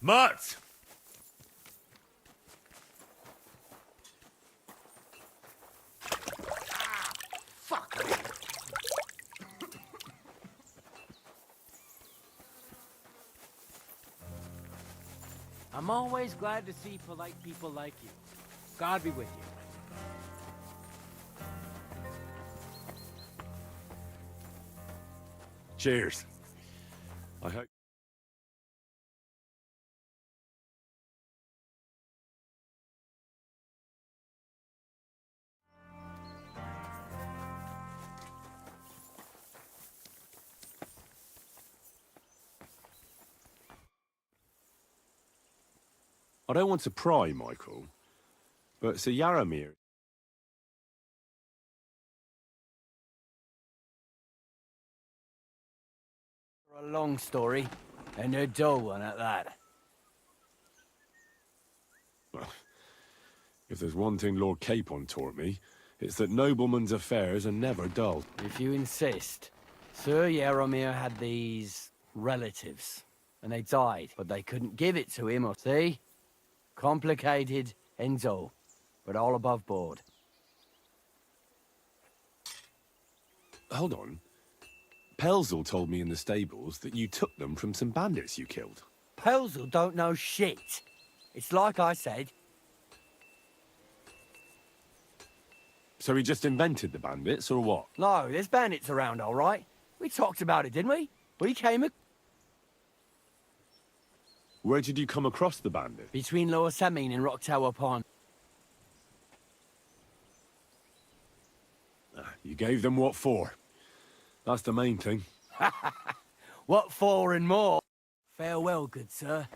Mutt! Fuck. I'm always glad to see polite people like you. God be with you. Cheers. I hope... I don't want to pry, Michael, but Sir Yaramir... For a long story, and a dull one at that. Well, if there's one thing Lord Capon taught me, it's that noblemen's affairs are never dull. If you insist. Sir Yaromir had these relatives, and they died, but they couldn't give it to him, or see? Complicated, Enzo, but all above board. Hold on. Pelzel told me in the stables that you took them from some bandits you killed. Pelzel don't know shit. It's like I said. So he just invented the bandits, or what? No, there's bandits around, all right. We talked about it, didn't we? We came Where did you come across the bandit? between Lower Samin and Rock Tower Pond. You gave them what for? That's the main thing. What for and more? Farewell, good sir.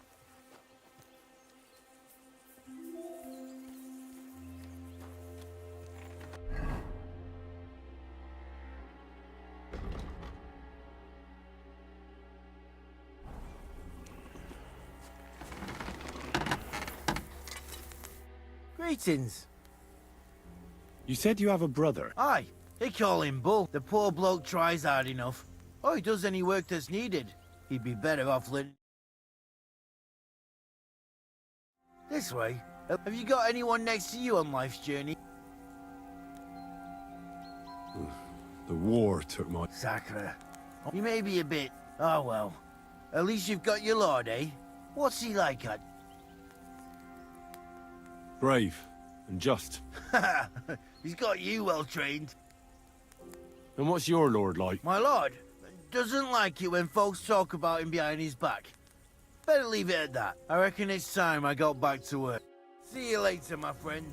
Greetings. You said you have a brother. Aye, they call him Bull. The poor bloke tries hard enough. Oh, he does any work that's needed. He'd be better off letting... This way. Have you got anyone next to you on life's journey? The war took my... Sacre. He may be a bit... Oh, well. At least you've got your lord, eh? What's he like, at? Brave and just. He's got you well trained. And what's your lord like? My lord doesn't like it when folks talk about him behind his back. Better leave it at that. I reckon it's time I got back to work. See you later, my friend.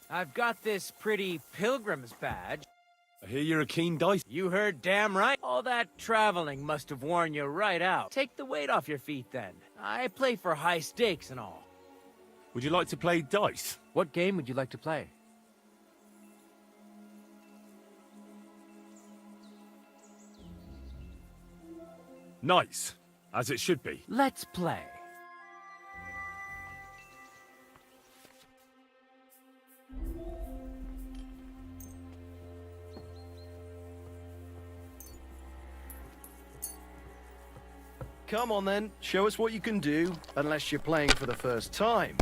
I've got this pretty pilgrim's badge. I hear you're a keen dice. You heard damn right. All that traveling must have worn you right out. Take the weight off your feet then. I play for high stakes and all. Would you like to play dice? What game would you like to play? Nice, as it should be. Let's play. Come on then, show us what you can do, unless you're playing for the first time.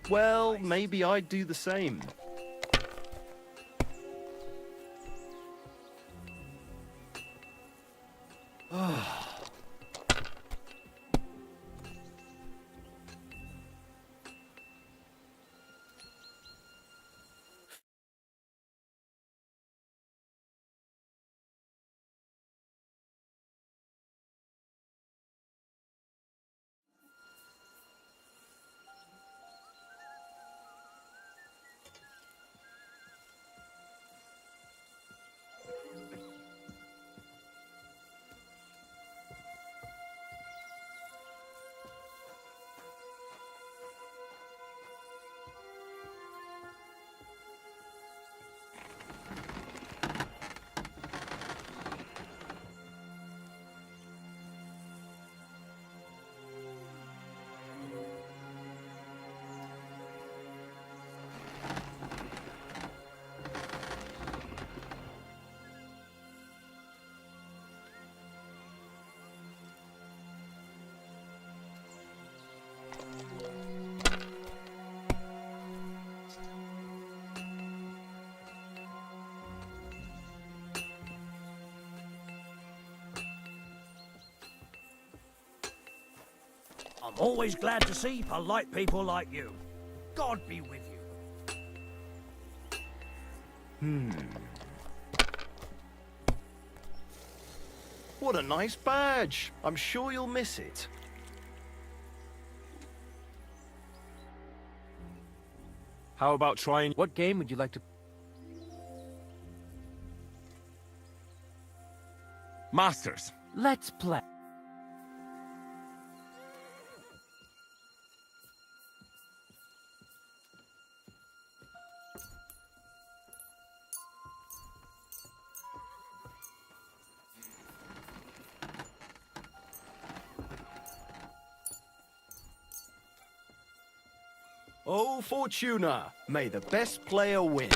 Well, maybe I'd do the same. I'm always glad to see polite people like you. God be with you. What a nice badge. I'm sure you'll miss it. How about trying... What game would you like to... Masters? Let's play. Oh, Fortuna, may the best player win.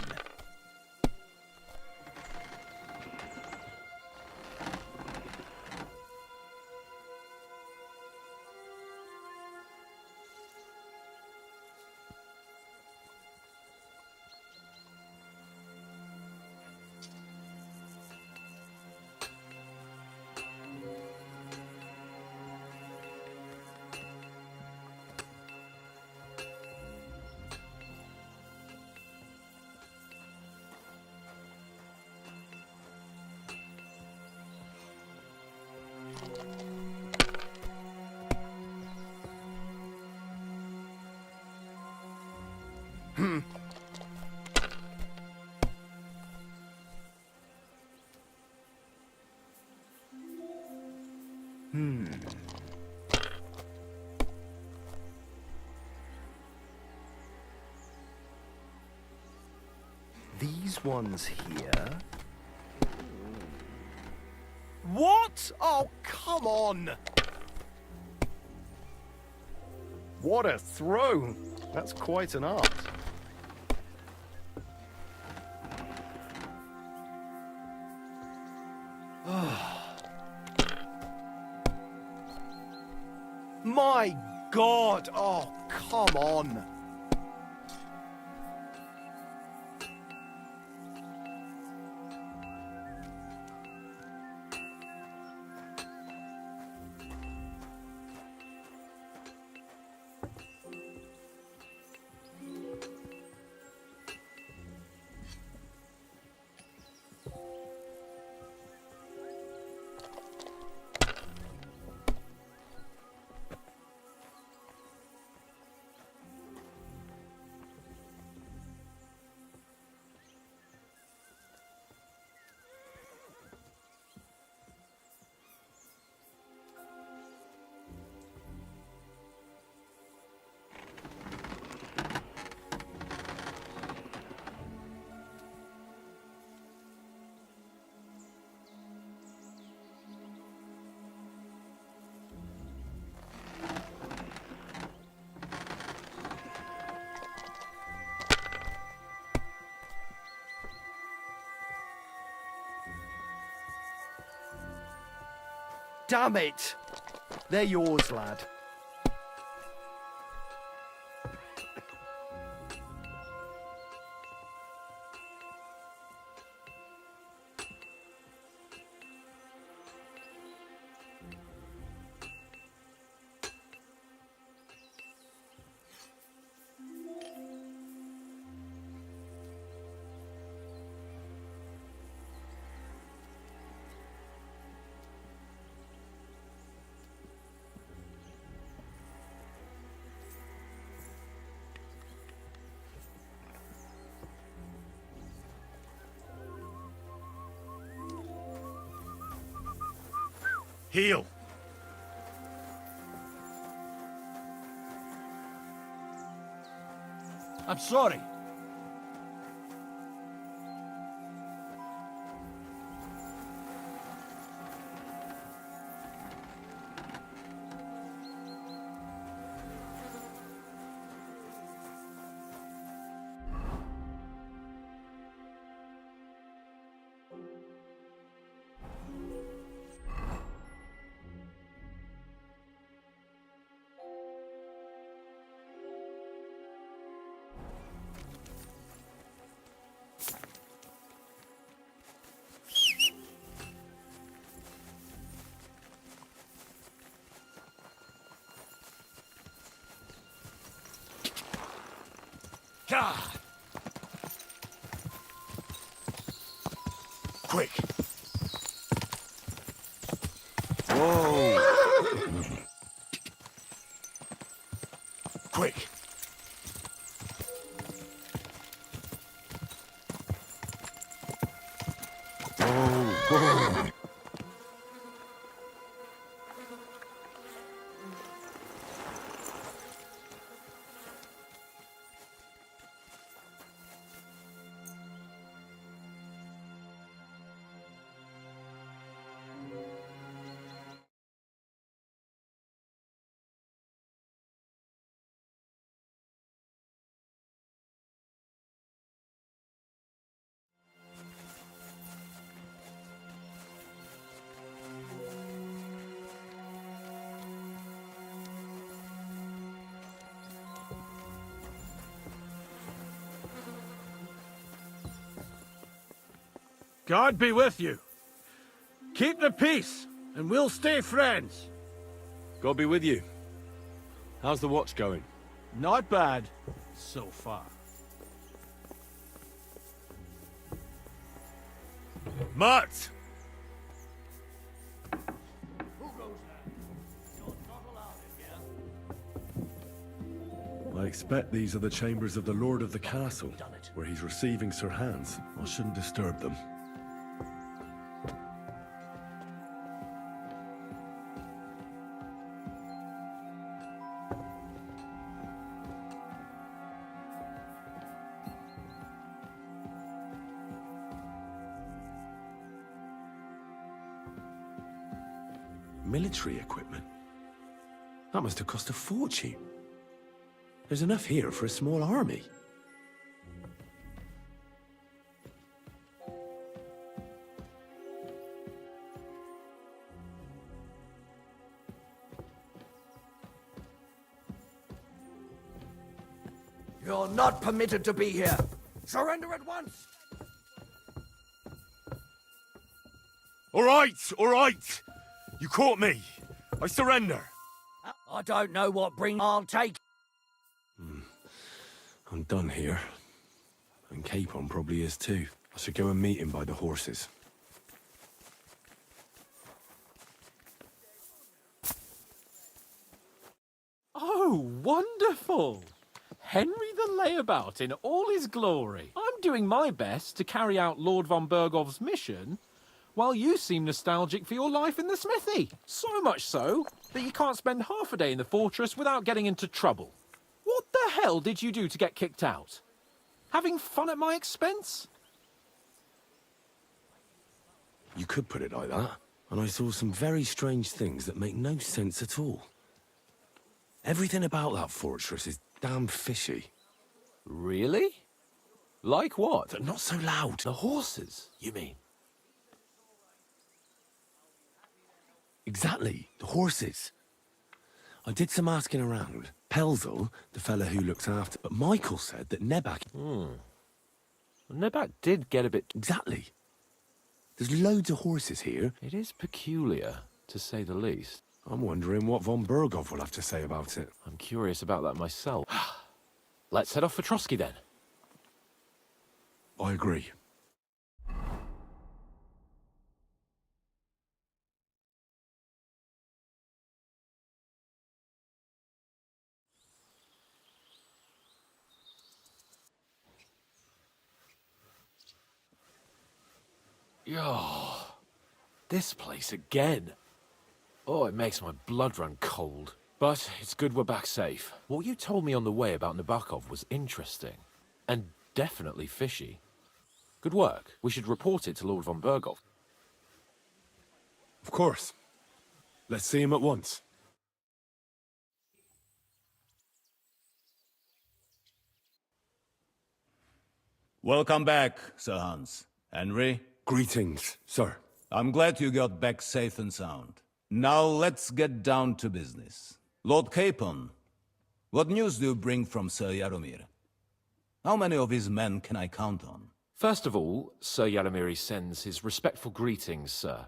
These ones here. What? Oh, come on! What a throw! That's quite an art. My God! Oh, come on! Damn it! They're yours, lad. Heal! I'm sorry. God! Quick! Whoa! Quick! Whoa! God be with you. Keep the peace, and we'll stay friends. God be with you. How's the watch going? Not bad, so far. Mutt! I expect these are the chambers of the Lord of the Castle, where he's receiving Sir Hans. I shouldn't disturb them. Military equipment? That must have cost a fortune. There's enough here for a small army. You're not permitted to be here. Surrender at once. All right! You caught me. I surrender. I don't know what bring I'll take. I'm done here. And Capon probably is too. I should go and meet him by the horses. Oh, wonderful! Henry the Layabout in all his glory. I'm doing my best to carry out Lord von Bergov's mission, while you seem nostalgic for your life in the smithy. So much so that you can't spend half a day in the fortress without getting into trouble. What the hell did you do to get kicked out? Having fun at my expense? You could put it like that. And I saw some very strange things that make no sense at all. Everything about that fortress is damn fishy. Really? Like what? But not so loud. The horses, you mean? Exactly, the horses. I did some asking around. Pelzel, the fella who looks after... But Michael said that Nebak... Nebak did get a bit... Exactly. There's loads of horses here. It is peculiar, to say the least. I'm wondering what von Bergov will have to say about it. I'm curious about that myself. Let's head off for Trotsky then. I agree. Yo, this place again. Oh, it makes my blood run cold. But it's good we're back safe. What you told me on the way about Nabokov was interesting. And definitely fishy. Good work. We should report it to Lord von Bergov. Of course. Let's see him at once. Welcome back, Sir Hans. Henry, Greetings, sir. I'm glad you got back safe and sound. Now let's get down to business. Lord Capon, what news do you bring from Sir Jaromir? How many of his men can I count on? First of all, Sir Jaromir sends his respectful greetings, sir.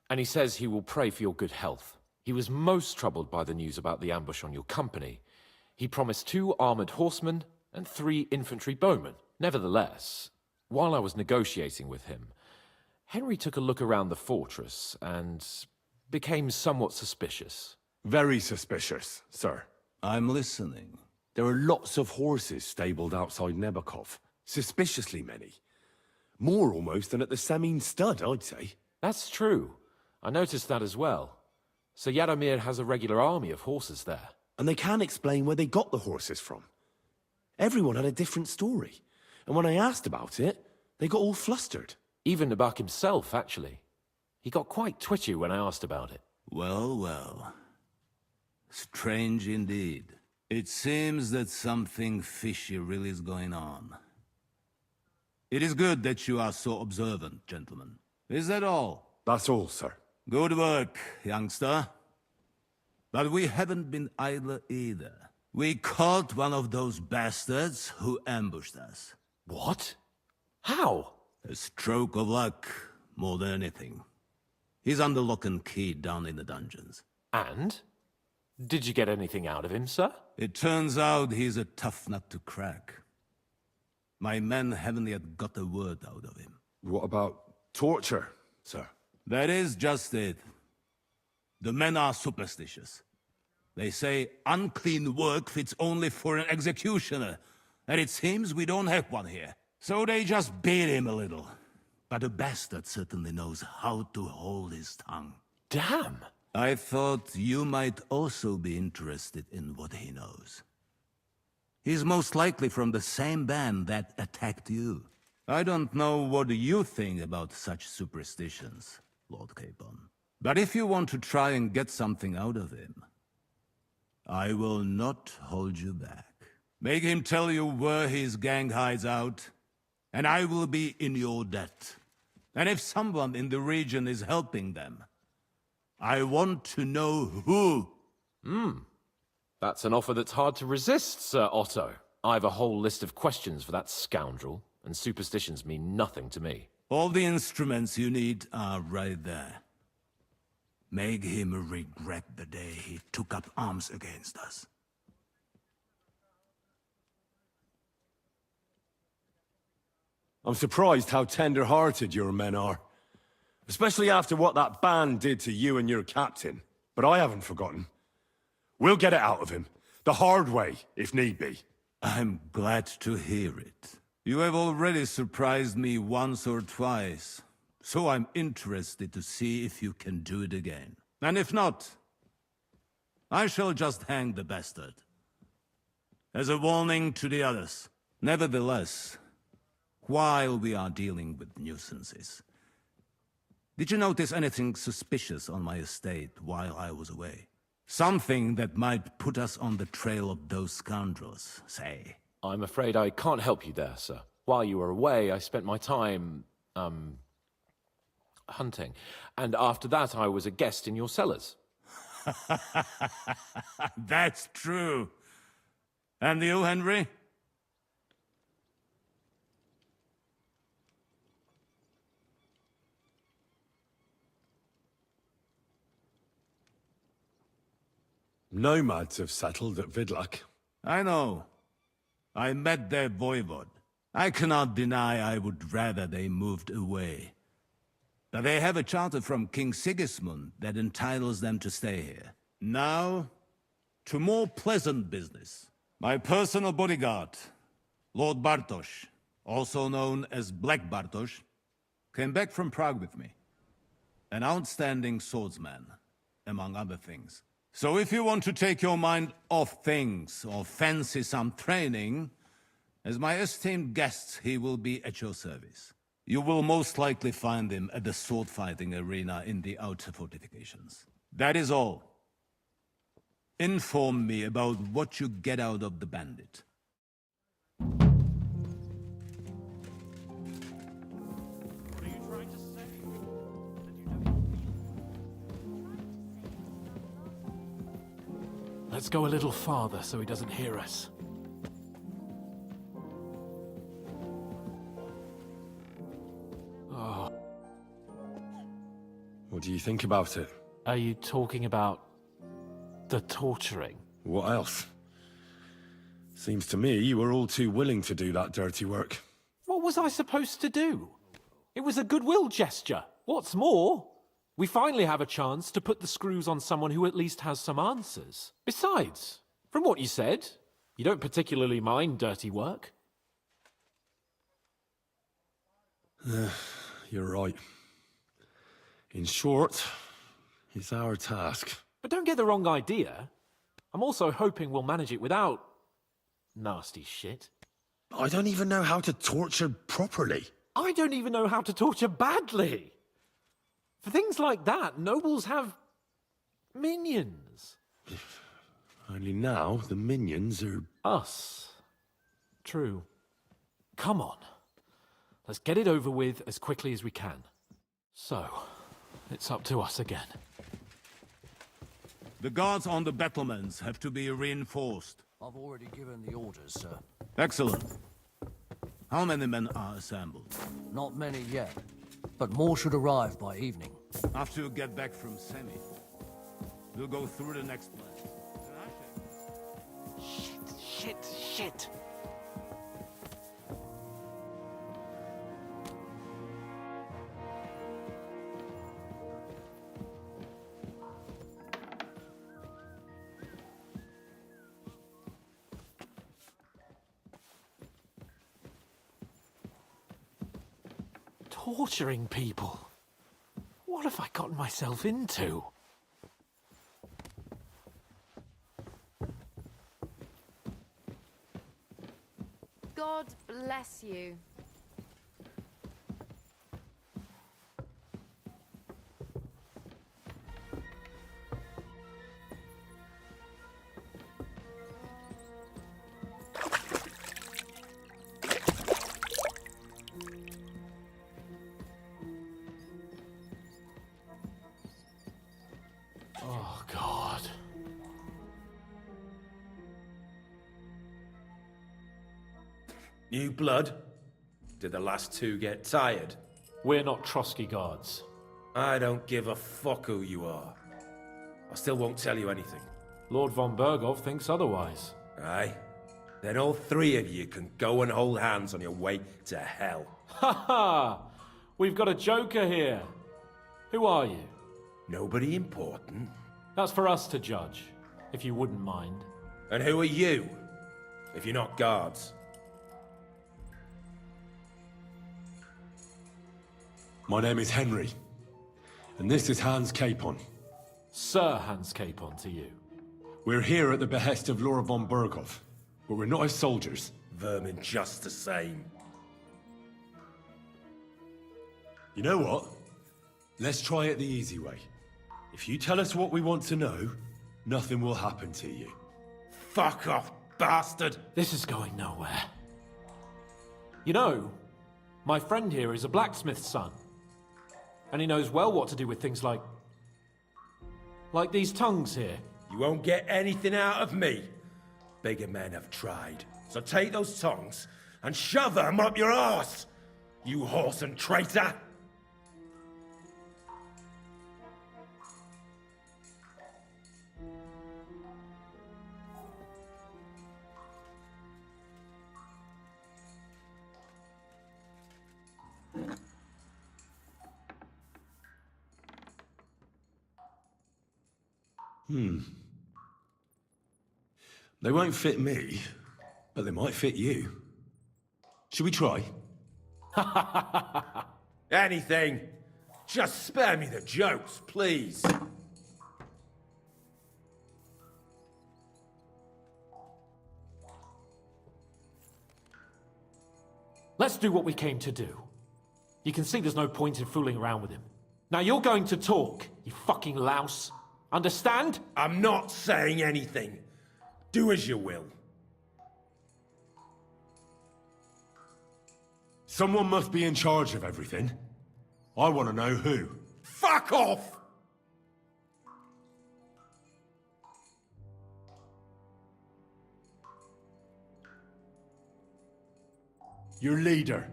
And he says he will pray for your good health. He was most troubled by the news about the ambush on your company. He promised 2 armored horsemen and 3 infantry bowmen. Nevertheless, while I was negotiating with him, Henry took a look around the fortress and became somewhat suspicious. Very suspicious, sir. I'm listening. There are lots of horses stabled outside Nebakov. Suspiciously many. More almost than at the Samin stud, I'd say. That's true. I noticed that as well. Sir Yaromir has a regular army of horses there. And they can't explain where they got the horses from. Everyone had a different story. And when I asked about it, they got all flustered. Even Nabak himself, actually. He got quite twitchy when I asked about it. Well, well. Strange indeed. It seems that something fishy really is going on. It is good that you are so observant, gentlemen. Is that all? That's all, sir. Good work, youngster. But we haven't been idle either. We caught one of those bastards who ambushed us. What? How? A stroke of luck, more than anything. He's under lock and key down in the dungeons. And? Did you get anything out of him, sir? It turns out he's a tough nut to crack. My men haven't yet got a word out of him. What about torture, sir? That is just it. The men are superstitious. They say unclean work fits only for an executioner, and it seems we don't have one here. So they just beat him a little. But the bastard certainly knows how to hold his tongue. Damn! I thought you might also be interested in what he knows. He's most likely from the same band that attacked you. I don't know what you think about such superstitions, Lord Capon. But if you want to try and get something out of him, I will not hold you back. Make him tell you where his gang hides out, and I will be in your debt. And if someone in the region is helping them, I want to know who. That's an offer that's hard to resist, Sir Otto. I have a whole list of questions for that scoundrel, and superstitions mean nothing to me. All the instruments you need are right there. Make him regret the day he took up arms against us. I'm surprised how tender-hearted your men are. Especially after what that band did to you and your captain. But I haven't forgotten. We'll get it out of him. The hard way, if need be. I'm glad to hear it. You have already surprised me once or twice, so I'm interested to see if you can do it again. And if not, I shall just hang the bastard. As a warning to the others. Nevertheless, while we are dealing with nuisances, did you notice anything suspicious on my estate while I was away? Something that might put us on the trail of those scoundrels, say. I'm afraid I can't help you there, sir. While you were away, I spent my time, hunting. And after that, I was a guest in your cellars. That's true. And you, Henry? Nomads have settled at Vidlak. I know. I met their voivod. I cannot deny I would rather they moved away. But they have a charter from King Sigismund that entitles them to stay here. Now, to more pleasant business. My personal bodyguard, Lord Bartosz, also known as Black Bartosz, came back from Prague with me. An outstanding swordsman, among other things. So if you want to take your mind off things, or fancy some training, as my esteemed guest, he will be at your service. You will most likely find him at the sword-fighting arena in the outer fortifications. That is all. Inform me about what you get out of the bandit. Let's go a little farther so he doesn't hear us. Oh. What do you think about it? Are you talking about the torturing? What else? Seems to me you were all too willing to do that dirty work. What was I supposed to do? It was a goodwill gesture. What's more, we finally have a chance to put the screws on someone who at least has some answers. Besides, from what you said, you don't particularly mind dirty work. You're right. In short, it's our task. But don't get the wrong idea. I'm also hoping we'll manage it without nasty shit. I don't even know how to torture properly. I don't even know how to torture badly. For things like that, nobles have minions. Only now the minions are... Us. True. Come on. Let's get it over with as quickly as we can. So, it's up to us again. The guards on the battlements have to be reinforced. I've already given the orders, sir. Excellent. How many men are assembled? Not many yet, but more should arrive by evening. After you get back from Semi, we'll go through the next plan. Shit. Torturing people. What have I gotten myself into? God bless you. Oh, God. New blood? Did the last two get tired? We're not Trotsky guards. I don't give a fuck who you are. I still won't tell you anything. Lord von Bergov thinks otherwise. Aye? Then all three of you can go and hold hands on your way to hell. Ha ha! We've got a joker here. Who are you? Nobody important. That's for us to judge, if you wouldn't mind. And who are you? If you're not guards. My name is Henry, and this is Hans Capon. Sir Hans Capon to you. We're here at the behest of Lord von Bergov, but we're not his soldiers. Vermin just the same. You know what? Let's try it the easy way. If you tell us what we want to know, nothing will happen to you. Fuck off, bastard! This is going nowhere. You know, my friend here is a blacksmith's son. And he knows well what to do with things like these tongues here. You won't get anything out of me. Bigger men have tried. So take those tongs and shove them up your arse, you horse and traitor! They won't fit me, but they might fit you. Should we try? Anything. Just spare me the jokes, please. Let's do what we came to do. You can see there's no point in fooling around with him. Now you're going to talk, you fucking louse. Understand? I'm not saying anything. Do as you will. Someone must be in charge of everything. I want to know who. Fuck off! Your leader.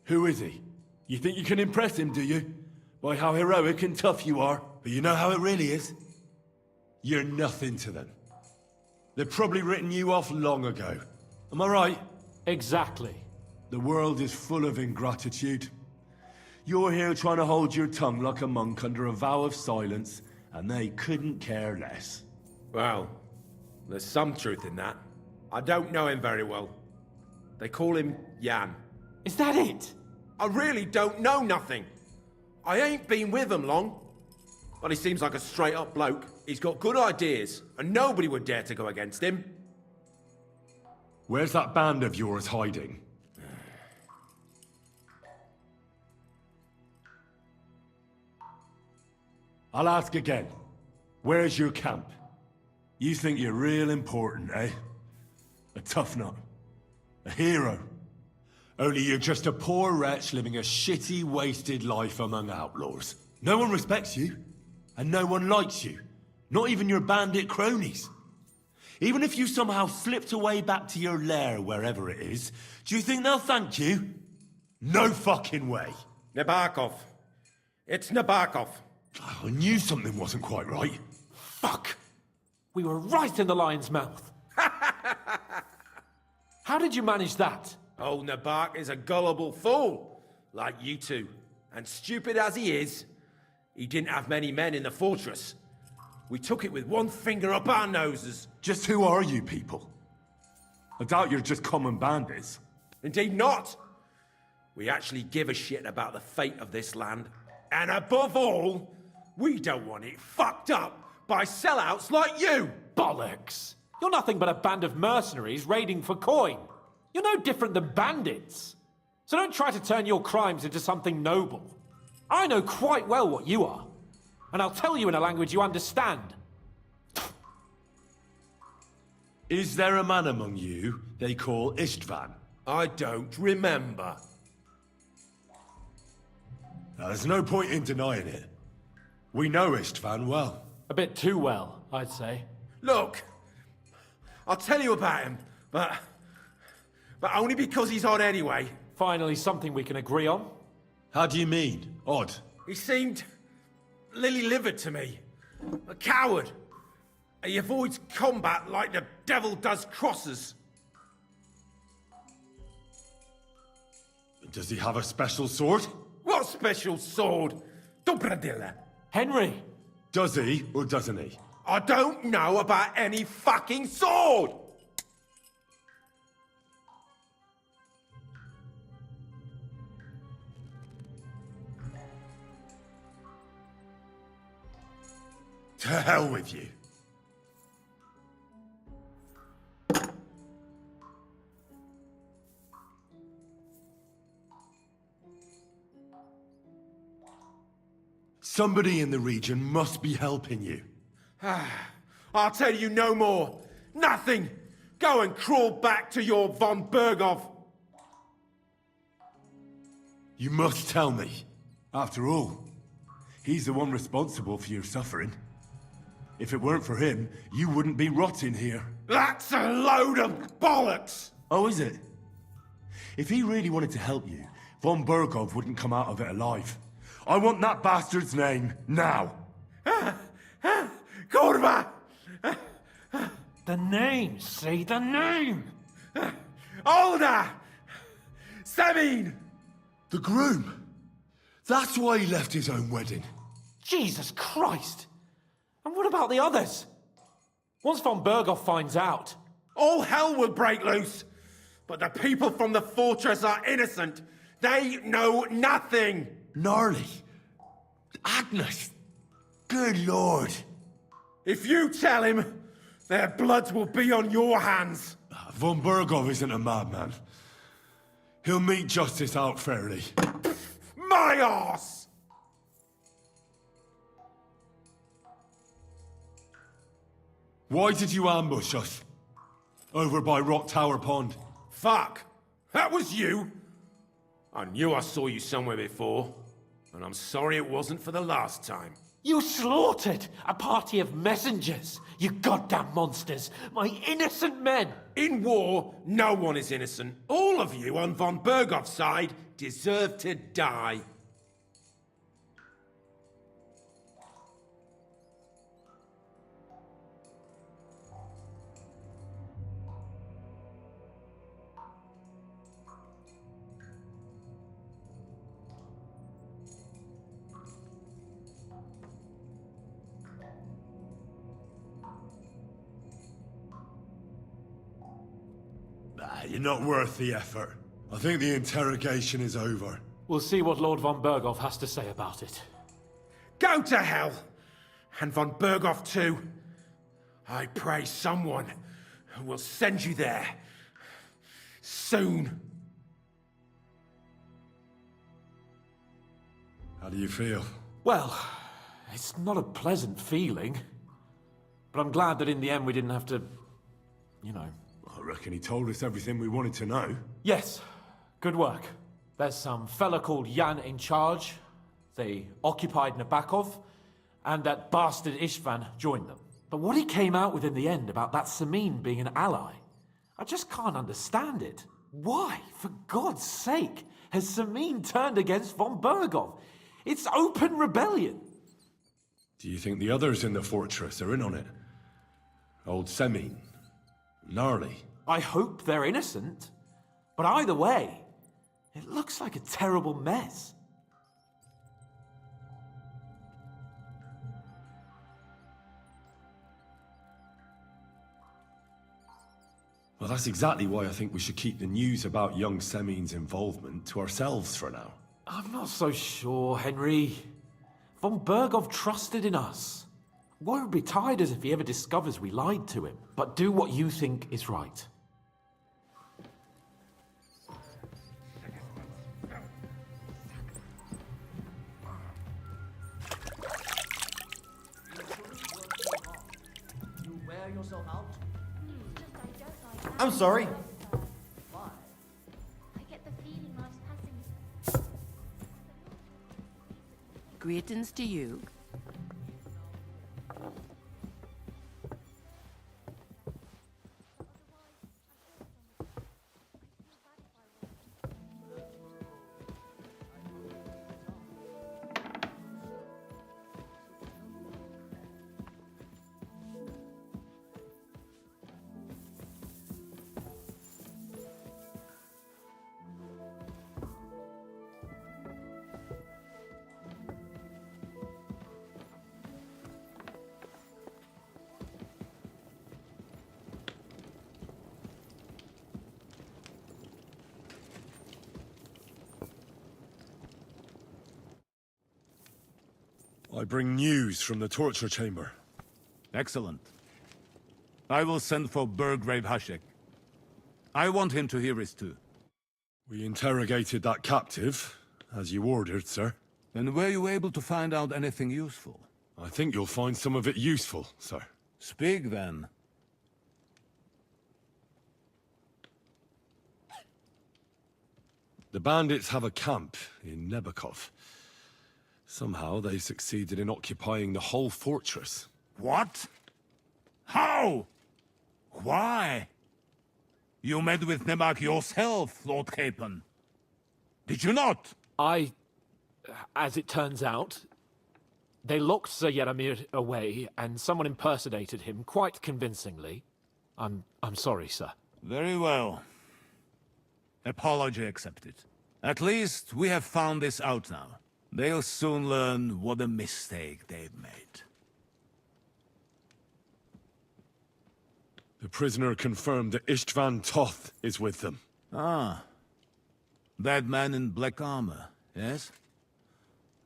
Who is he? You think you can impress him, do you? By how heroic and tough you are. But you know how it really is? You're nothing to them. They've probably written you off long ago. Am I right? Exactly. The world is full of ingratitude. You're here trying to hold your tongue like a monk under a vow of silence, and they couldn't care less. Well, there's some truth in that. I don't know him very well. They call him Jan. Is that it? I really don't know nothing. I ain't been with him long. But he seems like a straight-up bloke. He's got good ideas, and nobody would dare to go against him. Where's that band of yours hiding? I'll ask again. Where's your camp? You think you're real important, eh? A tough nut. A hero. Only you're just a poor wretch living a shitty, wasted life among outlaws. No one respects you, and no one likes you. Not even your bandit cronies. Even if you somehow slipped away back to your lair, wherever it is, do you think they'll thank you? No fucking way. Nabokov. It's Nabokov. I knew something wasn't quite right. Fuck! We were right in the lion's mouth. How did you manage that? Old Nabok is a gullible fool, like you two. And stupid as he is, he didn't have many men in the fortress. We took it with one finger up our noses. Just who are you people? I doubt you're just common bandits. Indeed not. We actually give a shit about the fate of this land. And above all, we don't want it fucked up by sellouts like you! Bollocks! You're nothing but a band of mercenaries raiding for coin. You're no different than bandits. So don't try to turn your crimes into something noble. I know quite well what you are. And I'll tell you in a language you understand. Is there a man among you they call Istvan? I don't remember. Now, there's no point in denying it. We know Istvan well. A bit too well, I'd say. Look, I'll tell you about him, but only because he's odd anyway. Finally something we can agree on. How do you mean, odd? He seemed lily-livered to me. A coward. He avoids combat like the devil does crosses. Does he have a special sword? What special sword? Dobradilla. Henry! Does he, or doesn't he? I don't know about any fucking sword! To hell with you. Somebody in the region must be helping you. I'll tell you no more. Nothing. Go and crawl back to your von Berghoff. You must tell me. After all, he's the one responsible for your suffering. If it weren't for him, you wouldn't be rotting here. That's a load of bollocks! Oh, is it? If he really wanted to help you, von Berghoff wouldn't come out of it alive. I want that bastard's name, now! Kurva! The name, say the name! Olda! Sabine! The groom! That's why he left his own wedding. Jesus Christ! And what about the others? Once von Berghoff finds out... All hell will break loose! But the people from the fortress are innocent! They know nothing! Gnarly. Agnes. Good lord. If you tell him, their bloods will be on your hands. Von Berghoff isn't a madman. He'll meet justice out fairly. My arse! Why did you ambush us? Over by Rock Tower Pond. Fuck! That was you? I knew I saw you somewhere before, and I'm sorry it wasn't for the last time. You slaughtered a party of messengers, you goddamn monsters, my innocent men! In war, no one is innocent. All of you on von Berghoff's side deserve to die. You're not worth the effort. I think the interrogation is over. We'll see what Lord von Berghoff has to say about it. Go to hell! And von Berghoff too. I pray someone will send you there. Soon. How do you feel? Well, it's not a pleasant feeling. But I'm glad that in the end we didn't have to, you know. I reckon he told us everything we wanted to know. Yes, good work. There's some fella called Jan in charge. They occupied Nabokov, and that bastard Istvan joined them. But what he came out with in the end about that Samin being an ally, I just can't understand it. Why, for God's sake, has Samin turned against von Berghoff? It's open rebellion. Do you think the others in the fortress are in on it? Old Semin? Gnarly? I hope they're innocent. But either way, it looks like a terrible mess. Well, that's exactly why I think we should keep the news about young Semin's involvement to ourselves for now. I'm not so sure, Henry. Von Berghoff trusted in us. Won't be tired as if he ever discovers we lied to him. But do what you think is right. You wear yourself out? I'm sorry. I get the feeling life's passing. Greetings to you. I bring news from the torture chamber. Excellent. I will send for Burgrave Hashek. I want him to hear it too. We interrogated that captive, as you ordered, sir. And were you able to find out anything useful? I think you'll find some of it useful, sir. Speak then. The bandits have a camp in Nabokov. Somehow they succeeded in occupying the whole fortress. What? How? Why? You met with Nemak yourself, Lord Capon. Did you not? As it turns out, they locked Sir Yaramir away, and someone impersonated him quite convincingly. I'm sorry, sir. Very well. Apology accepted. At least we have found this out now. They'll soon learn what a mistake they've made. The prisoner confirmed that Istvan Toth is with them. Ah. That man in black armor, yes?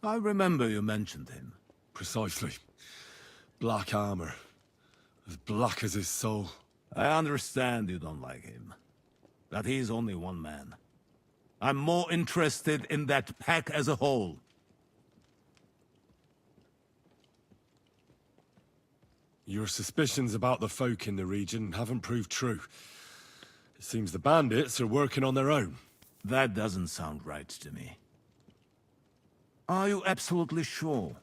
I remember you mentioned him. Precisely. Black armor. As black as his soul. I understand you don't like him. But he's only one man. I'm more interested in that pack as a whole. Your suspicions about the folk in the region haven't proved true. It seems the bandits are working on their own. That doesn't sound right to me. Are you absolutely sure?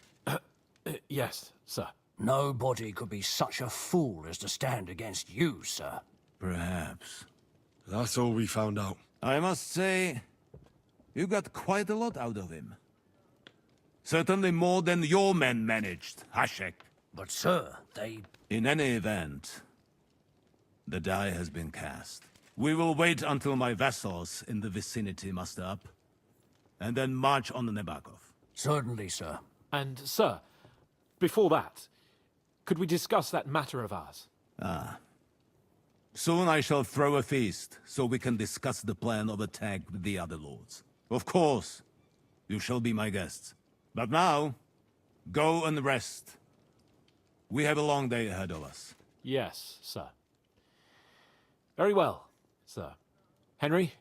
Yes, sir. Nobody could be such a fool as to stand against you, sir. Perhaps. That's all we found out. I must say, you got quite a lot out of him. Certainly more than your men managed, Hashek. But, sir, they... In any event, the die has been cast. We will wait until my vassals in the vicinity muster up, and then march on the Nabokov. Certainly, sir. And, sir, before that, could we discuss that matter of ours? Ah. Soon I shall throw a feast, so we can discuss the plan of attack with the other lords. Of course, you shall be my guests. But now, go and rest. We have a long day ahead of us. Yes, sir. Very well, sir. Henry,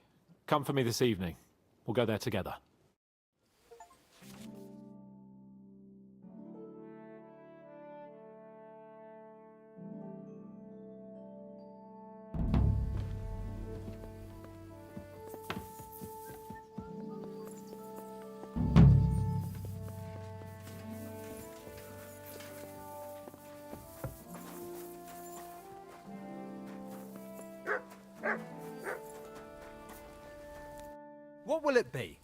come for me this evening. We'll go there together. What will it be?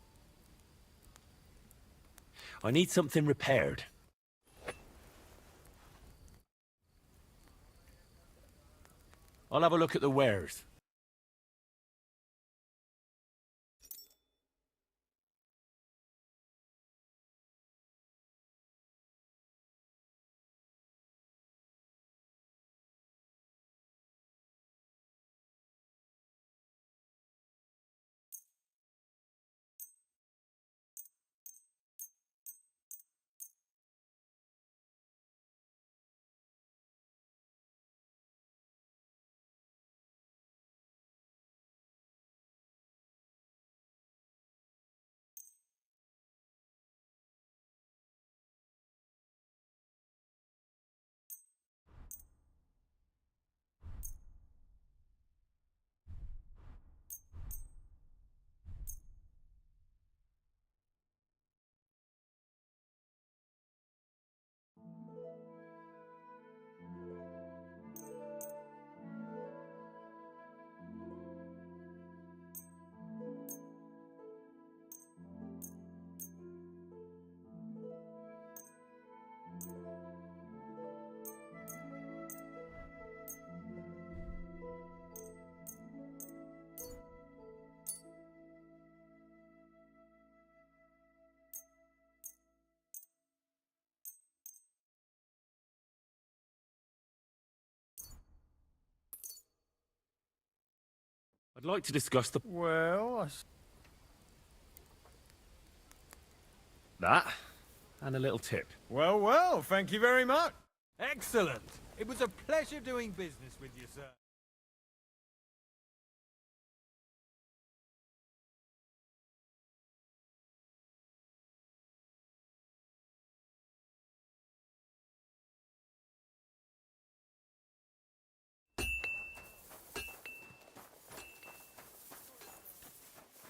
I need something repaired. I'll have a look at the wares. I'd like to discuss the... Well, That, and a little tip. well, thank you very much. Excellent. It was a pleasure doing business with you, sir.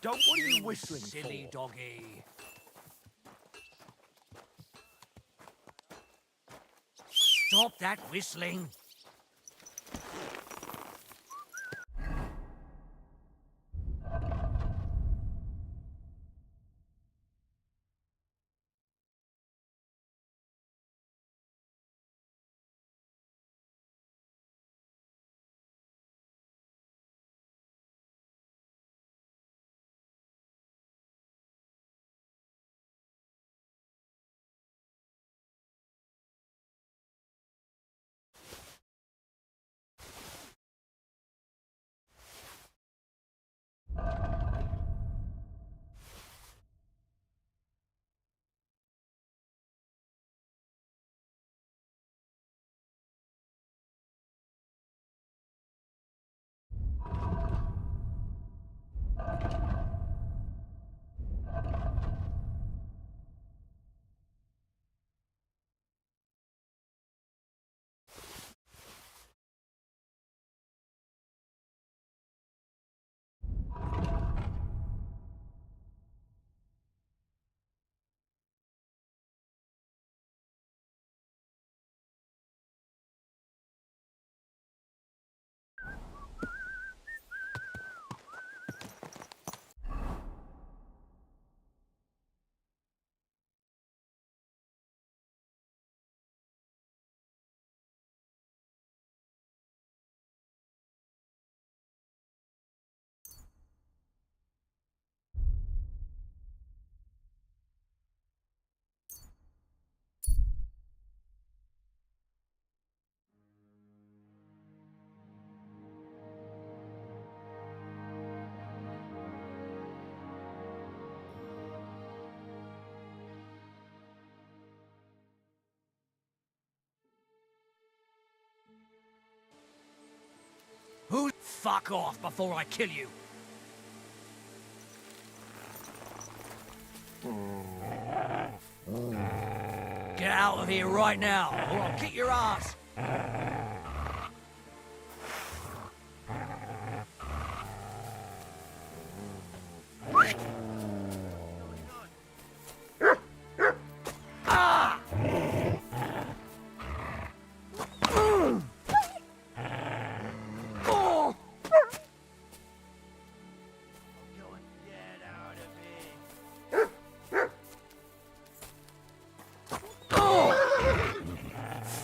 What are you whistling Silly for? doggy. Stop that whistling. fuck off before I kill you. Get out of here right now, or I'll kick your ass.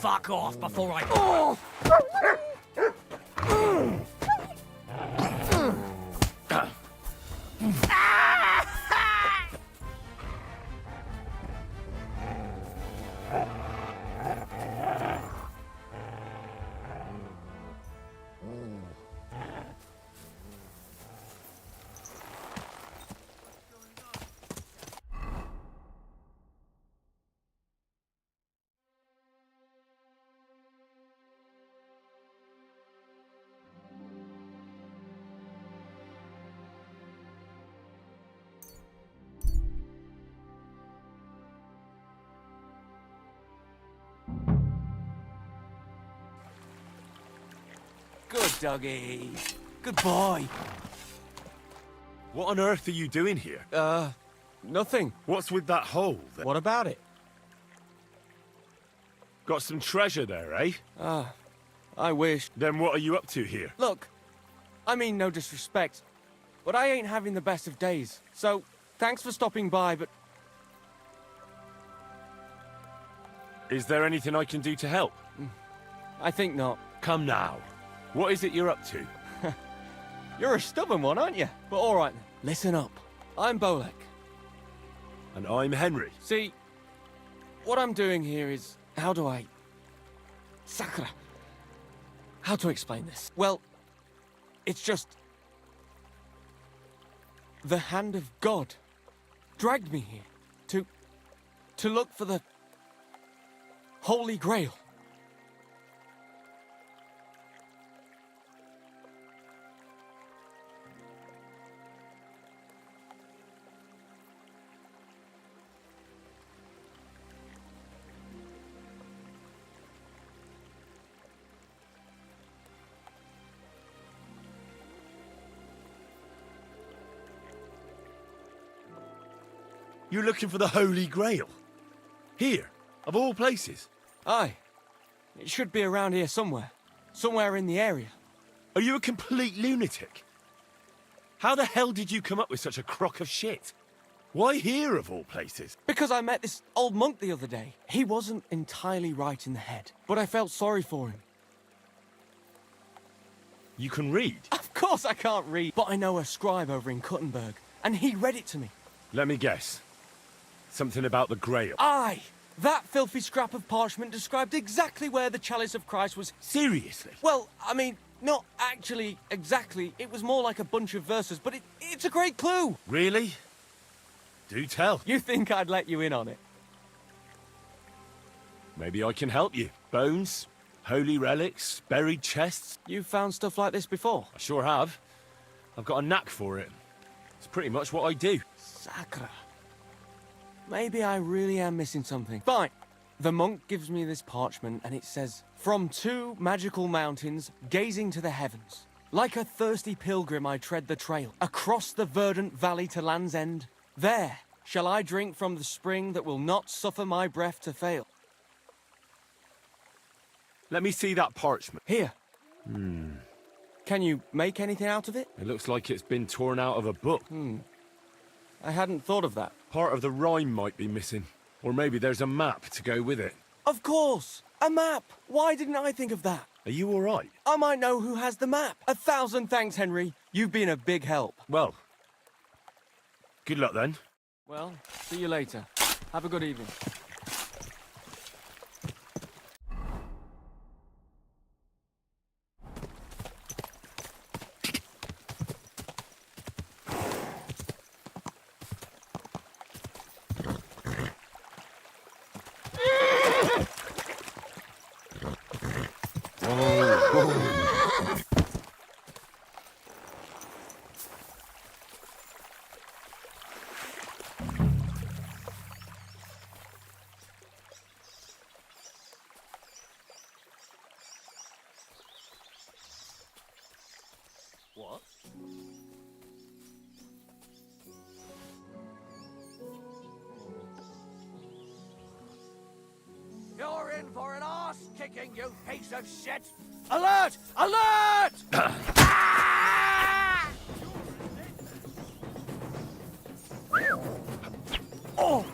Fuck off before I... Good doggy. Good boy. What on earth are you doing here? Nothing. What's with that hole? What about it? Got some treasure there, eh? I wish. Then what are you up to here? Look, I mean no disrespect, but I ain't having the best of days. So, thanks for stopping by, but... Is there anything I can do to help? I think not. Come now. What is it you're up to? You're a stubborn one, aren't you? But all right, then. Listen up. I'm Bolek. And I'm Henry. See, what I'm doing here is... How do I... Sakura. How to explain this? Well, it's just... The hand of God dragged me here to look for the Holy Grail. You're looking for the Holy Grail? Here, of all places? Aye. It should be around here somewhere. Somewhere in the area. Are you a complete lunatic? How the hell did you come up with such a crock of shit? Why here, of all places? Because I met this old monk the other day. He wasn't entirely right in the head, but I felt sorry for him. You can read? Of course I can't read, but I know a scribe over in Kuttenberg, and he read it to me. Let me guess. Something about the Grail. Aye! That filthy scrap of parchment described exactly where the Chalice of Christ was... Seriously? Well, I mean, not actually exactly. It was more like a bunch of verses, but it's a great clue! Really? Do tell. You think I'd let you in on it? Maybe I can help you. Bones, holy relics, buried chests. You've found stuff like this before? I sure have. I've got a knack for it. It's pretty much what I do. Sakura. Maybe I really am missing something. Fine. The monk gives me this parchment and it says, "From two magical mountains, gazing to the heavens. Like a thirsty pilgrim I tread the trail, across the verdant valley to Land's End. There shall I drink from the spring that will not suffer my breath to fail." Let me see that parchment. Here. Can you make anything out of it? It looks like it's been torn out of a book. I hadn't thought of that. Part of the rhyme might be missing. Or maybe there's a map to go with it. Of course! A map! Why didn't I think of that? Are you all right? I might know who has the map. 1,000 thanks, Henry. You've been a big help. Well, good luck then. Well, see you later. Have a good evening. What? You're in for an arse-kicking, you piece of shit! Alert! Alert! Oh!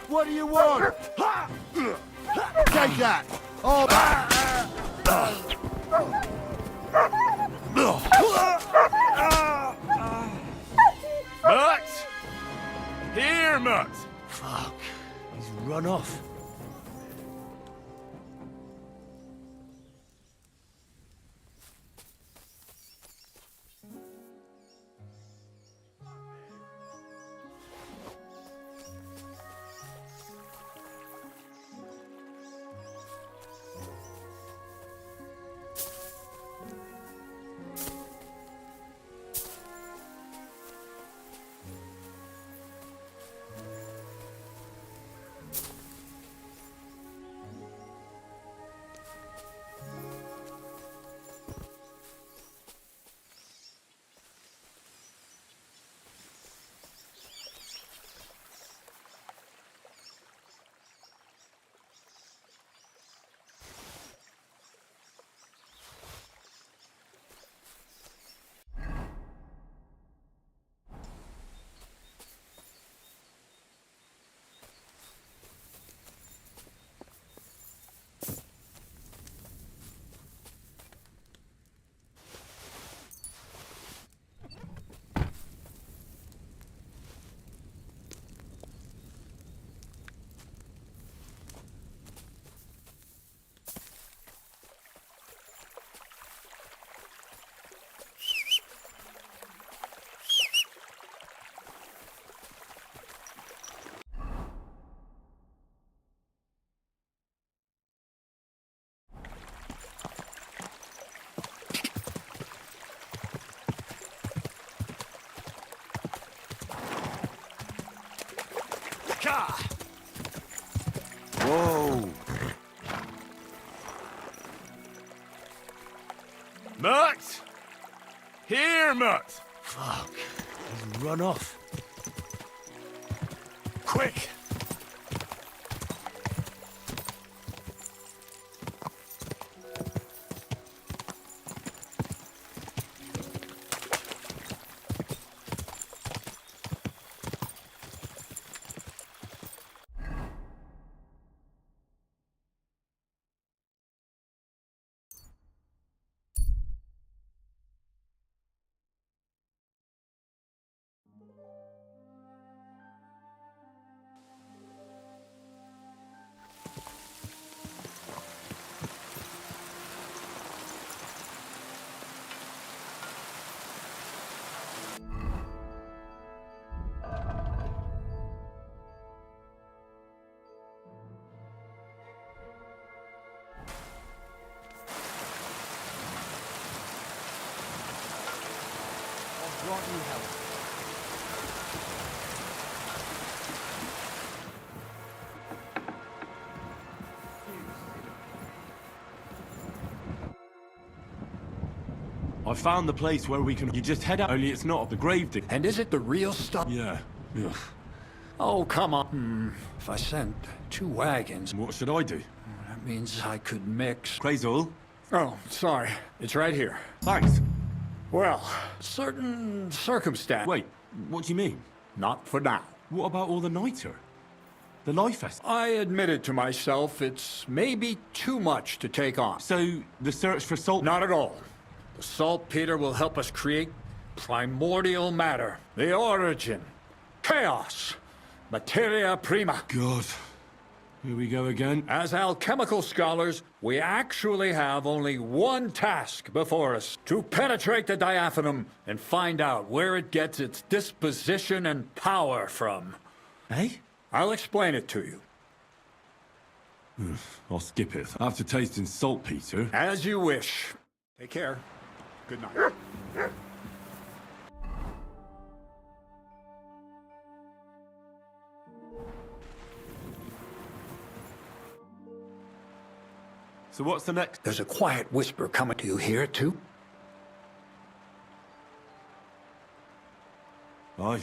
What do you want? Take that! Oh! Mutt! Here, Mutt! Fuck. He's run off. Whoa! Mutt! Here, Mutt! Fuck. He's run off. Quick! Brought you help. I found the place where we can... You just head out, only it's not the grave dig. And is it the real stuff? Yeah. Ugh. Oh, come on. If I sent 2 wagons, What should I do? that means I could mix... Crazul? Oh, sorry. It's right here. Thanks. Well, certain circumstance. Wait, what do you mean? Not for now. What about all the niter? The life vest? I admitted to myself it's maybe too much to take on. So, the search for salt... Not at all. The saltpeter will help us create primordial matter, the origin, chaos, materia prima. God. Here we go again. As alchemical scholars, we actually have only one task before us: to penetrate the diaphanum and find out where it gets its disposition and power from. Eh? I'll explain it to you. I'll skip it. After tasting saltpeter... As you wish. Take care. Good night. So what's the next? There's a quiet whisper coming. Do you hear it too? I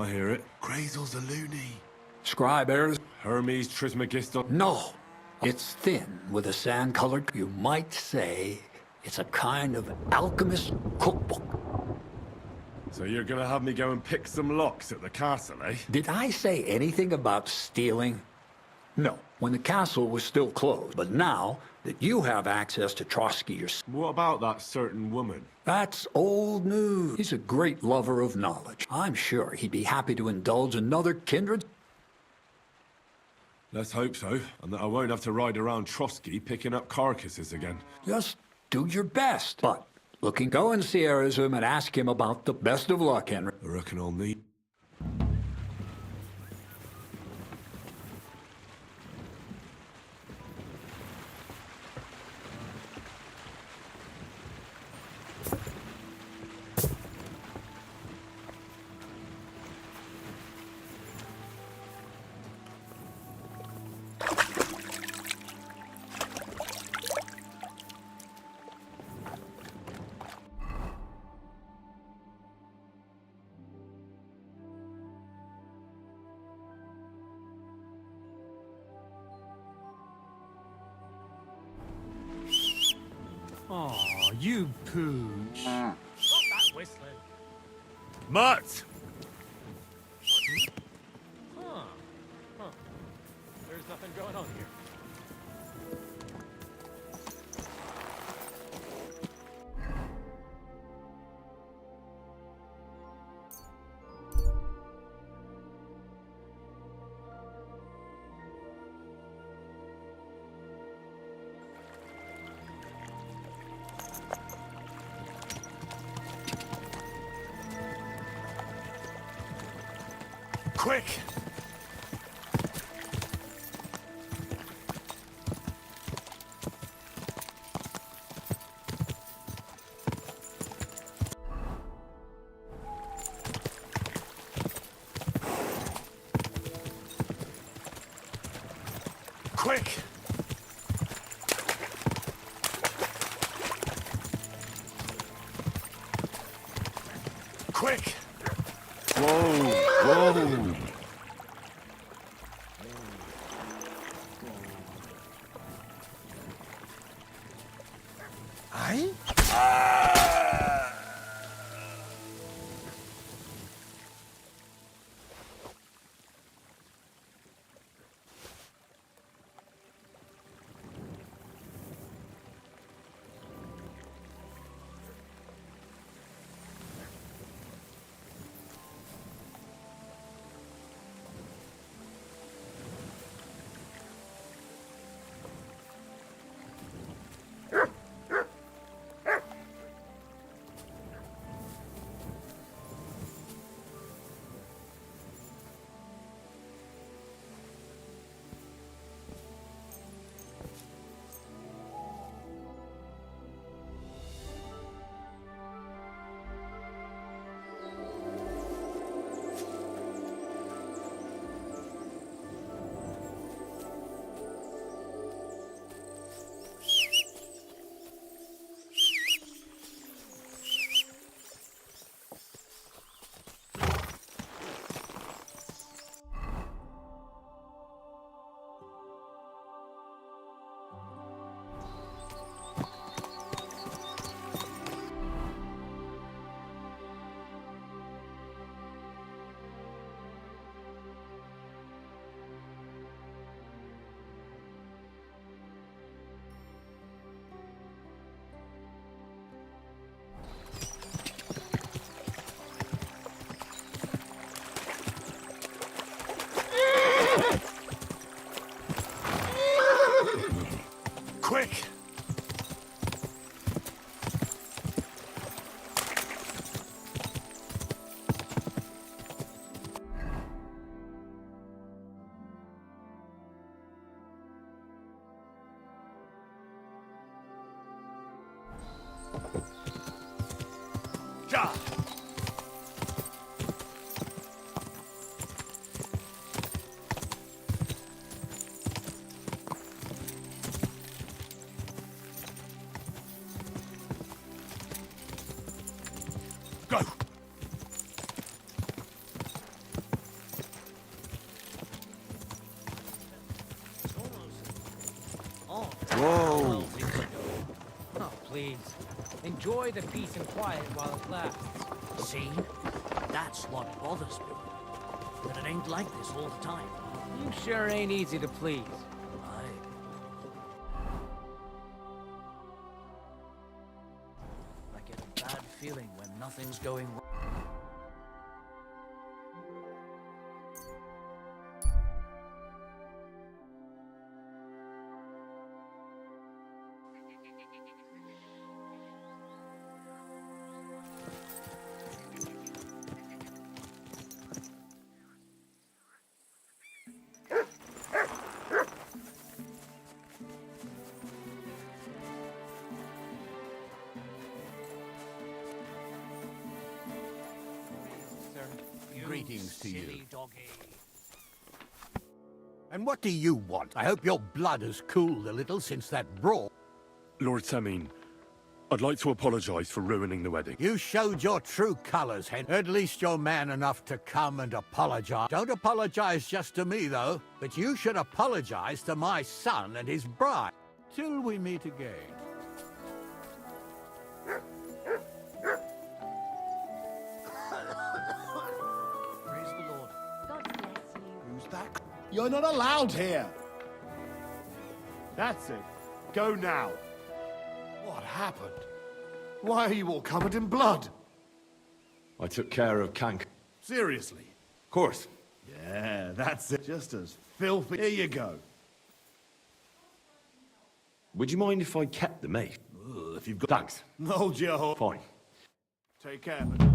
hear it. Grazel's a loony. Scribe errors? Hermes Trismegiston. No. It's thin with a sand-colored. You might say it's a kind of alchemist cookbook. So you're gonna have me go and pick some locks at the castle, eh? Did I say anything about stealing? No, when the castle was still closed. But now that you have access to Trotsky yourself... What about that certain woman? That's old news. He's a great lover of knowledge. I'm sure he'd be happy to indulge another kindred. Let's hope so, and that I won't have to ride around Trotsky picking up carcasses again. Just do your best. But go and see Arizum and ask him about the best of luck, Henry. I reckon I'll need... Aw, you pooch. Stop that whistling. Mutt! Huh. There's nothing going on here. Quick! Quick! Quick! Whoa! Whoa! Quick! Ja! Whoa! Oh, please. Enjoy the peace and quiet while it lasts. See? That's what bothers me. That it ain't like this all the time. You sure ain't easy to please. I get a bad feeling when nothing's going wrong. Greetings to you. Doggy. And what do you want? I hope your blood has cooled a little since that brawl. Lord Semin, I'd like to apologize for ruining the wedding. You showed your true colors, Hen. At least you're man enough to come and apologize. Don't apologize just to me, though, but you should apologize to my son and his bride. Till we meet again. Praise the Lord. God bless you. Who's that? You're not allowed here. That's it. Go now. What happened? Why are you all covered in blood? I took care of Kank. Seriously? Of course. Yeah, that's it. Just as filthy. Here you go. Would you mind if I kept the mate? If you've got... Thanks. Hold your horse. Fine. Take care of it.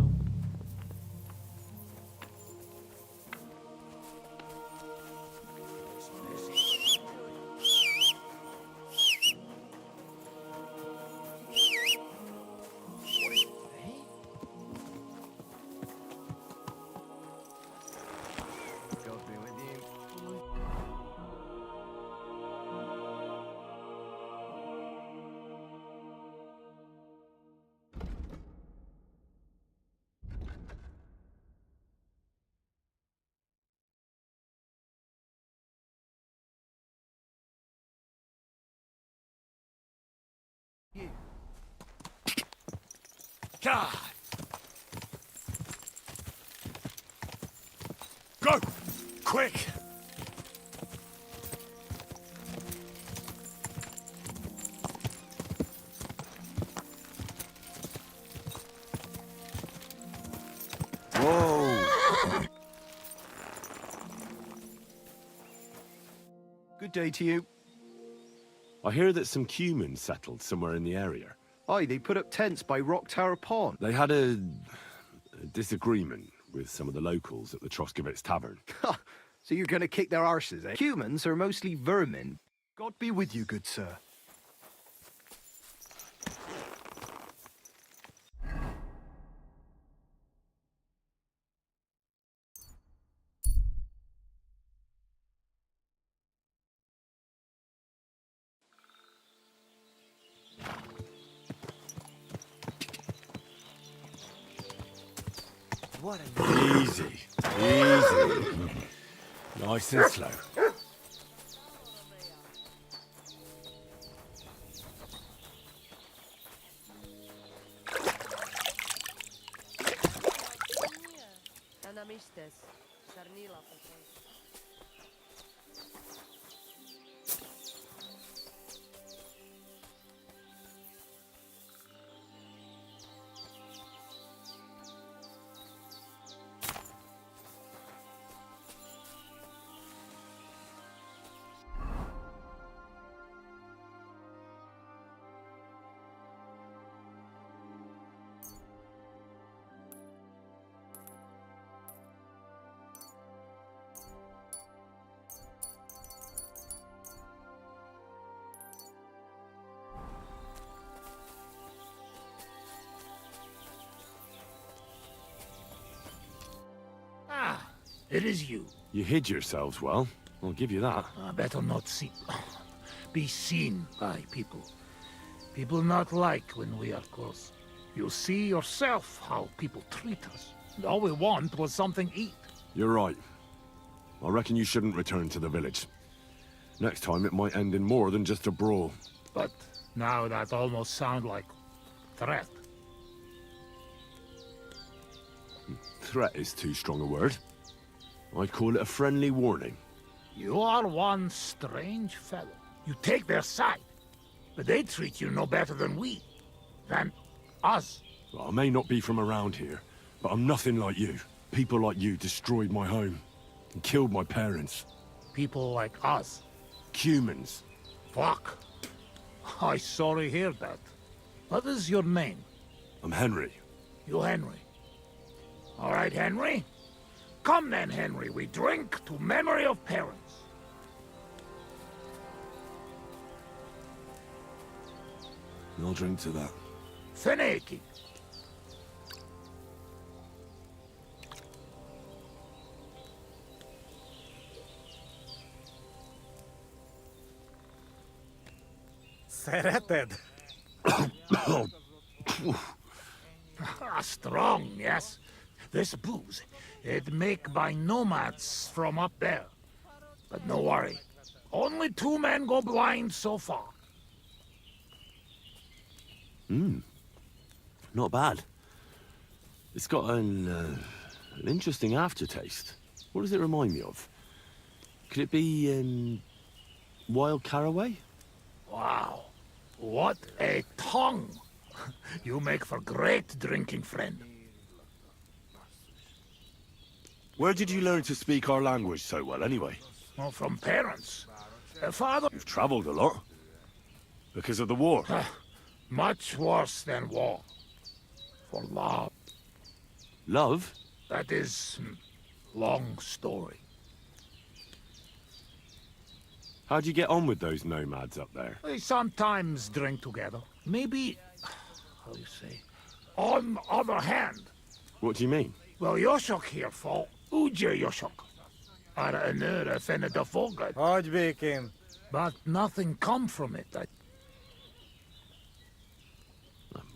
God! Go! Quick! Whoa! Good day to you. I hear that some Cumans settled somewhere in the area. Aye, they put up tents by Rock Tower Pond. They had a disagreement with some of the locals at the Troskowitz Tavern. So you're going to kick their arses, eh? Humans are mostly vermin. God be with you, good sir. What Easy. Easy. Nice and slow. It is you. You hid yourselves well. I'll give you that. Better not be seen by people. People not like when we are close. You see yourself how people treat us. All we want was something to eat. You're right. I reckon you shouldn't return to the village. Next time it might end in more than just a brawl. But now that almost sounds like threat. Threat is too strong a word. I'd call it a friendly warning. You are one strange fellow. You take their side, but they treat you no better than we. Than us. Well, I may not be from around here, but I'm nothing like you. People like you destroyed my home and killed my parents. People like us. Humans. Fuck. I sorry hear that. What is your name? I'm Henry. You Henry. All right, Henry. Come then, Henry. We drink to memory of parents. I'll drink to that. Feneki. Szereted? Strong, yes. This booze, it make by nomads from up there. But no worry. Only 2 men go blind so far. Not bad. It's got an interesting aftertaste. What does it remind me of? Could it be, wild caraway? Wow. What a tongue. You make for great drinking friend. Where did you learn to speak our language so well, anyway? Well, from parents. Father... You've traveled a lot. Because of the war. Much worse than war. For love. Love? That is... long story. How'd you get on with those nomads up there? They sometimes drink together. Maybe... how do you say? On the other hand... What do you mean? Well, Yoshok here for Uje Yoshok. Are another Feneda Fogad. Hagyj békén. But nothing come from it.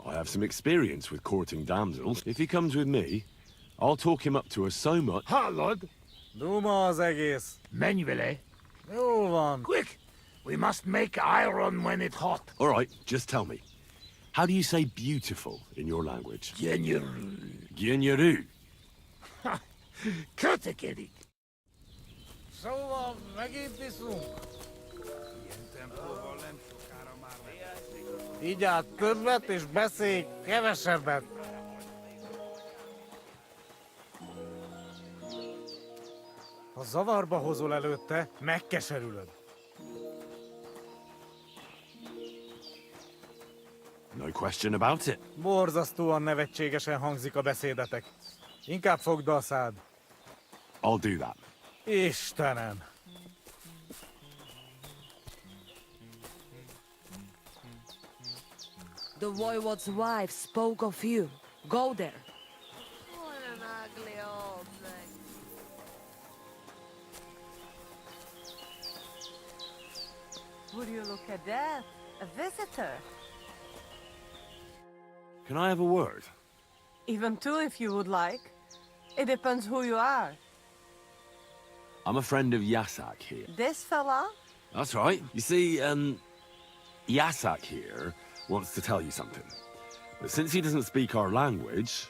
I have some experience with courting damsels. If he comes with me, I'll talk him up to her so much... Hallod! Duma az egész. Menj Jól van. Quick! We must make iron when it's hot. All right, just tell me. How do you say beautiful in your language? Gyenyeru. Gyenyeru. Kötekedik. Szóval megint iszunk. Így át többet és beszélj kevesebbet. Ha zavarba hozol előtte, megkeserülöd. No question about it. Borzasztóan nevetségesen hangzik a beszédetek. Inkább fogd be a szád. I'll do that. Istenem! The voivode's wife spoke of you. Go there. What an ugly old thing. Would you look at that? A visitor. Can I have a word? Even two if you would like. It depends who you are. I'm a friend of Yasak here. This fella? That's right. You see, Yasak here wants to tell you something. But since he doesn't speak our language,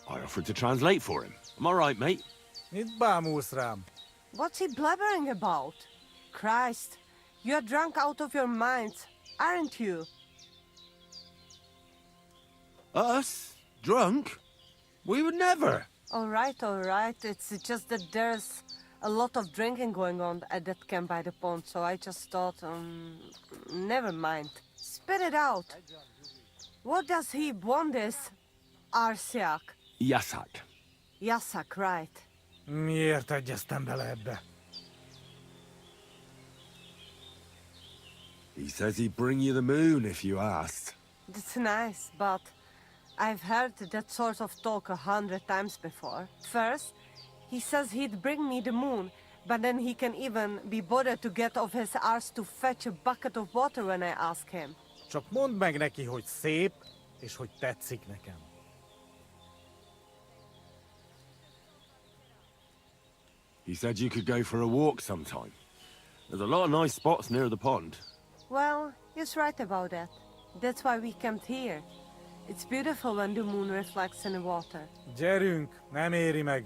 I offered to translate for him. Am I right, mate? Mit bámulsz rám? What's he blabbering about? Christ, you're drunk out of your minds, aren't you? Us? Drunk? We would never. All right. It's just that there's a lot of drinking going on at that camp by the pond, so I just thought, never mind. Spit it out. What does he want this? Arsiak. Yasak. Yasak, right. Miért egyeztem bele ebbe? He says he'd bring you the moon if you asked. That's nice, but I've heard that sort of talk 100 times before. First, he says he'd bring me the moon, but then he can even be bothered to get off his arse to fetch a bucket of water when I ask him. Csak mondd meg neki, hogy szép, és hogy tetszik nekem. He said you could go for a walk sometime. There's a lot of nice spots near the pond. Well, he's right about that. That's why we camped here. It's beautiful when the moon reflects in the water. Gyerünk, nem éri meg.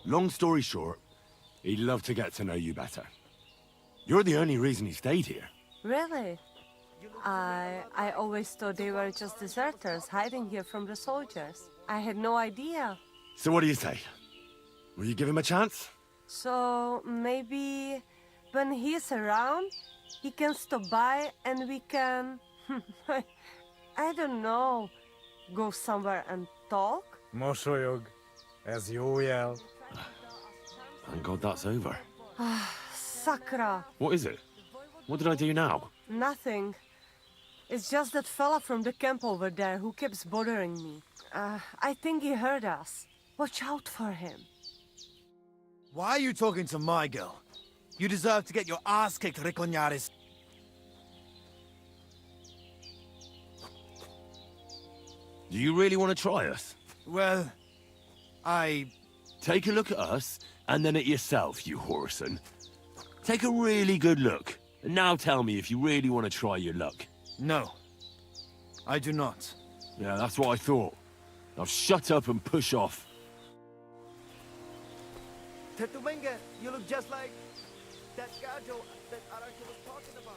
Long story short, he'd love to get to know you better. You're the only reason he stayed here. Really? I always thought they were just deserters hiding here from the soldiers. I had no idea. So what do you say? Will you give him a chance? So maybe when he's around, he can stop by and we can... I don't know. Go somewhere and talk? Mosolyog. Ez jó jel. Thank God that's over. Sakra. What is it? What did I do now? Nothing. It's just that fella from the camp over there who keeps bothering me. I think he heard us. Watch out for him. Why are you talking to my girl? You deserve to get your ass kicked, Riconyaris. Do you really want to try us? Well, Take a look at us, and then at yourself, you whoreson. Take a really good look, and now tell me if you really want to try your luck. No. I do not. Yeah, that's what I thought. Now shut up and push off. Tetumenga, you look just like that Gajo that Araki was talking about.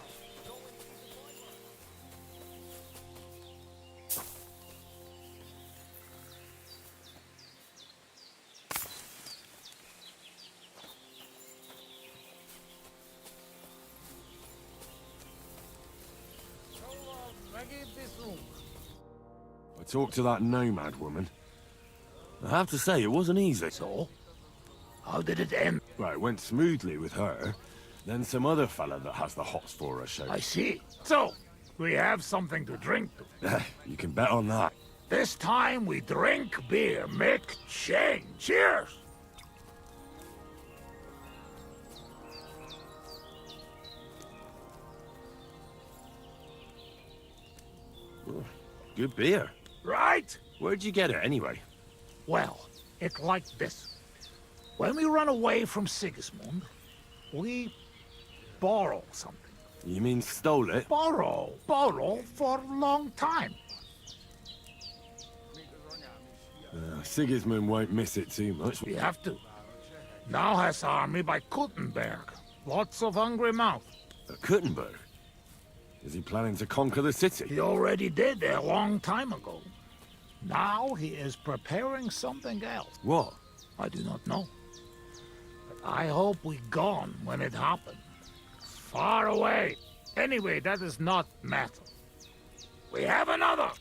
I talked to that nomad woman. I have to say, it wasn't easy. So? How did it end? Well, it went smoothly with her. Then some other fella that has the hots for her showed. I see. So, we have something to drink to. You can bet on that. This time we drink beer, make change. Cheers! Good beer. Right? Where'd you get it, anyway? Well, it's like this. When we run away from Sigismund, we borrow something. You mean stole it? Borrow for a long time. Sigismund won't miss it too much. We have to. Now has army by Kuttenberg. Lots of hungry mouth. Kuttenberg? Is he planning to conquer the city? He already did a long time ago. Now he is preparing something else. What? I do not know. But I hope we gone when it happened. Far away. Anyway, that is not matter. We have another.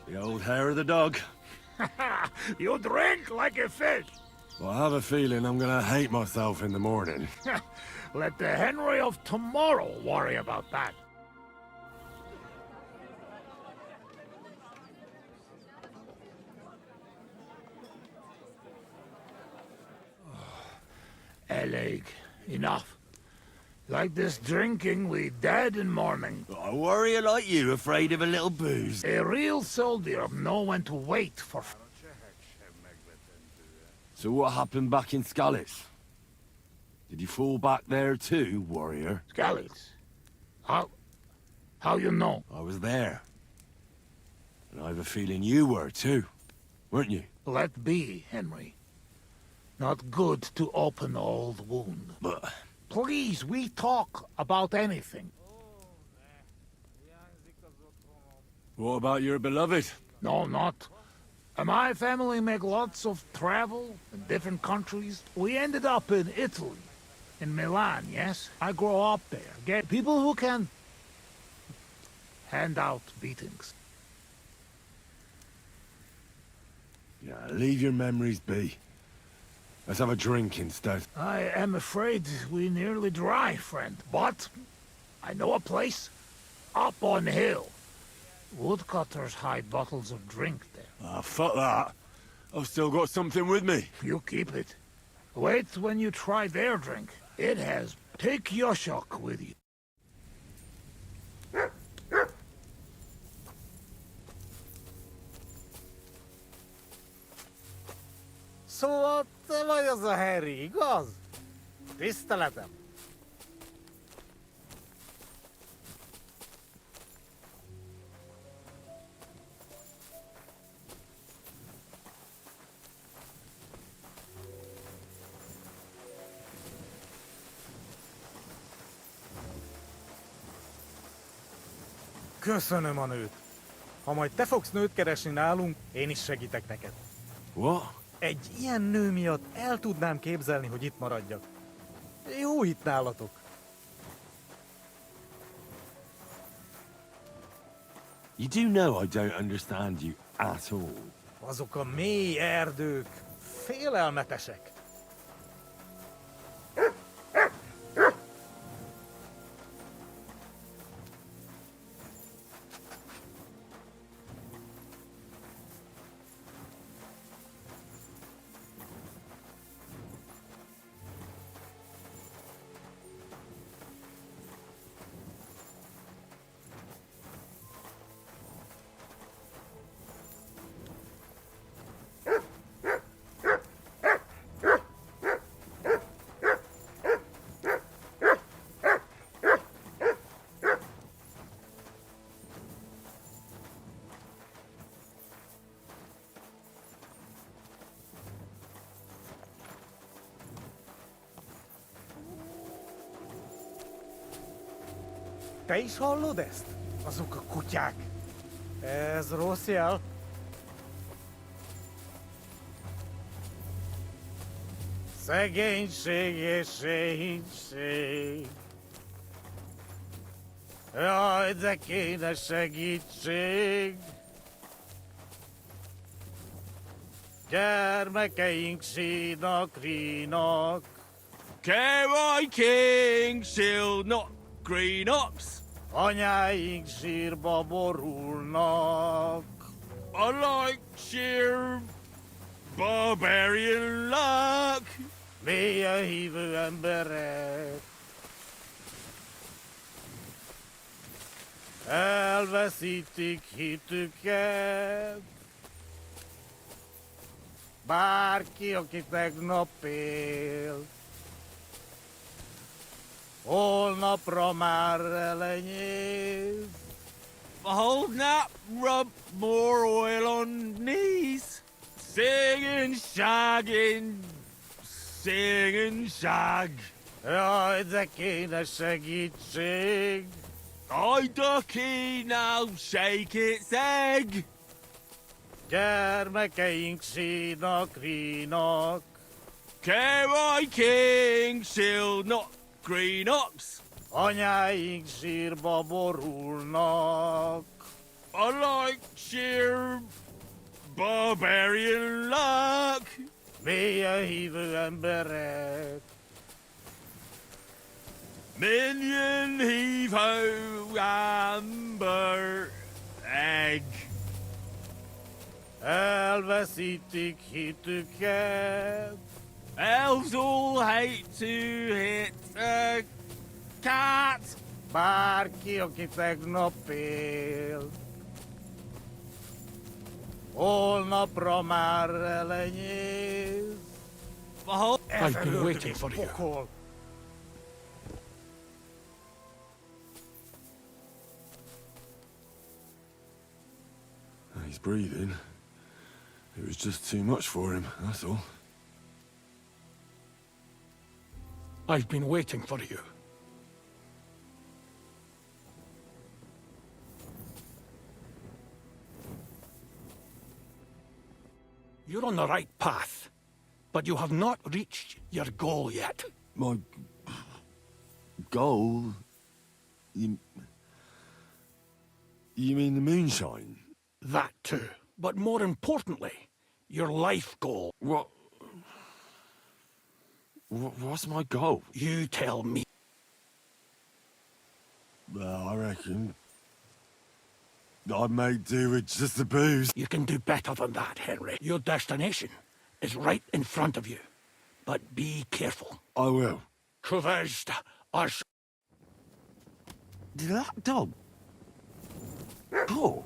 The old hair of the dog. You drink like a fish. Well, I have a feeling I'm gonna hate myself in the morning. Let the Henry of tomorrow worry about that. Eleg, enough. Like this drinking, we dead in morning. A warrior like you, afraid of a little booze. A real soldier know when to wait for... So what happened back in Skalitz? Did you fall back there too, warrior? Skalitz? How you know? I was there. And I have a feeling you were too, weren't you? Let be, Henry. Not good to open old wound. But... Please, we talk about anything. What about your beloved? No, not. My family make lots of travel in different countries. We ended up in Italy, in Milan, yes? I grew up there. Get people who can hand out beatings. Yeah, leave your memories be. Let's have a drink instead. I am afraid we nearly dry, friend. But I know a place up on hill. Woodcutters hide bottles of drink there. Ah, fuck that. I've still got something with me. You keep it. Wait when you try their drink. It has Take Yoshok with you. Szóval te vagy az a Harry, igaz? Tiszteletem. Köszönöm a nőt. Ha majd te fogsz nőt keresni nálunk, én is segítek neked. What? Egy ilyen nő miatt el tudnám képzelni, hogy itt maradjak. Jó itt nálatok. You do know I don't understand you at all. Azok a mély erdők félelmetesek. Te is hallod ezt? Azok a kutyák. Ez rossz jel. Szegénység és szegénység. Jaj, de kéne segítség. Gyermekeink sínak, rínak. K.Y. King, shield not green ox. Anyáink sírba borulnak. I like sheer barbarian luck. Mélyen hívő emberek. Elveszítik hitüket. Bárki, aki tegnap élt, holnapra már elenyész. Behold now, rub more oil on knees. Singing, shagging, singing, shag. Jaj, de kéne segítség. I ducky now, shake its egg. Gyermekeink sínak, rínak. K.Y. King, shield not green ox. Anyáink sírba borulnak. I like sheer barbarian luck. Mélyen hívő emberek. Minion heave-ho amber egg. Elveszítik hitüket. Elves all hate to hit a cat. Bárki, aki tegnap élt, holnapra már elenyész. I've been waiting for you. Pokol. He's breathing. It was just too much for him, that's all. I've been waiting for you. You're on the right path, but you have not reached your goal yet. My goal? You mean the moonshine? That too. But more importantly, your life goal. What's my goal? You tell me. Well, I reckon I'd make do with just the booze. You can do better than that, Henry. Your destination is right in front of you. But be careful. I will. Cuvest Did that dog? Oh.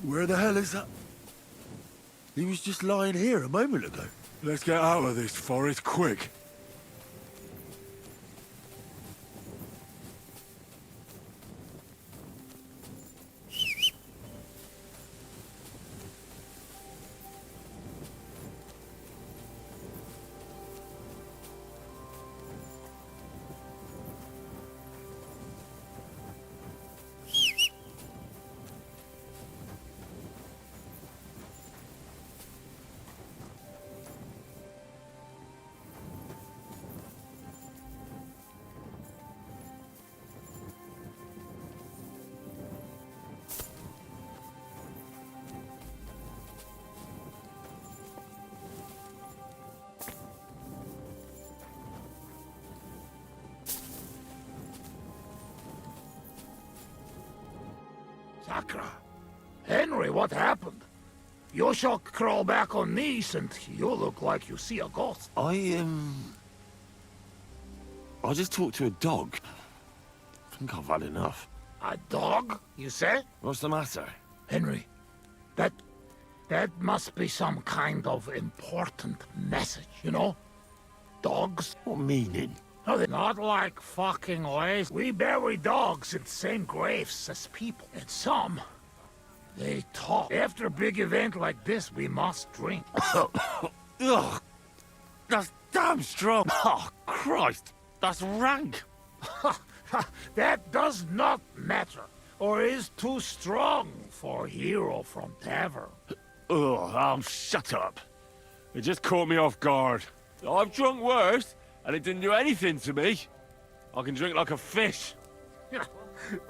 Where the hell is that? He was just lying here a moment ago. Let's get out of this forest quick. Sakra. Henry, what happened? You shall crawl back on knees and you look like you see a ghost. I just talked to a dog. I think I've had enough. A dog, you say? What's the matter? Henry, that must be some kind of important message, you know? Dogs? What meaning? No, they're not like fucking lazy. We bury dogs in the same graves as people. And some, they talk. After a big event like this, we must drink. Ugh, that's damn strong. Oh, Christ, that's rank. That does not matter, or is too strong for a hero from tavern. Ugh, shut up. It just caught me off guard. I've drunk worse, and it didn't do anything to me. I can drink like a fish.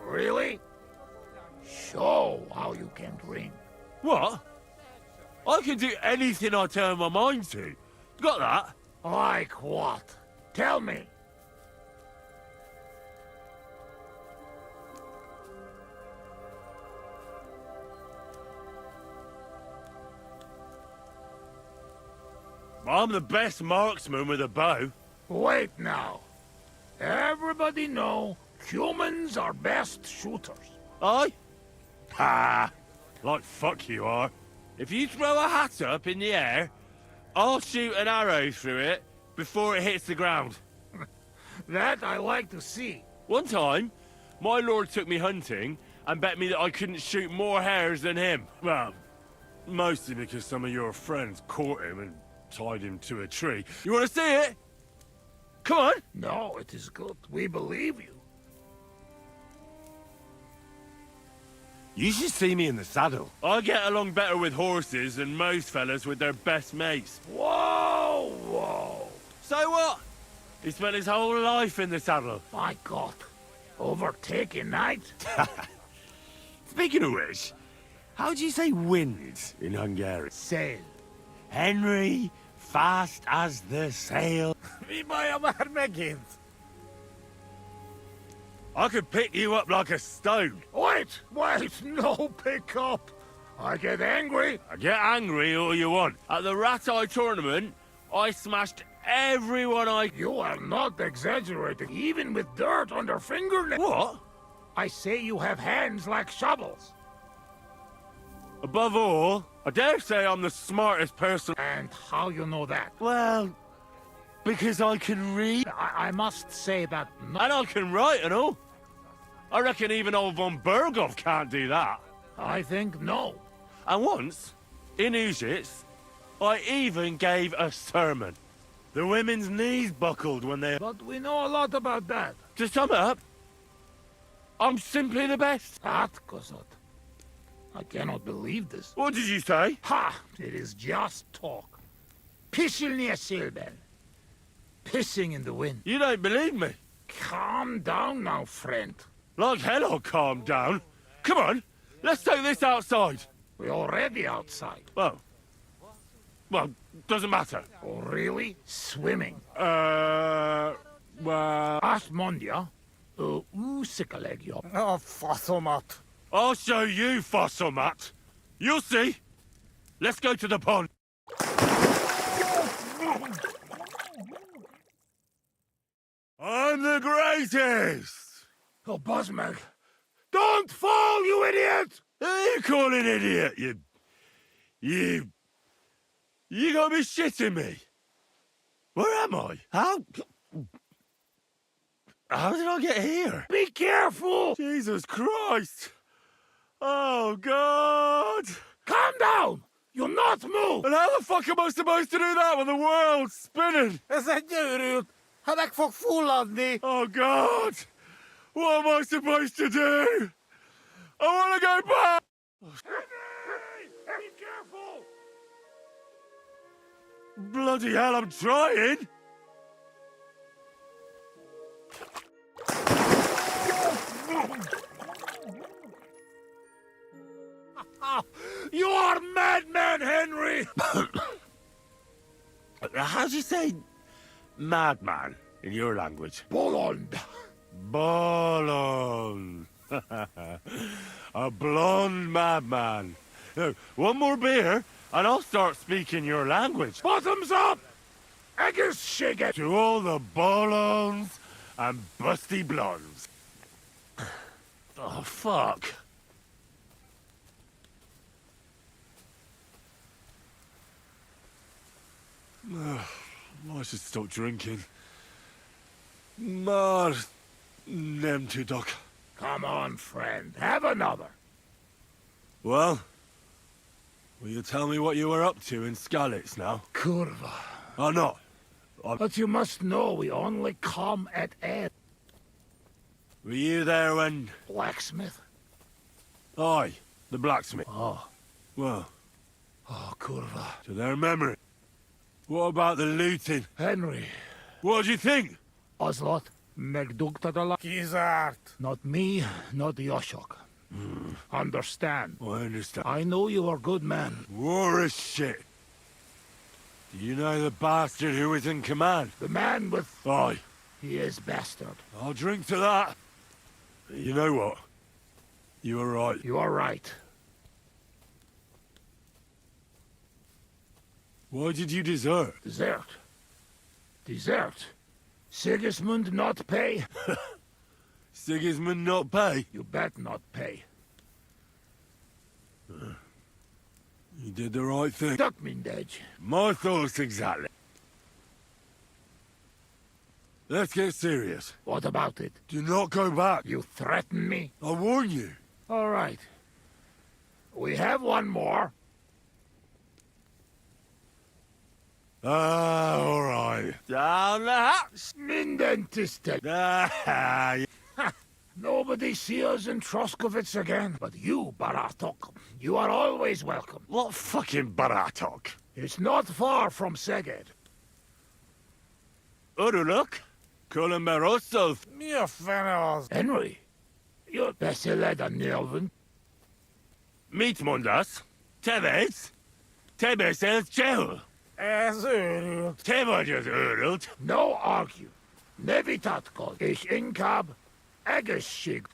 Really? Show how you can drink. What? I can do anything I turn my mind to. Got that? Like what? Tell me. I'm the best marksman with a bow. Wait now. Everybody know humans are best shooters. Aye? Ha! Like fuck you are. If you throw a hat up in the air, I'll shoot an arrow through it before it hits the ground. That I like to see. One time, my lord took me hunting and bet me that I couldn't shoot more hares than him. Well, mostly because some of your friends caught him and tied him to a tree. You want to see it? Come on! No, it is good. We believe you. You should see me in the saddle. I get along better with horses than most fellas with their best mates. Whoa, whoa. So what? He spent his whole life in the saddle. My God. Overtaking night? Speaking of which, how do you say wind in Hungarian? Sail. Henry, fast as the sail. I could pick you up like a stone. Wait, no pick up. I get angry. I get angry all you want. At the Rat Eye tournament, I smashed everyone I... You are not exaggerating, even with dirt on their fingernails. What? I say you have hands like shovels. Above all, I dare say I'm the smartest person. And how you know that? Well, because I can read. I must say that... And I can write and all. I reckon even old von Berghoff can't do that. I think no. And once, in Egypt, I even gave a sermon. The women's knees buckled when they... But we know a lot about that. To sum it up, I'm simply the best. That, Kosot. I cannot believe this. What did you say? Ha! It is just talk. Pissilnia Silbel. Pissing in the wind. You don't believe me? Calm down now, friend. Like hell I'll calm down. Come on, let's take this outside. We're already outside. Well, doesn't matter. Oh, really? Swimming? Well... Asmondia? Usikalegio. Oh, Fossomat. I'll show you, Fossilmat. You'll see. Let's go to the pond. I'm the greatest! Oh, Bosmag. Don't fall, you idiot! Who are you calling idiot, You gotta be shitting me. Where am I? How did I get here? Be careful! Jesus Christ! Oh, God! Calm down! You'll not move! And how the fuck am I supposed to do that when the world's spinning? Ez egy őrült! Ha meg fog fulladni! Oh, God! What am I supposed to do? I want to go back! Henry! Be careful! Bloody hell, I'm trying! You are madman, Henry! How do you say madman in your language? Bolond. Bolond. A blonde madman. Now, one more beer, and I'll start speaking your language. Bottoms up! Eggers shake To all the bolons and busty blondes. Oh, fuck. I should stop drinking. Mar... Nem too duck. Come on, friend. Have another. Well, will you tell me what you were up to in Skalitz now? Kurva. Oh, no. But you must know we only come at ed. Were you there when... Blacksmith? Aye, the blacksmith. Oh. Well... Oh, kurva. To their memory. What about the looting? Henry. What do you think? Oslot. Megdugtadala. Kizárt. Not me, not Yoshok. Understand? I understand. I know you are good man. War is shit. Do you know the bastard who was in command? The man with... Aye. He is bastard. I'll drink to that. You know what? You were right. You are right. Why did you desert? Desert? Desert? Sigismund not pay? Sigismund not pay? You bet not pay. You did the right thing. Duck mindej. My thoughts exactly. Let's get serious. What about it? Do not go back. You threaten me? I warn you. All right. We have one more. All right. Down the hatch. Mindentiste. Nobody see us in Troskovitz again. But you, Baratok, you are always welcome. What fucking Baratok? It's not far from Szeged. Uruluk? Kulimberosov. Mi a fene az? Henry, you're beszéled a nyelven. Mit mondasz? Te vagy? Te beszélsz csehül. Ez őrült. Te vagy az őrült. No argue. Ne vitatkozz, és inkább egészség.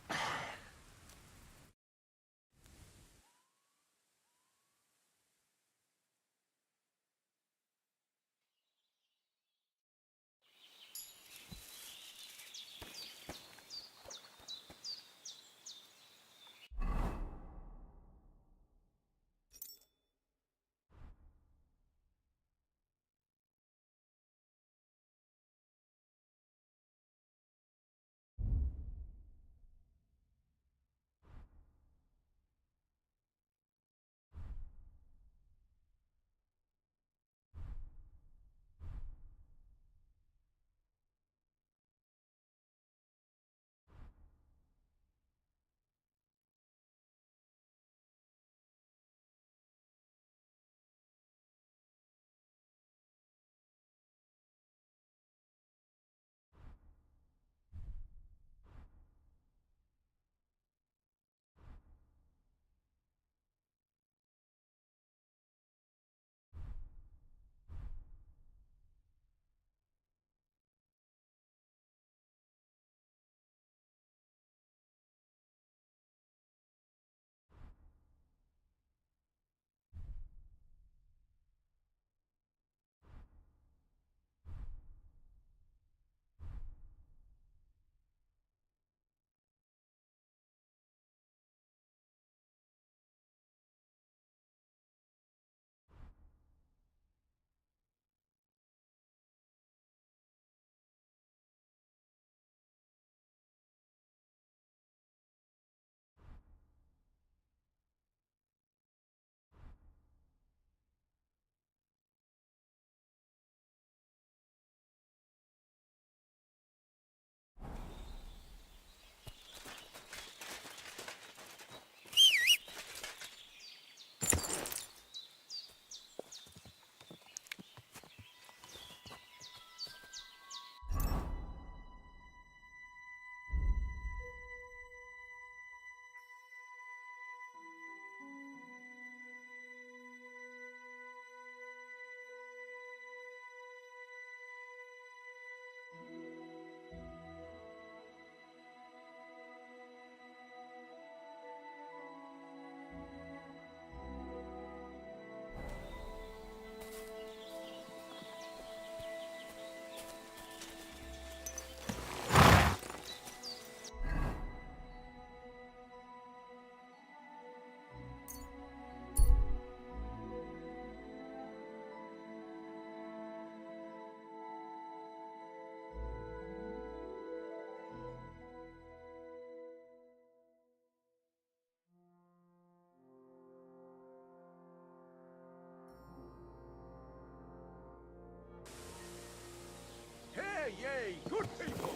good people.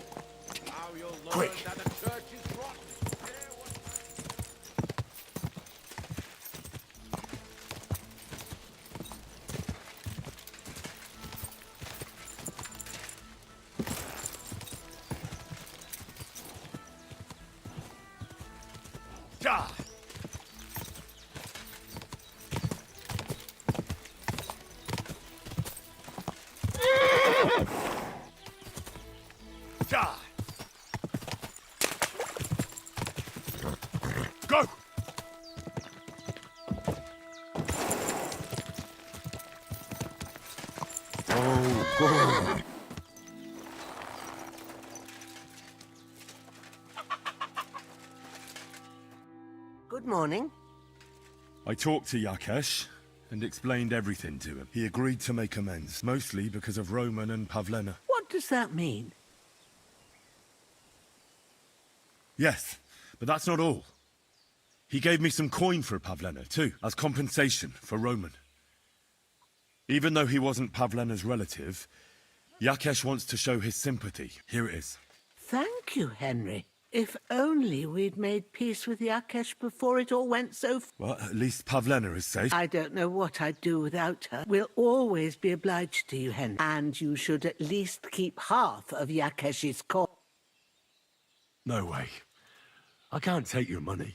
Now you'll learn Quick. that the church is rotten. Die! Die! Go! Oh, go! Good morning. I talked to Yakesh and explained everything to him. He agreed to make amends, mostly because of Roman and Pavlena. What does that mean? Yes, but that's not all. He gave me some coin for Pavlena, too, as compensation for Roman. Even though he wasn't Pavlena's relative, Yakesh wants to show his sympathy. Here it is. Thank you, Henry. If only we'd made peace with Yakesh before it all went so Well, at least Pavlena is safe. I don't know what I'd do without her. We'll always be obliged to you, Henry. And you should at least keep half of Yakesh's coin. No way. I can't take your money.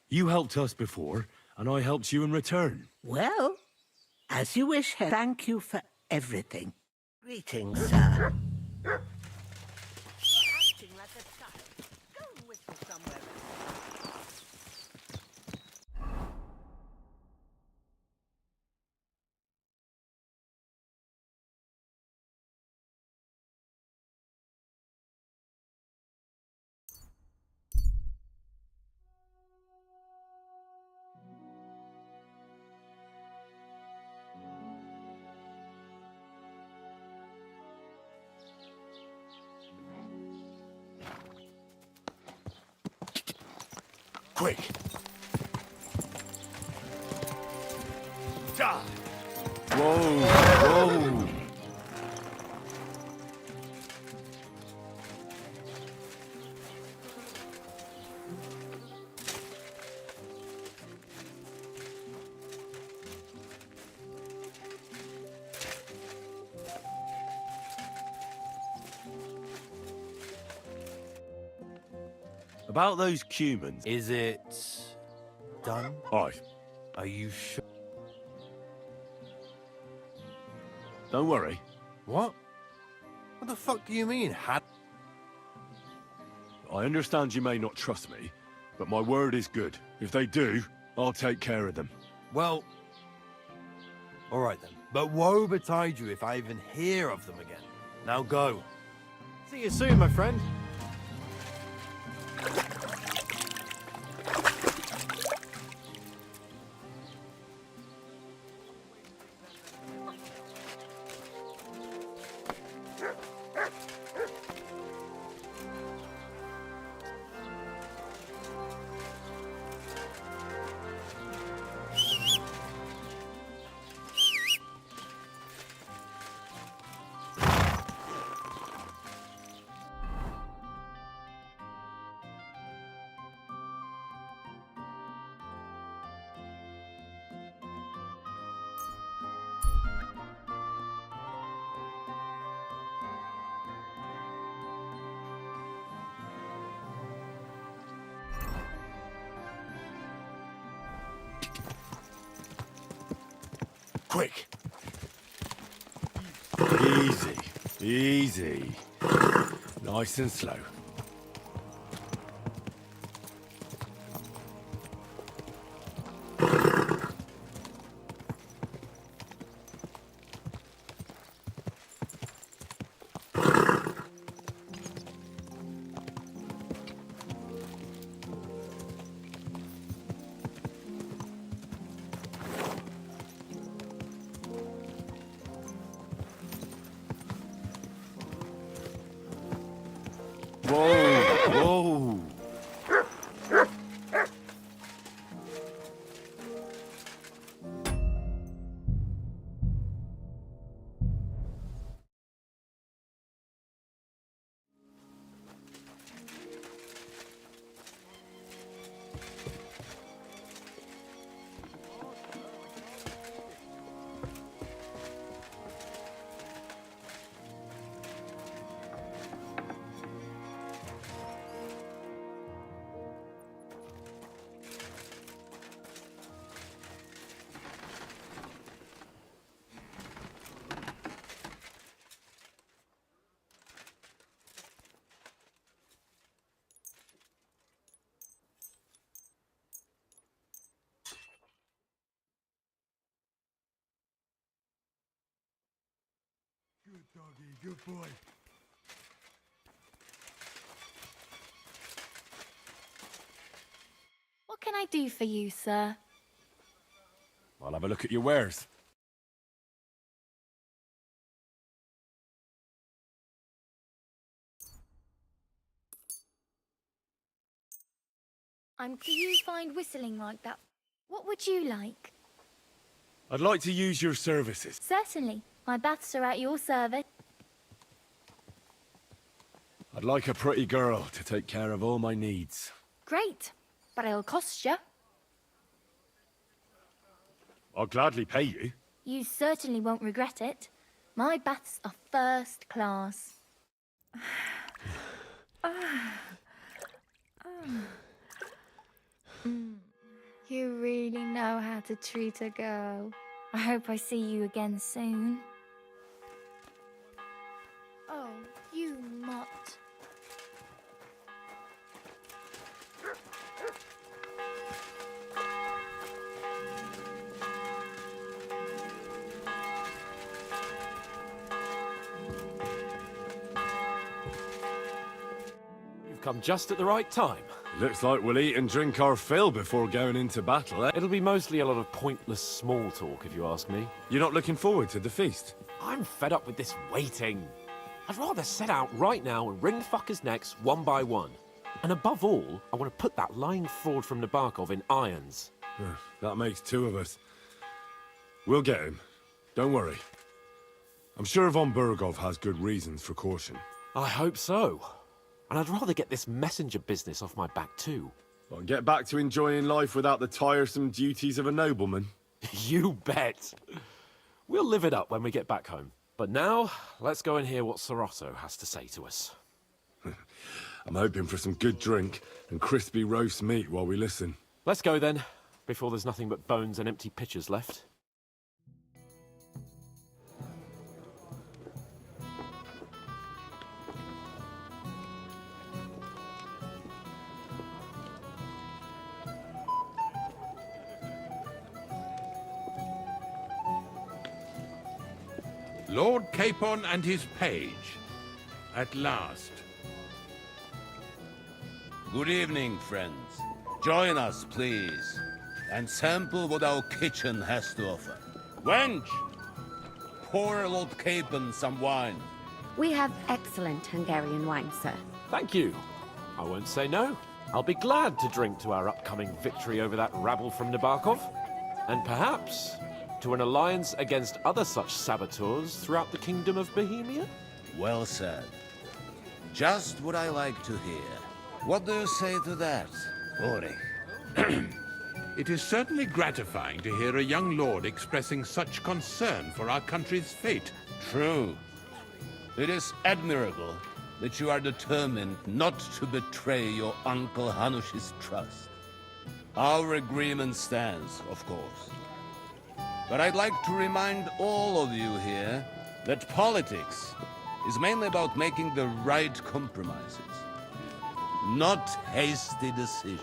You helped us before, and I helped you in return. Well, as you wish, Henry. Thank you for everything. Greetings, sir. Acting like a child. Go and whistle somewhere else. Quick! Die! Whoa! Whoa! About those cumans, is it done? Aye. Are you sure? Don't worry. What? What the fuck do you mean, had? I understand you may not trust me, but my word is good. If they do, I'll take care of them. Well, all right then. But woe betide you if I even hear of them again. Now go. See you soon, my friend. Quick! Easy. Easy. Nice and slow. Whoa! Whoa! Good doggy, good boy. What can I do for you, sir? I'll have a look at your wares. Do you find whistling like that? What would you like? I'd like to use your services. Certainly. My baths are at your service. I'd like a pretty girl to take care of all my needs. Great. But it'll cost you. I'll gladly pay you. You certainly won't regret it. My baths are first class. You really know how to treat a girl. I hope I see you again soon. Oh, you mutt. You've come just at the right time. Looks like we'll eat and drink our fill before going into battle, eh? It'll be mostly a lot of pointless small talk, if you ask me. You're not looking forward to the feast? I'm fed up with this waiting. I'd rather set out right now and wring fuckers' necks one by one. And above all, I want to put that lying fraud from Nabokov in irons. That makes two of us. We'll get him. Don't worry. I'm sure von Burgov has good reasons for caution. I hope so. And I'd rather get this messenger business off my back too. Well, get back to enjoying life without the tiresome duties of a nobleman. You bet. We'll live it up when we get back home. But now, let's go and hear what Sorotto has to say to us. I'm hoping for some good drink and crispy roast meat while we listen. Let's go then, before there's nothing but bones and empty pitchers left. Lord Capon and his page. At last. Good evening, friends. Join us, please, and sample what our kitchen has to offer. Wench, pour Lord Capon some wine. We have excellent Hungarian wine, sir. Thank you. I won't say no. I'll be glad to drink to our upcoming victory over that rabble from Nabokov. And perhaps to an alliance against other such saboteurs throughout the Kingdom of Bohemia? Well said. Just what I like to hear. What do you say to that, Ulrich? It is certainly gratifying to hear a young lord expressing such concern for our country's fate. True. It is admirable that you are determined not to betray your Uncle Hanush's trust. Our agreement stands, of course. But I'd like to remind all of you here that politics is mainly about making the right compromises, not hasty decisions.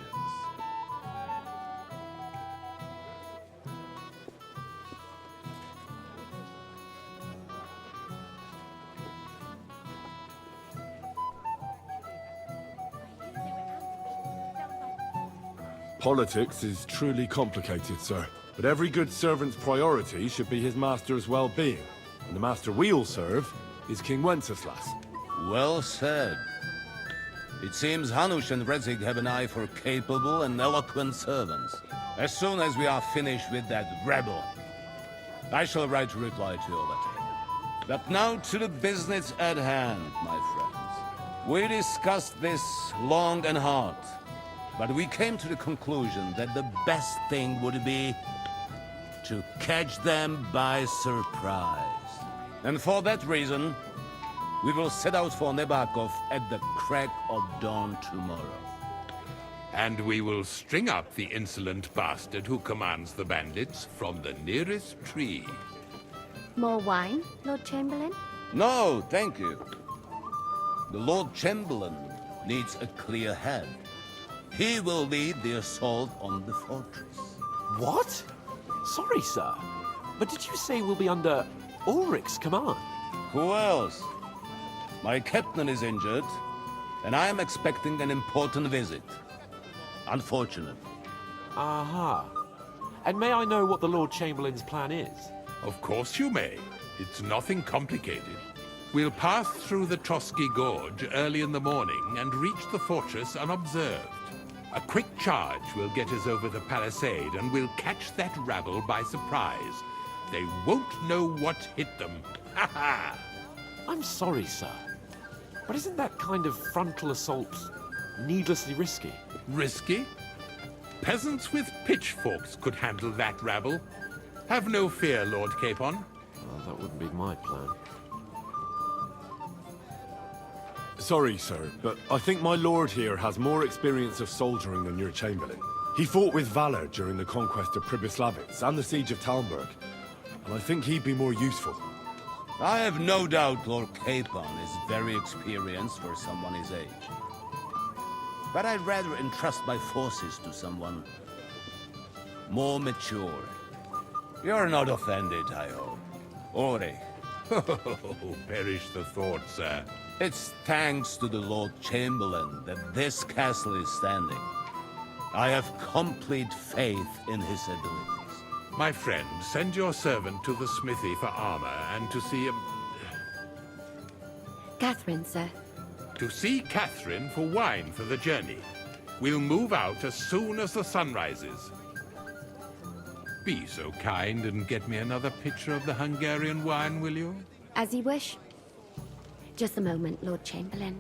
Politics is truly complicated, sir. But every good servant's priority should be his master's well-being. And the master we'll serve is King Wenceslas. Well said. It seems Hanush and Rezig have an eye for capable and eloquent servants. As soon as we are finished with that rebel, I shall write a reply to your letter. But now to the business at hand, my friends. We discussed this long and hard, but we came to the conclusion that the best thing would be to catch them by surprise. And for that reason, we will set out for Nabokov at the crack of dawn tomorrow. And we will string up the insolent bastard who commands the bandits from the nearest tree. More wine, Lord Chamberlain? No, thank you. The Lord Chamberlain needs a clear head. He will lead the assault on the fortress. What? Sorry, sir, but did you say we'll be under Ulrich's command? Who else? My captain is injured, and I am expecting an important visit. Unfortunate. Aha. And may I know what the Lord Chamberlain's plan is? Of course you may. It's nothing complicated. We'll pass through the Trotsky Gorge early in the morning and reach the fortress unobserved. A quick charge will get us over the palisade, and we'll catch that rabble by surprise. They won't know what hit them. Ha ha! I'm sorry, sir. But isn't that kind of frontal assault needlessly risky? Risky? Peasants with pitchforks could handle that rabble. Have no fear, Lord Capon. Well, that wouldn't be my plan. Sorry, sir, but I think my lord here has more experience of soldiering than your Chamberlain. He fought with valor during the conquest of Pribyslavitz and the siege of Talmberg, and I think he'd be more useful. I have no doubt Lord Capon is very experienced for someone his age. But I'd rather entrust my forces to someone more mature. You're not offended, I hope. Ore. Oh, perish the thought, sir. It's thanks to the Lord Chamberlain that this castle is standing. I have complete faith in his abilities. My friend, send your servant to the smithy for armor and to see Catherine, sir. To see Catherine for wine for the journey. We'll move out as soon as the sun rises. Be so kind and get me another pitcher of the Hungarian wine, will you? As you wish. Just a moment, Lord Chamberlain.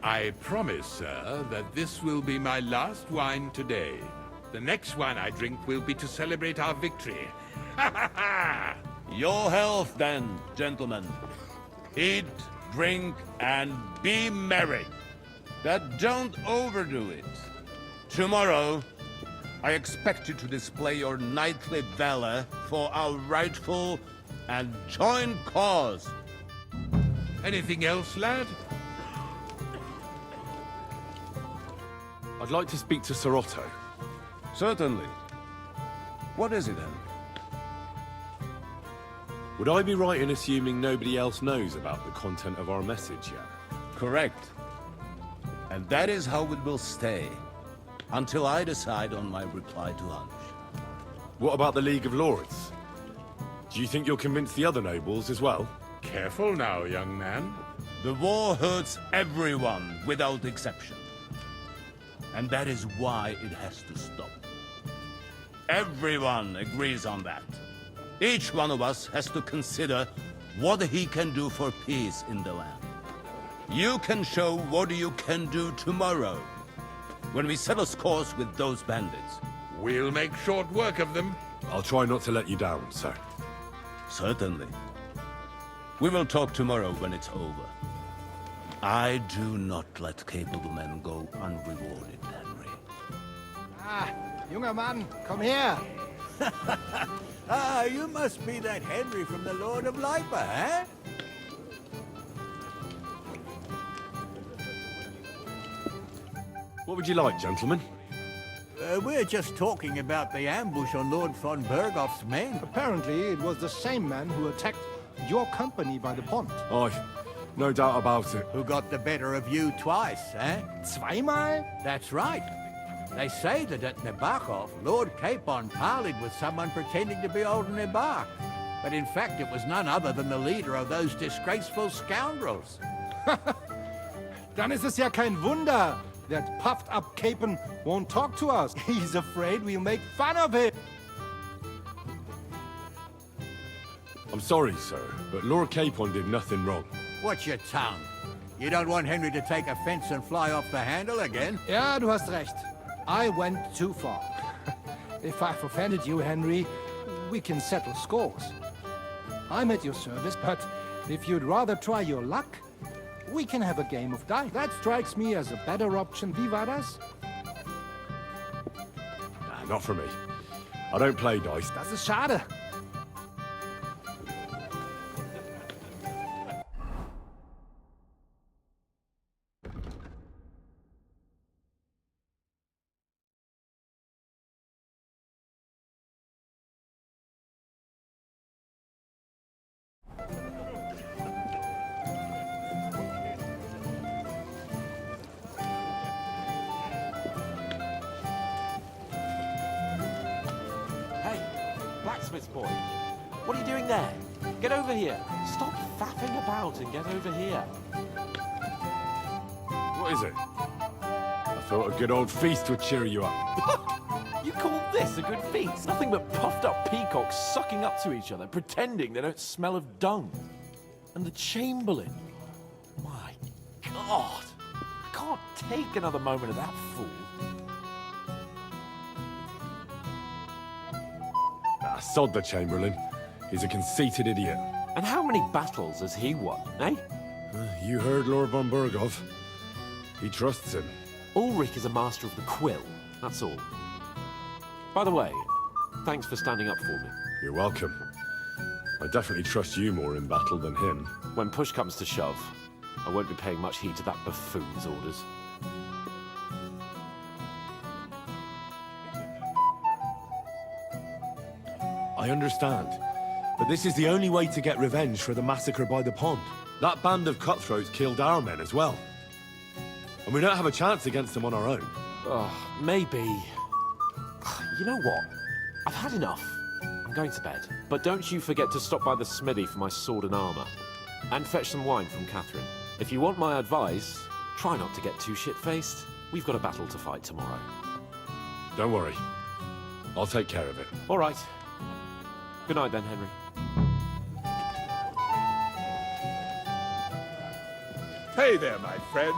I promise, sir, that this will be my last wine today. The next wine I drink will be to celebrate our victory. Ha ha ha! Your health, then, gentlemen. Eat, drink, and be merry. But don't overdo it. Tomorrow, I expect you to display your knightly valor for our rightful and joint cause. Anything else, lad? I'd like to speak to Sir Otto. Certainly. What is it, then? Would I be right in assuming nobody else knows about the content of our message yet? Correct. And that is how it will stay, until I decide on my reply to Hunch. What about the League of Lords? Do you think you'll convince the other nobles as well? Careful now, young man. The war hurts everyone without exception. And that is why it has to stop. Everyone agrees on that. Each one of us has to consider what he can do for peace in the land. You can show what you can do tomorrow, when we settle scores with those bandits. We'll make short work of them. I'll try not to let you down, sir. Certainly. We will talk tomorrow when it's over. I do not let capable men go unrewarded, Henry. Ah, junger Mann, komm her! Ah, you must be that Henry from the Lord of Lipa, eh? What would you like, gentlemen? We're just talking about the ambush on Lord von Bergoff's men. Apparently, it was the same man who attacked your company by the pond. Aye, no doubt about it. Who got the better of you twice, eh? Zweimal? That's right. They say that at Nabokov, Lord Capon parleyed with someone pretending to be old Nabok. But in fact, it was none other than the leader of those disgraceful scoundrels. Dann ist es ja kein Wunder. That puffed-up Capon won't talk to us. He's afraid we'll make fun of him. I'm sorry, sir, but Lord Capon did nothing wrong. Watch your tongue. You don't want Henry to take offense and fly off the handle again? Ja, du hast recht. I went too far. If I've offended you, Henry, we can settle scores. I'm at your service, but if you'd rather try your luck, we can have a game of dice. That strikes me as a better option. Wie war das? Nah, not for me. I don't play dice. Das ist schade. boy. What are you doing there? Get over here. Stop faffing about and get over here. What is it? I thought a good old feast would cheer you up. You call this a good feast? Nothing but puffed up peacocks sucking up to each other, pretending they don't smell of dung. And the Chamberlain. My God. I can't take another moment of that fool. Sod the Chamberlain. He's a conceited idiot. And how many battles has he won, eh? You heard Lord von Burgov. He trusts him. Ulrich is a master of the quill, that's all. By the way, thanks for standing up for me. You're welcome. I definitely trust you more in battle than him. When push comes to shove, I won't be paying much heed to that buffoon's orders. I understand. But this is the only way to get revenge for the massacre by the pond. That band of cutthroats killed our men as well. And we don't have a chance against them on our own. Oh, maybe. You know what? I've had enough. I'm going to bed. But don't you forget to stop by the smithy for my sword and armor. And fetch some wine from Catherine. If you want my advice, try not to get too shit-faced. We've got a battle to fight tomorrow. Don't worry. I'll take care of it. All right. Good night then, Henry. Hey there, my friend.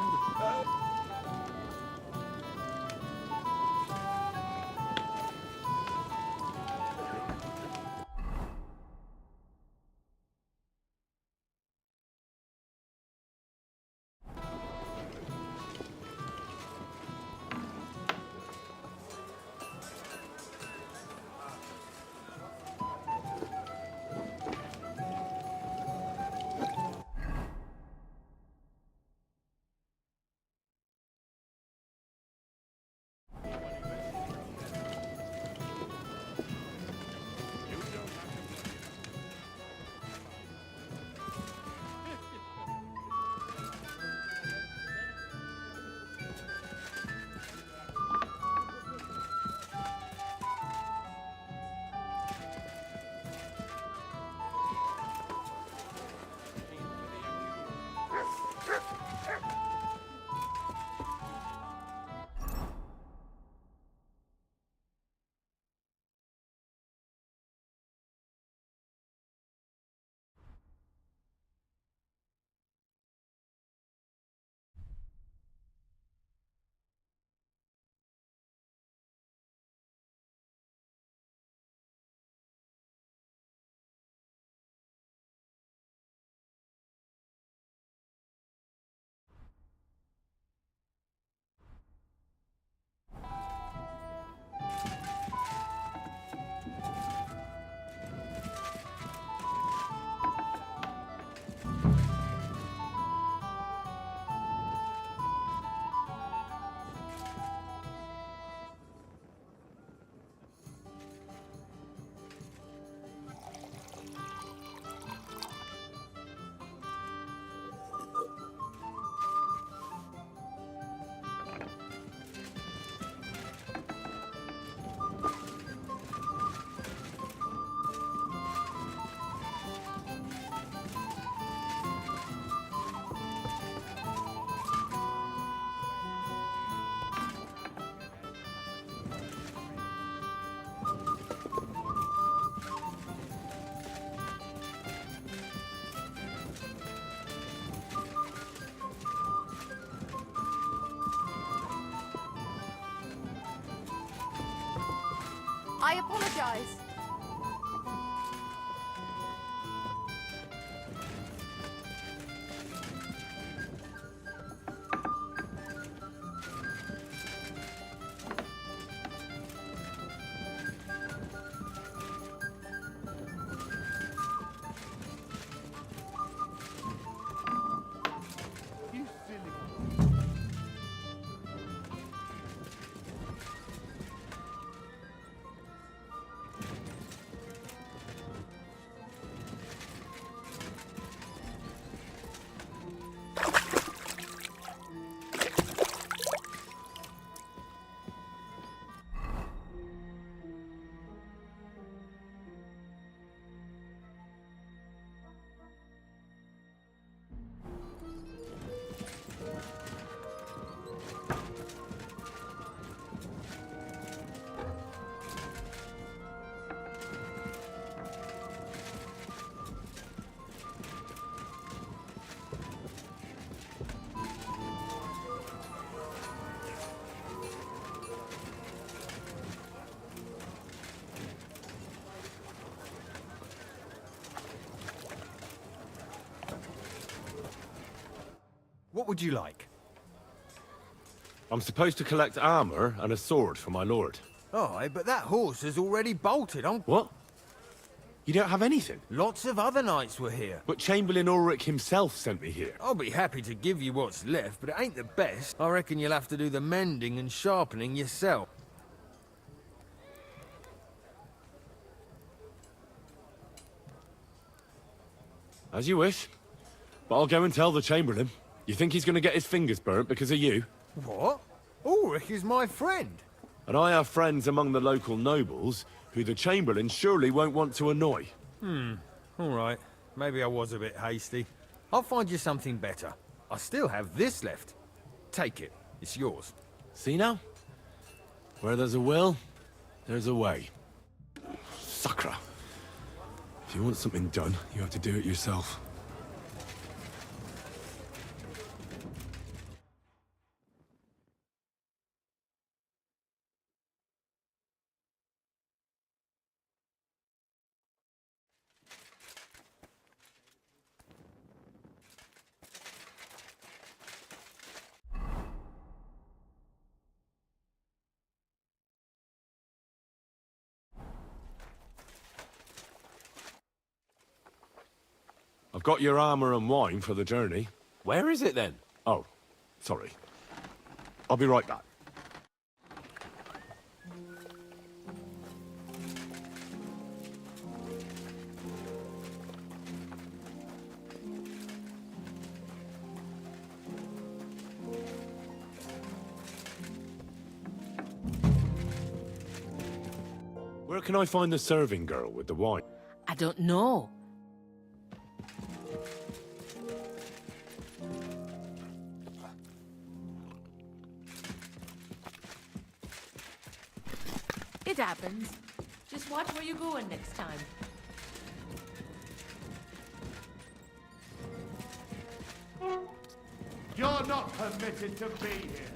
I apologize. What would you like? I'm supposed to collect armor and a sword for my lord. Aye, but that horse has already bolted on... What? You don't have anything? Lots of other knights were here. But Chamberlain Ulrich himself sent me here. I'll be happy to give you what's left, but it ain't the best. I reckon you'll have to do the mending and sharpening yourself. As you wish. But I'll go and tell the Chamberlain. You think he's going to get his fingers burnt because of you? What? Ulrich is my friend. And I have friends among the local nobles who the Chamberlain surely won't want to annoy. All right. Maybe I was a bit hasty. I'll find you something better. I still have this left. Take it. It's yours. See now? Where there's a will, there's a way. Sucker. If you want something done, you have to do it yourself. I've got your armor and wine for the journey. Where is it then? Oh, sorry. I'll be right back. Where can I find the serving girl with the wine? I don't know. It happens. Just watch where you're going next time. You're not permitted to be here.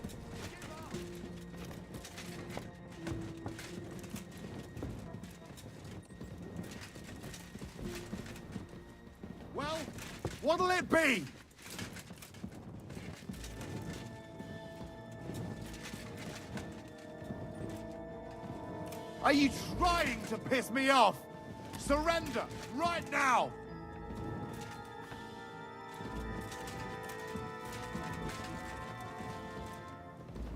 Well, what'll it be? Are you trying to piss me off? Surrender, right now!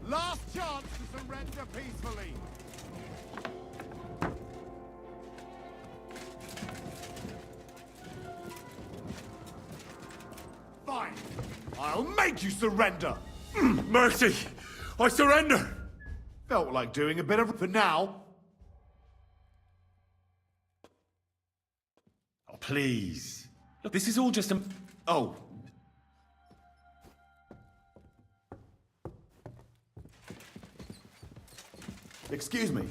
Last chance to surrender peacefully. Fine. I'll make you surrender. Mercy! I surrender! Felt like doing a bit of... For now. Oh, please. Look, this is all just a... Oh. Excuse me.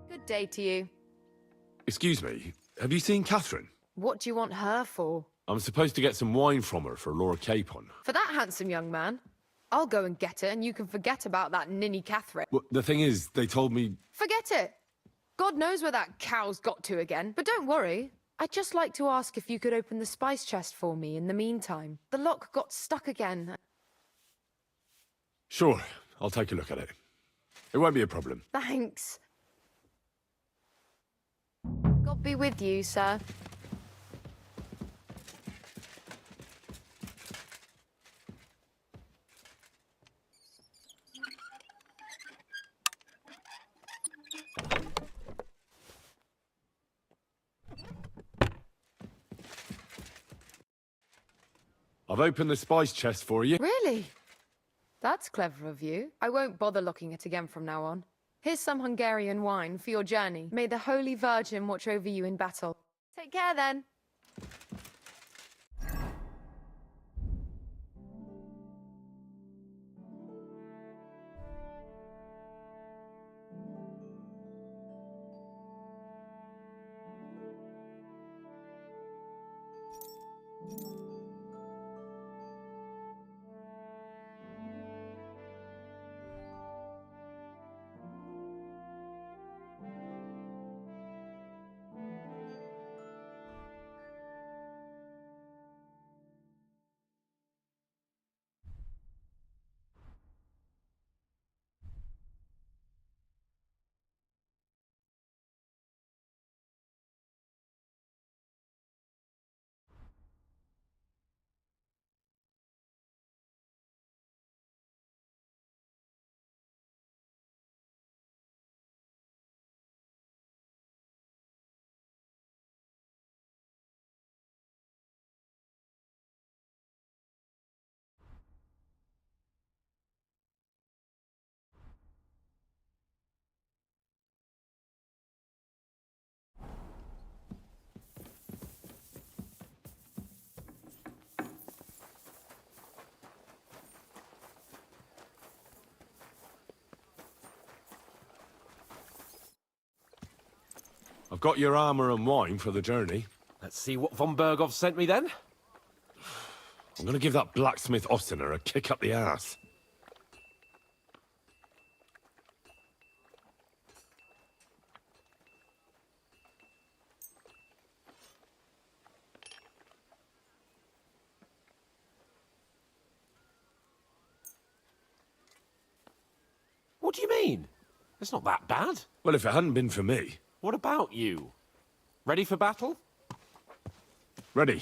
Good day to you. Excuse me, have you seen Catherine? What do you want her for? I'm supposed to get some wine from her for Lord Capon. For that handsome young man? I'll go and get it, and you can forget about that ninny Catherine. Well, the thing is, they told me... Forget it! God knows where that cow's got to again. But don't worry. I'd just like to ask if you could open the spice chest for me in the meantime. The lock got stuck again. Sure, I'll take a look at it. It won't be a problem. Thanks. God be with you, sir. I've opened the spice chest for you. Really? That's clever of you. I won't bother looking it again from now on. Here's some Hungarian wine for your journey. May the Holy Virgin watch over you in battle. Take care then. I've got your armor and wine for the journey. Let's see what von Berghoff sent me then. I'm gonna give that blacksmith Ostener a kick up the ass. What do you mean? It's not that bad. Well, if it hadn't been for me. What about you? Ready for battle? Ready.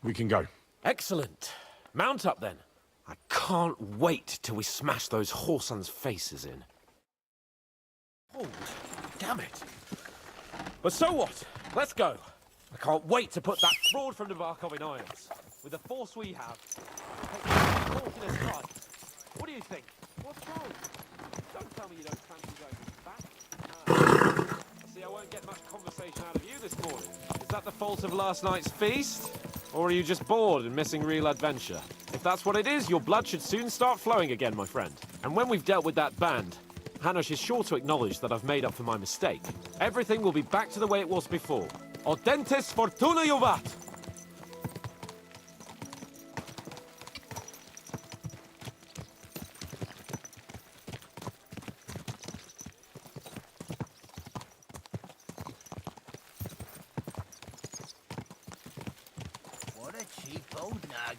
We can go. Excellent. Mount up then. I can't wait till we smash those whoresons' faces in. Oh, damn it. But so what? Let's go. I can't wait to put that fraud from Nabokov in irons. With the force we have, what do you think? What's wrong? Don't tell me you don't fancy going back. I see I won't get much conversation out of you this morning. Is that the fault of last night's feast? Or are you just bored and missing real adventure? If that's what it is, your blood should soon start flowing again, my friend. And when we've dealt with that band, Hanush is sure to acknowledge that I've made up for my mistake. Everything will be back to the way it was before. Audentes fortuna juvat! What a cheap old nag.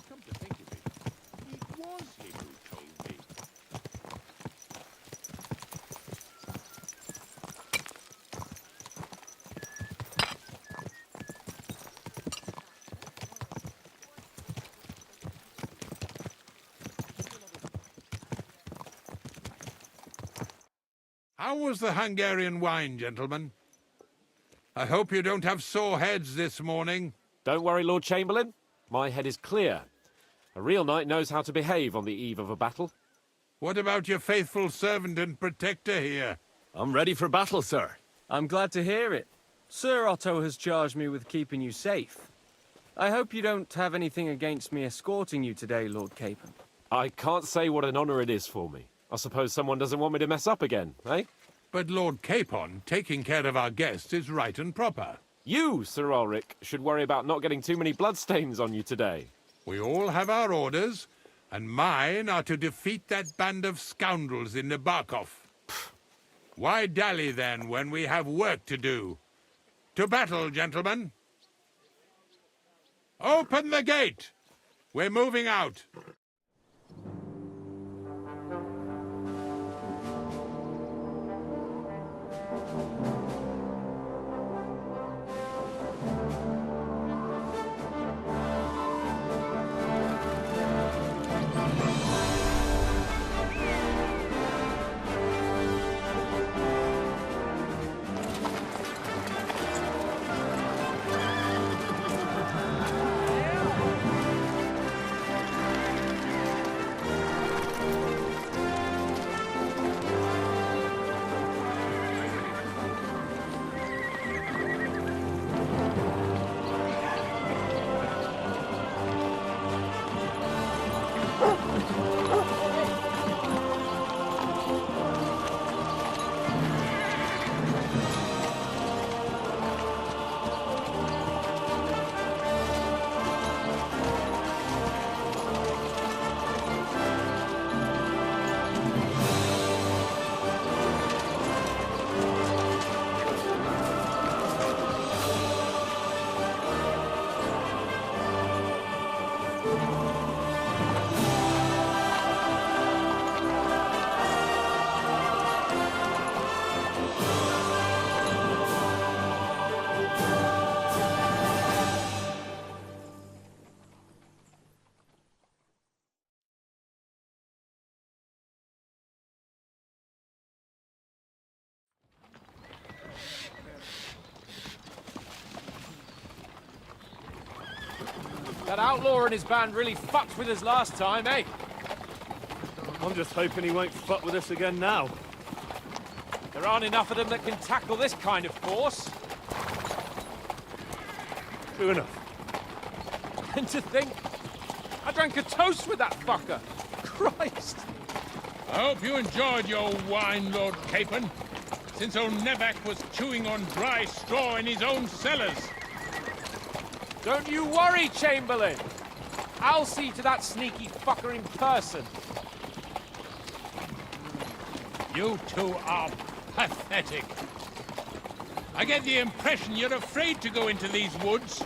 Come to think of it, it was him who told me. How was the Hungarian wine, gentlemen? I hope you don't have sore heads this morning. Don't worry, Lord Chamberlain. My head is clear. A real knight knows how to behave on the eve of a battle. What about your faithful servant and protector here? I'm ready for battle, sir. I'm glad to hear it. Sir Otto has charged me with keeping you safe. I hope you don't have anything against me escorting you today, Lord Capon. I can't say what an honor it is for me. I suppose someone doesn't want me to mess up again, eh? But Lord Capon, taking care of our guests is right and proper. You, Sir Ulrich, should worry about not getting too many bloodstains on you today. We all have our orders, and mine are to defeat that band of scoundrels in Nabokov. Why dally, then, when we have work to do? To battle, gentlemen! Open the gate! We're moving out. That outlaw and his band really fucked with us last time, eh? I'm just hoping he won't fuck with us again now. There aren't enough of them that can tackle this kind of force. True enough. And to think, I drank a toast with that fucker. Christ. I hope you enjoyed your wine, Lord Capon, since old Nevak was chewing on dry straw in his own cellars. Don't you worry, Chamberlain. I'll see to that sneaky fucker in person. You two are pathetic. I get the impression you're afraid to go into these woods,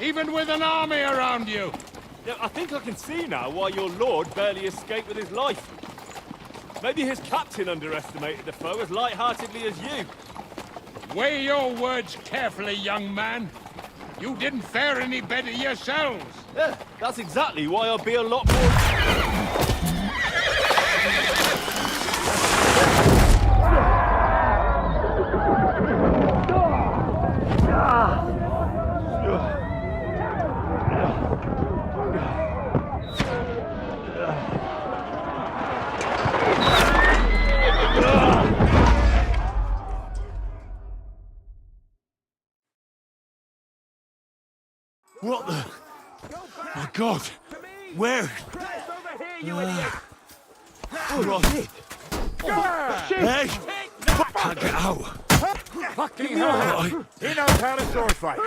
even with an army around you. Yeah, I think I can see now why your lord barely escaped with his life. Maybe his captain underestimated the foe as light-heartedly as you. Weigh your words carefully, young man. You didn't fare any better yourselves. Yeah, that's exactly why I'll be a lot more... What the... My God! Where? Right. Hey! Can't get out! Fucking hell! He knows how to sword fight!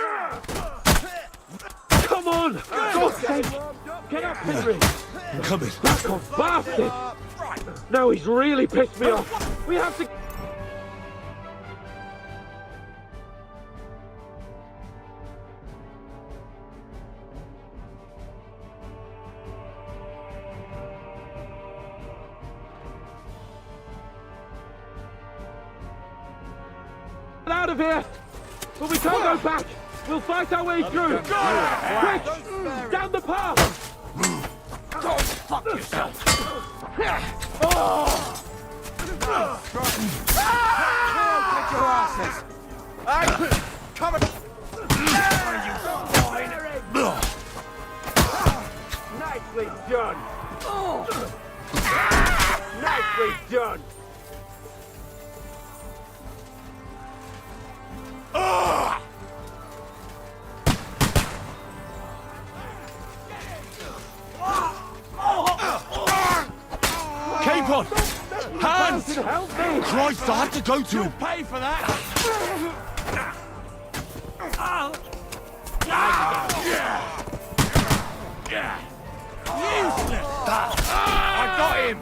Come on! God's sake! Get up, Henry! I'm coming. Back off, bastard! Now he's really pissed me off! We have to... out of here! But we can't go back! We'll fight our way through! Quick! Down the path! Go fuck yourself! Oh! Get your asses! Hey! Come on! Nicely done! Nicely done! Capon! Hands! Christ, I have to go to him! Pay for that! Useless! I got him!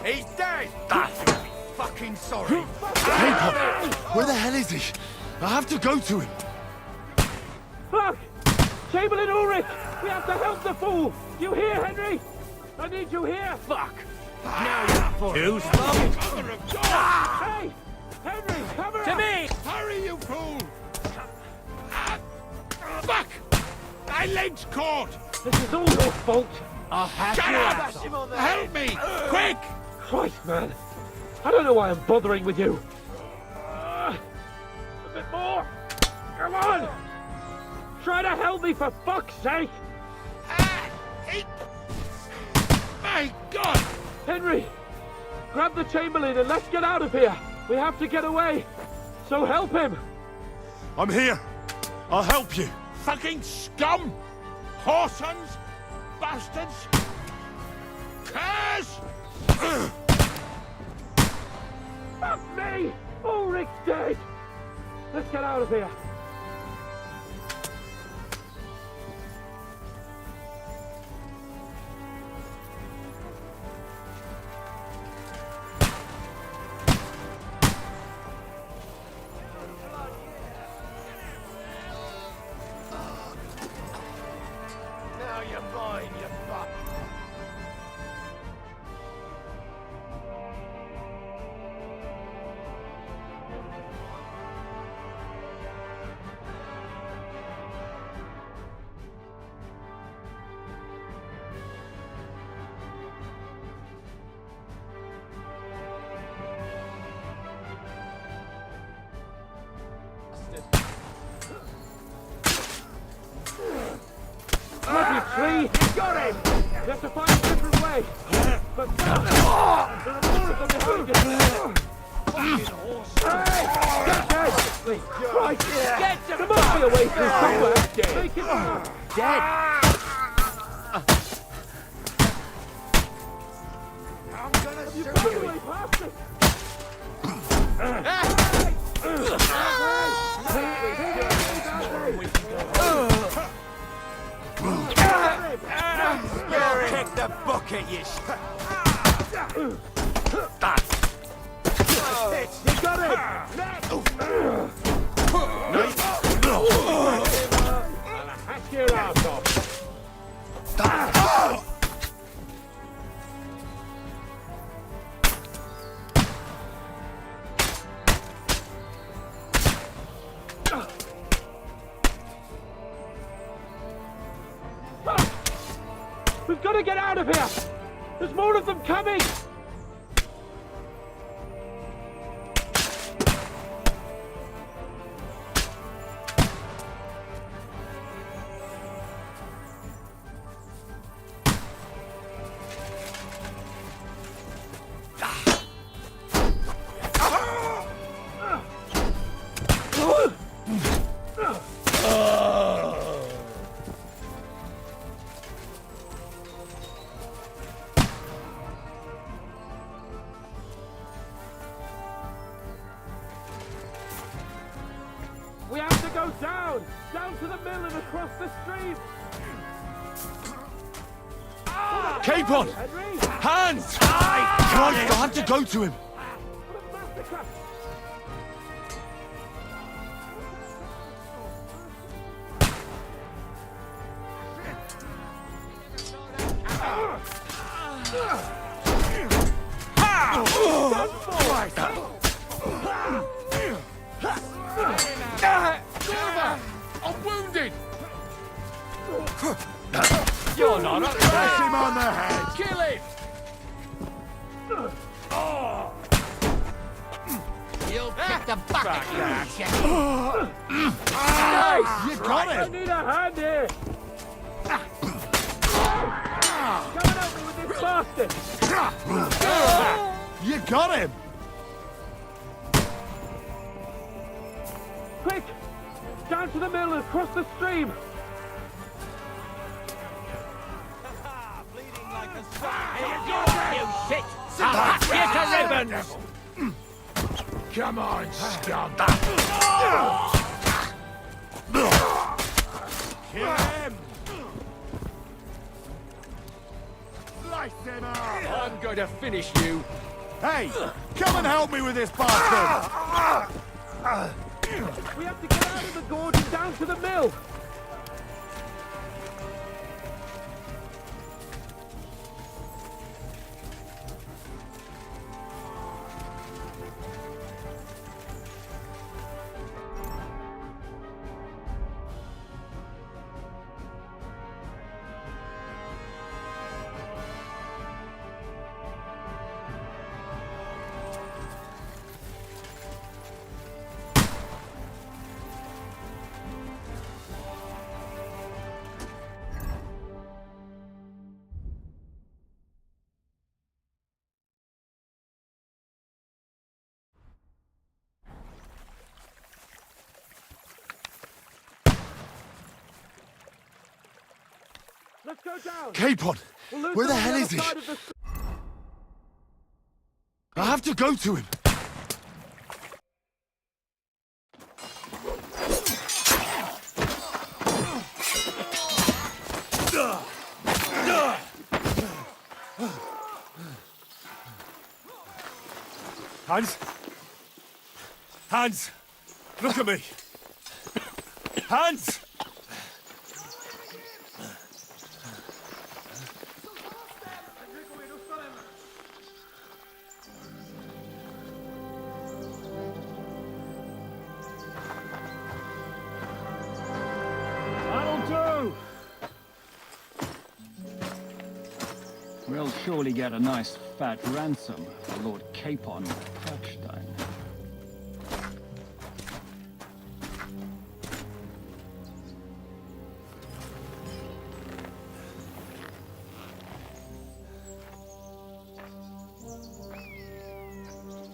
He's dead! Fucking sorry! Capon! Where the hell is he? I have to go to him! Fuck! Chamberlain Ulrich! We have to help the fool! You hear, Henry? I need you here! Fuck! Now you're for You stop! Hey! Henry, cover To up! me! Hurry, you fool! Fuck! My leg's caught! This is all your fault! I'll have Shut you up! out. Help me! Quick! Christ, man! I don't know why I'm bothering with you! A bit more! Come on! Try to help me, for fuck's sake! My God! Henry! Grab the Chamberlain and let's get out of here! We have to get away! So help him! I'm here! I'll help you! Fucking scum! Whoresons! Bastards! Curse! Fuck me! Ulrich's dead! Let's get out of here! Now you're mine, you fuck! to find a different way. But there are more of them behind us. Fucking horse. Hey! Get dead! Right, get them! There must be a way through somewhere. Make it dead. I'm gonna shoot you. Kick the bucket, you You got it! I'll hack your ass off. We've got to get out of here! There's more of them coming! We have to go down! Down to the mill and across the stream! Capon! Hands! Christ, I have to go to him! I'm wounded! You're not a Smash him on the head! Kill him! You'll kick the bucket, you Nice! You got I him! need a hand here! Come and help me with this bastard! You got him! Quick! Down to the mill and across the stream! You shit! Get to ribbons! Come on, scum! Kill him! Slice him up! I'm going to finish you! Hey! Come and help me with this bastard! We have to get out of the gorge and down to the mill! Let's go down! Capon! Where the hell is he? I have to go to him! Hans? Hans! Look at me! Hans! We'll surely get a nice fat ransom for Lord Capon Kirkstein.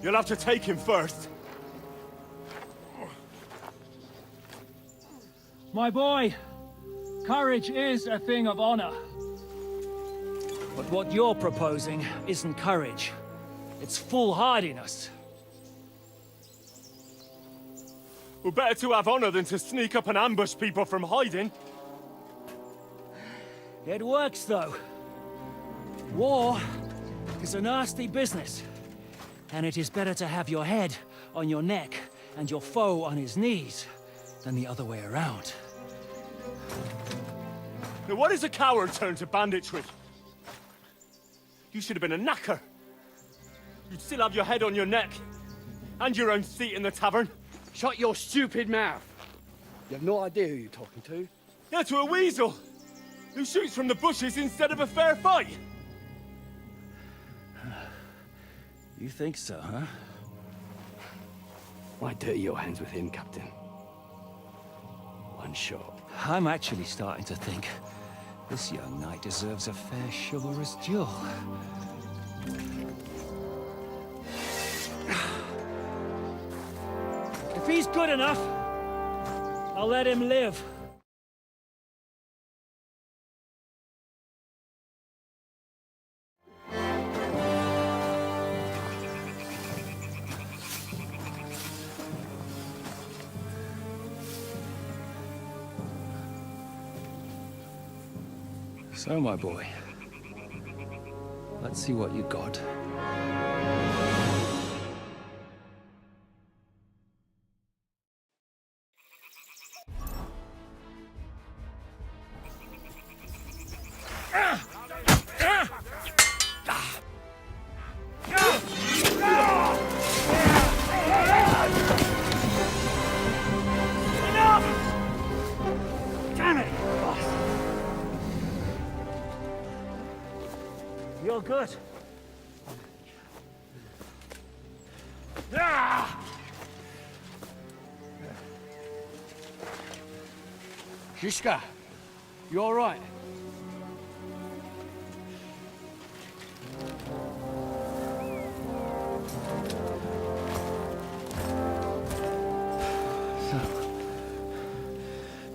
You'll have to take him first. My boy, courage is a thing of honor. But what you're proposing isn't courage. It's foolhardiness. Well, better to have honor than to sneak up and ambush people from hiding. It works, though. War is a nasty business. And it is better to have your head on your neck and your foe on his knees than the other way around. Now, what is a coward turn to banditry? You should have been a knacker. You'd still have your head on your neck. And your own seat in the tavern. Shut your stupid mouth. You have no idea who you're talking to. Yeah, to a weasel. Who shoots from the bushes instead of a fair fight. You think so, huh? Why dirty your hands with him, Captain? One shot. I'm actually starting to think this young knight deserves a fair chivalrous duel. If he's good enough, I'll let him live. So, my boy, let's see what you got. You're good. Shishka, you all right?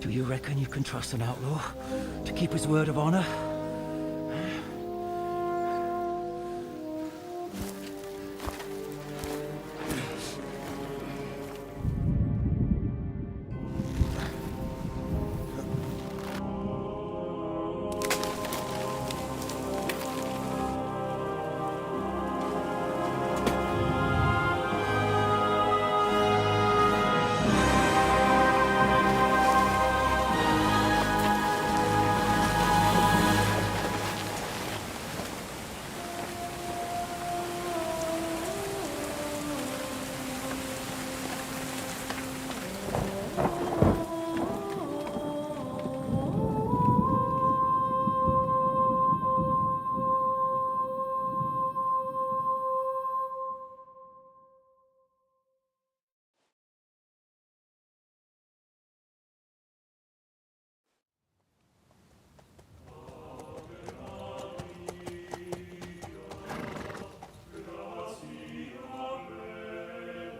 Do you reckon you can trust an outlaw to keep his word of honor?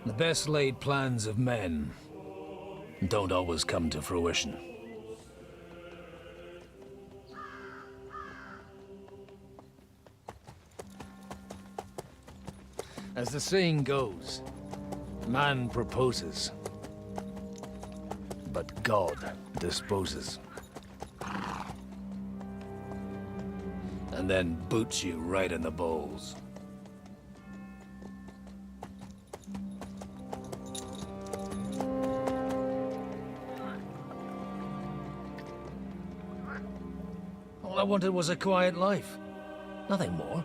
The best laid plans of men don't always come to fruition. As the saying goes, man proposes, but God disposes. And then boots you right in the balls. All I wanted was a quiet life. Nothing more.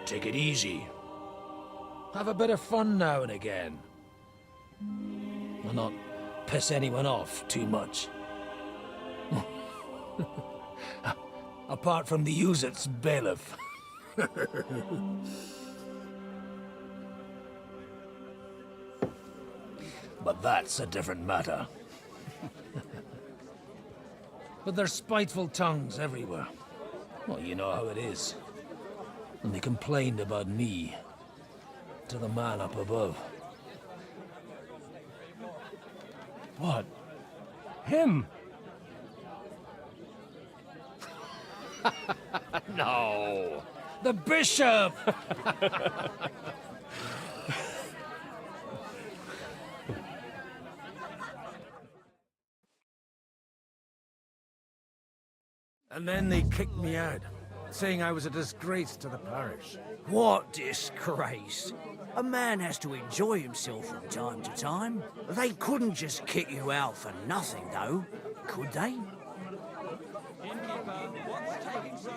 Take it easy. Have a bit of fun now and again. And not piss anyone off too much. Apart from the Uzit's bailiff. But that's a different matter. But there's spiteful tongues everywhere. Well, you know how it is. And they complained about me. to the man up above. What? Him? No! The bishop! And then they kicked me out, saying I was a disgrace to the parish. What disgrace? A man has to enjoy himself from time to time. They couldn't just kick you out for nothing, though, could they?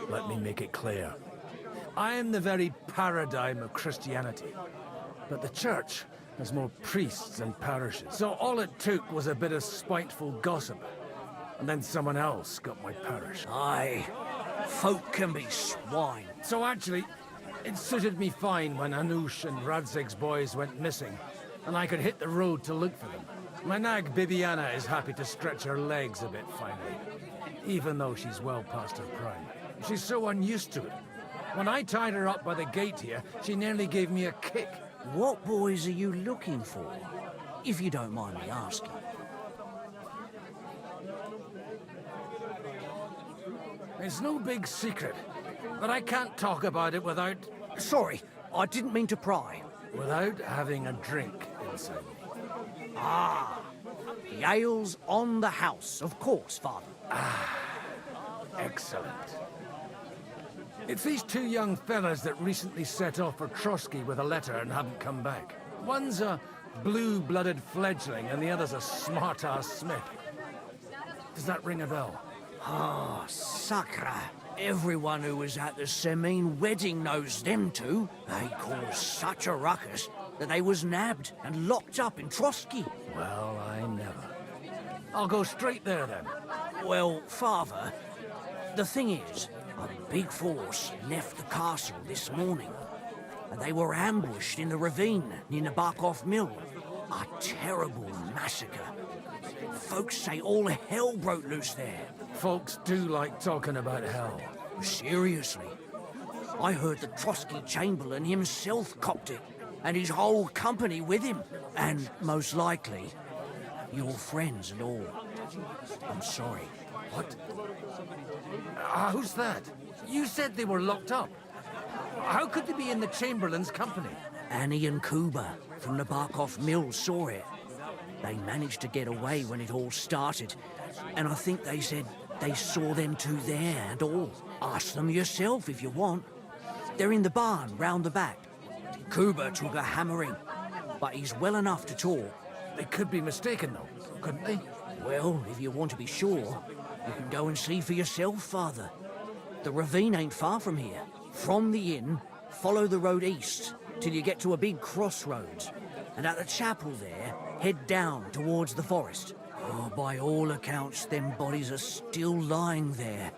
Let me make it clear. I am the very paradigm of Christianity. But the church has more priests than parishes. So all it took was a bit of spiteful gossip. And then someone else got my parish. Aye, folk can be swine. So actually, it suited me fine when Anush and Radzig's boys went missing, and I could hit the road to look for them. My nag Bibiana is happy to stretch her legs a bit finally, even though she's well past her prime. She's so unused to it. When I tied her up by the gate here, she nearly gave me a kick. What boys are you looking for, if you don't mind me asking? It's no big secret, but I can't talk about it without... Sorry, I didn't mean to pry. Without having a drink inside me. Ah, the ale's on the house, of course, Father. Ah, excellent. It's these two young fellas that recently set off for Trotsky with a letter and haven't come back. One's a blue-blooded fledgling and the other's a smart-ass smith. Does that ring a bell? Ah, Sakra. Everyone who was at the Semine wedding knows them two. They caused such a ruckus that they was nabbed and locked up in Trotsky. Well, I never. I'll go straight there, then. Well, Father, the thing is, a big force left the castle this morning, and they were ambushed in the ravine near the Barkov Mill. A terrible massacre. Folks say all hell broke loose there. Folks do like talking about hell. Seriously. I heard the Trotsky Chamberlain himself copped it, and his whole company with him. And most likely, your friends and all. I'm sorry. What? Who's that? You said they were locked up. How could they be in the Chamberlain's company? Annie and Kuba from the Barkov Mill saw it. They managed to get away when it all started, and I think they said they saw them two there and all. Ask them yourself if you want. They're in the barn round the back. Kuba took a hammering, but he's well enough to talk. They could be mistaken, though, couldn't they? Well, if you want to be sure, you can go and see for yourself, Father. The ravine ain't far from here. From the inn, follow the road east till you get to a big crossroads. And at the chapel there, head down towards the forest. Oh, by all accounts, them bodies are still lying there.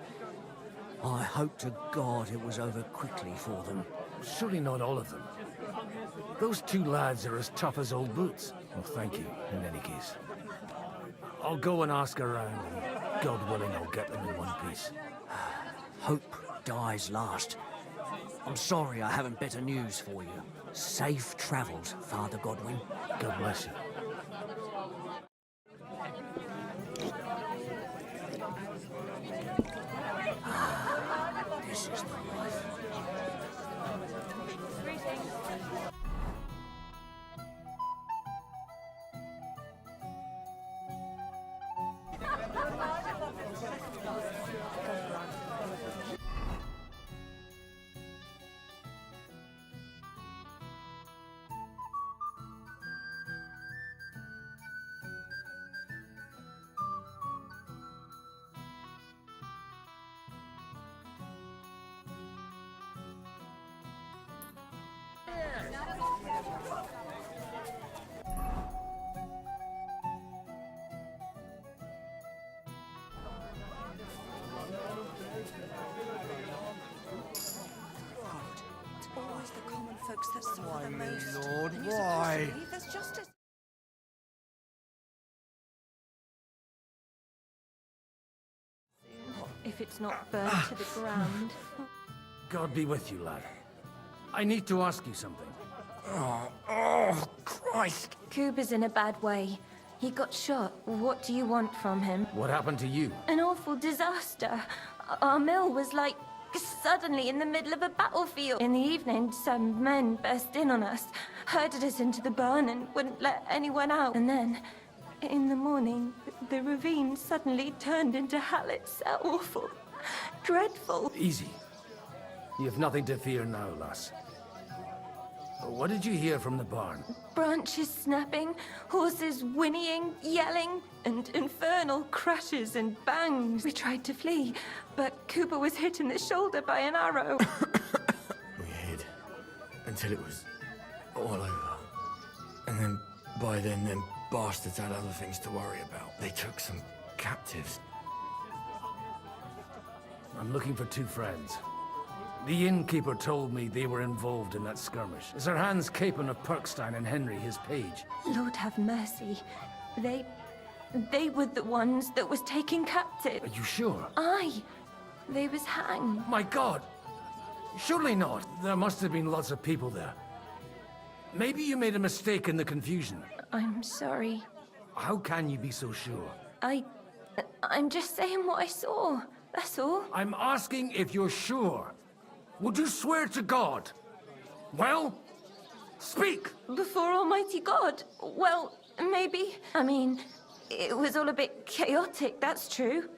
I hope to God it was over quickly for them. Surely not all of them. Those two lads are as tough as old boots. Well, thank you, in any case. I'll go and ask around, and God willing, I'll get them in one piece. Hope dies last. I'm sorry I haven't better news for you. Safe travels, Father Godwin. God bless you. This is the life. Always the common folks that suffer Why, the my most. lord, And you're supposed to why? believe there's justice. If it's not burned to the ground. God be with you, lad. I need to ask you something. Oh, Christ. Cooper's in a bad way. He got shot. What do you want from him? What happened to you? An awful disaster. Our mill was like suddenly in the middle of a battlefield. In the evening, some men burst in on us, herded us into the barn and wouldn't let anyone out. And then, in the morning, the ravine suddenly turned into hell itself. Awful. Dreadful. Easy. You have nothing to fear now, lass. What did you hear from the barn? Branches snapping, horses whinnying, yelling, and infernal crashes and bangs. We tried to flee, but Cooper was hit in the shoulder by an arrow. We hid until it was all over. And then, by then, them bastards had other things to worry about. They took some captives. I'm looking for two friends. The innkeeper told me they were involved in that skirmish. Is Sir Hans Capon of Perkstein and Henry his page? Lord have mercy. They were the ones that was taken captive. Are you sure? Aye. They was hanged. My God! Surely not. There must have been lots of people there. Maybe you made a mistake in the confusion. I'm sorry. How can you be so sure? I'm just saying what I saw. That's all. I'm asking if you're sure. Would you swear to God? Well, speak! Before Almighty God? Well, maybe. I mean, it was all a bit chaotic, that's true.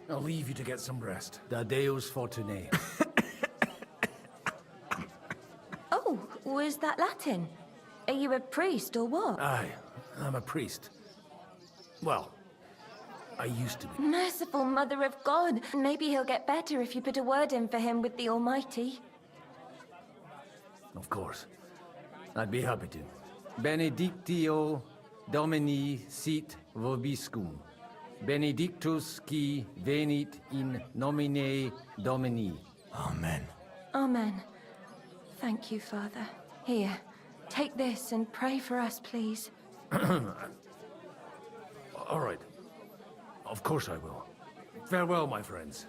I'll leave you to get some rest. Da Deus Fortunae. Oh, was that Latin? Are you a priest or what? Aye, I'm a priest. Well, I used to be. Merciful Mother of God. Maybe he'll get better if you put a word in for him with the Almighty. Of course. I'd be happy to. Benedictio Domini sit vobiscum. Benedictus qui venit in nomine Domini. Amen. Amen. Thank you, Father. Here, take this and pray for us, please. All right. Of course I will. Farewell, my friends.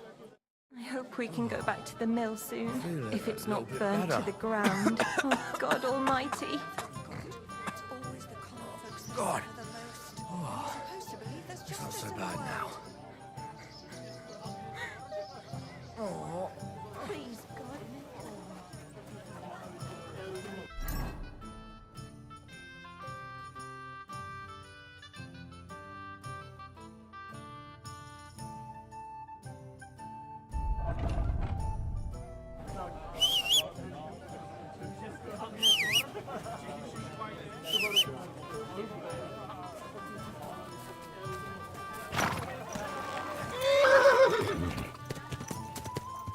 I hope we can go back to the mill soon, if it's not burned better. to the ground. Oh, God Almighty. God. Oh, it's not so bad now. Oh, please, God.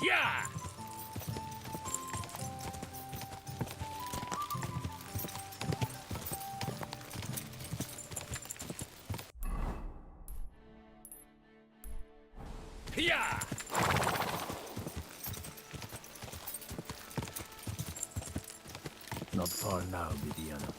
Yeah! Yeah! Not far now, Vidiana.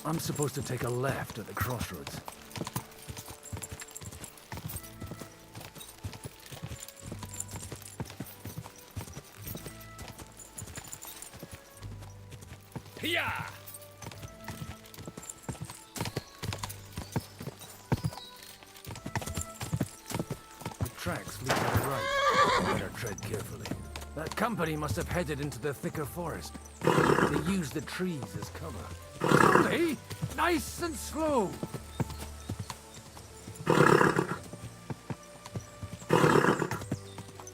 I'm supposed to take a left at the crossroads. Yeah! The tracks lead to the right. Better tread carefully. That company must have headed into the thicker forest. They used the trees as cover. Slowly, nice and slow.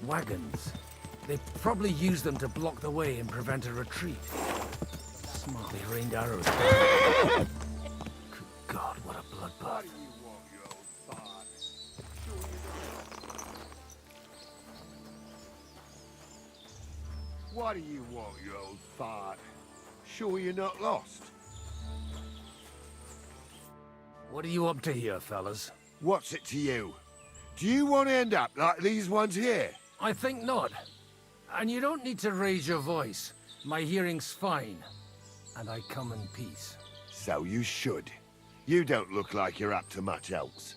Wagons. They probably used them to block the way and prevent a retreat. Smartly rained arrows. Good God, what a bloodbath. What do you want, you old fart? Sure you're not lost? What are you up to here, fellas? What's it to you? Do you want to end up like these ones here? I think not. And you don't need to raise your voice. My hearing's fine. And I come in peace. So you should. You don't look like you're up to much else.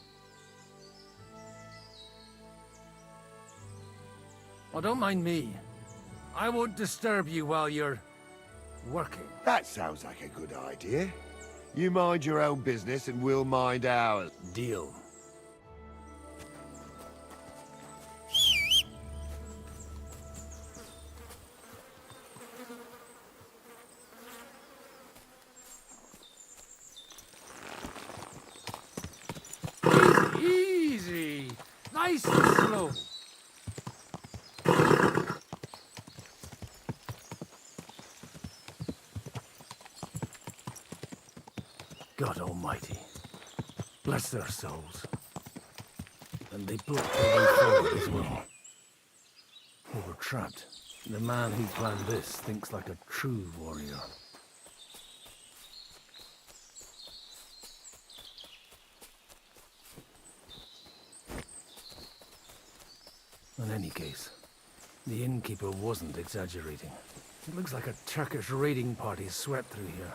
Oh, don't mind me. I won't disturb you while you're working. That sounds like a good idea. You mind your own business and we'll mind ours. Deal. Easy. Nice and slow. God Almighty, bless their souls. And they blocked their way forward as well. We were trapped. The man who planned this thinks like a true warrior. In any case, the innkeeper wasn't exaggerating. It looks like a Turkish raiding party swept through here.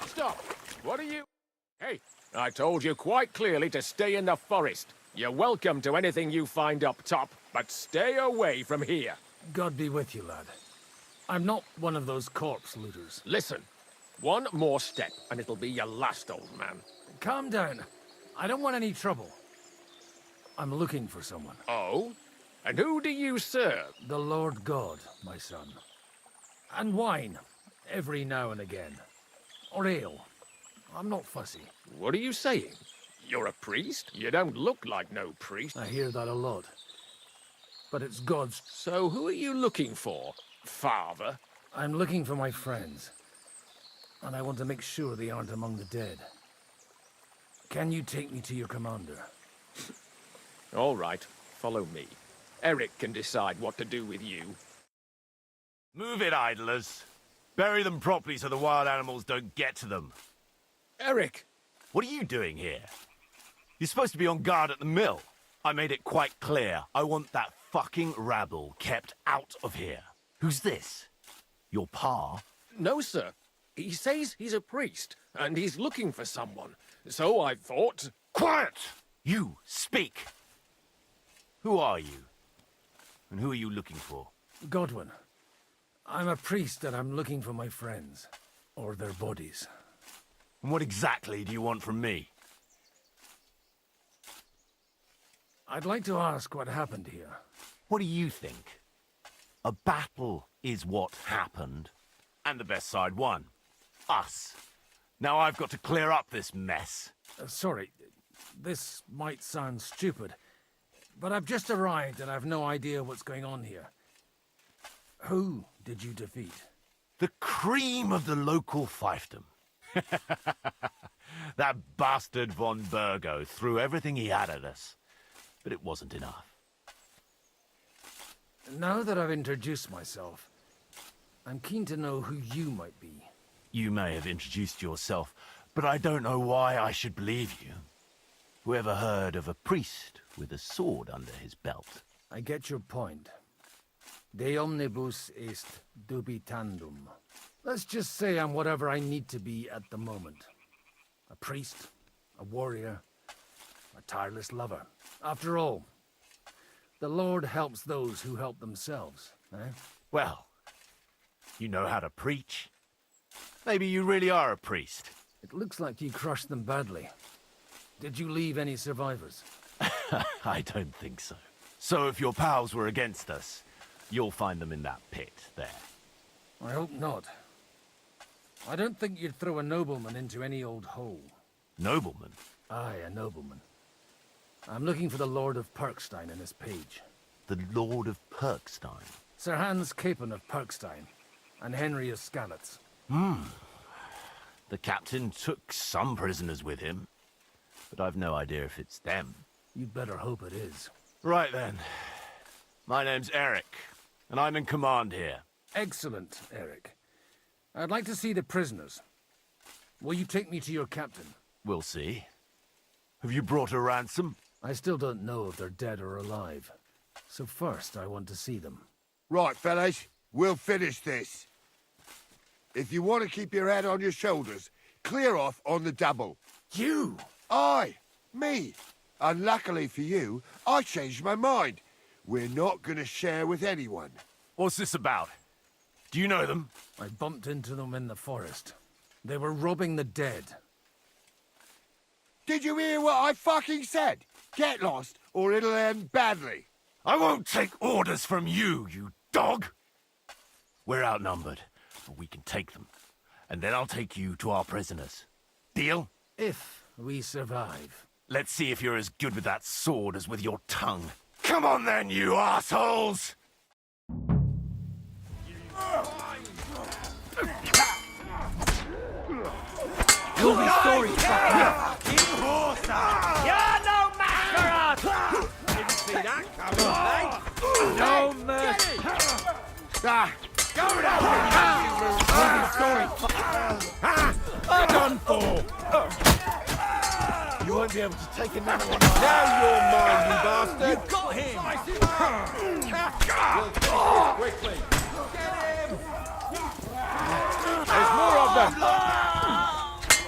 Stop! What are you... Hey, I told you quite clearly to stay in the forest. You're welcome to anything you find up top, but stay away from here. God be with you, lad. I'm not one of those corpse looters. Listen, one more step, and it'll be your last, old man. Calm down. I don't want any trouble. I'm looking for someone. Oh? And who do you serve? The Lord God, my son. And wine, every now and again. Or ale. I'm not fussy. What are you saying? You're a priest? You don't look like no priest. I hear that a lot. But it's God's... So who are you looking for? Father? I'm looking for my friends. And I want to make sure they aren't among the dead. Can you take me to your commander? All right, follow me. Eric can decide what to do with you. Move it, idlers. Bury them properly so the wild animals don't get to them. Eric! What are you doing here? You're supposed to be on guard at the mill. I made it quite clear. I want that fucking rabble kept out of here. Who's this? Your pa? No, sir. He says he's a priest, and he's looking for someone. So I thought... Quiet! You, speak! Who are you? And who are you looking for? Godwin. I'm a priest and I'm looking for my friends. Or their bodies. And what exactly do you want from me? I'd like to ask what happened here. What do you think? A battle is what happened. And the best side won. Us. Now I've got to clear up this mess. Sorry, this might sound stupid, but I've just arrived and I've no idea what's going on here. Who did you defeat? The cream of the local fiefdom. That bastard von Burgo threw everything he had at us, but it wasn't enough. Now that I've introduced myself, I'm keen to know who you might be. You may have introduced yourself, but I don't know why I should believe you. Whoever heard of a priest with a sword under his belt? I get your point. De omnibus est dubitandum. Let's just say I'm whatever I need to be at the moment. A priest, a warrior, a tireless lover. After all, the Lord helps those who help themselves, eh? Well, you know how to preach. Maybe you really are a priest. It looks like you crushed them badly. Did you leave any survivors? I don't think so. So if your pals were against us, you'll find them in that pit there. I hope not. I don't think you'd throw a nobleman into any old hole. Nobleman? Aye, a nobleman. I'm looking for the Lord of Perkstein in this page. The Lord of Perkstein? Sir Hans Capon of Perkstein, and Henry of Skalitz. The captain took some prisoners with him, but I've no idea if it's them. You'd better hope it is. Right then. My name's Eric, and I'm in command here. Excellent, Eric. I'd like to see the prisoners. Will you take me to your captain? We'll see. Have you brought a ransom? I still don't know if they're dead or alive. So first, I want to see them. Right, fellas, we'll finish this. If you want to keep your head on your shoulders, clear off on the double. You? Aye, me. Unluckily for you, I changed my mind. We're not going to share with anyone. What's this about? Do you know them? I bumped into them in the forest. They were robbing the dead. Did you hear what I fucking said? Get lost, or it'll end badly. I won't take orders from you, you dog! We're outnumbered, but we can take them. And then I'll take you to our prisoners. Deal? If we survive. Let's see if you're as good with that sword as with your tongue. Come on then, you assholes! You'll be sorry, fucker! You're no match for us! Didn't see that coming, No mercy! Go down! I'm done for! You won't be able to take another one. Now you're mine, you bastard! You got him! Quickly! Get him! There's more of them!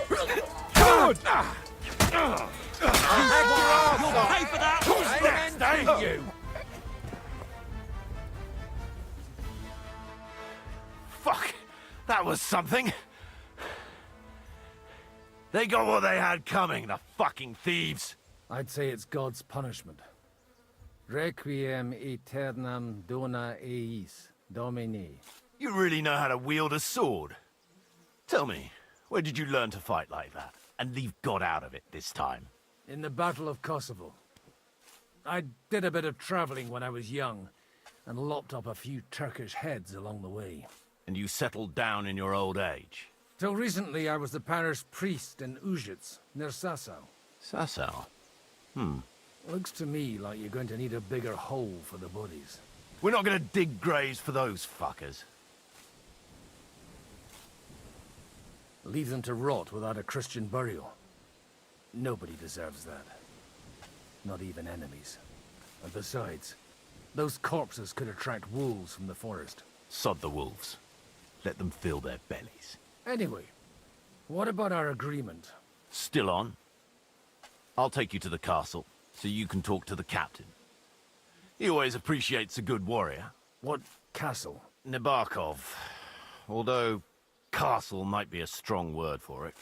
Good! You'll pay for that! Who's next, eh? You! Fuck! That was something! They got what they had coming, the fucking thieves! I'd say it's God's punishment. Requiem aeternam dona eis, Domini. You really know how to wield a sword. Tell me, where did you learn to fight like that? And leave God out of it this time? In the Battle of Kosovo. I did a bit of traveling when I was young, and lopped up a few Turkish heads along the way. And you settled down in your old age? Till recently, I was the parish priest in Ujits, near Sasau. Sasau? Looks to me like you're going to need a bigger hole for the bodies. We're not gonna dig graves for those fuckers. Leave them to rot without a Christian burial. Nobody deserves that. Not even enemies. And besides, those corpses could attract wolves from the forest. Sod the wolves. Let them fill their bellies. Anyway, what about our agreement? Still on? I'll take you to the castle, so you can talk to the captain. He always appreciates a good warrior. What castle? Nabokov. Although, castle might be a strong word for it.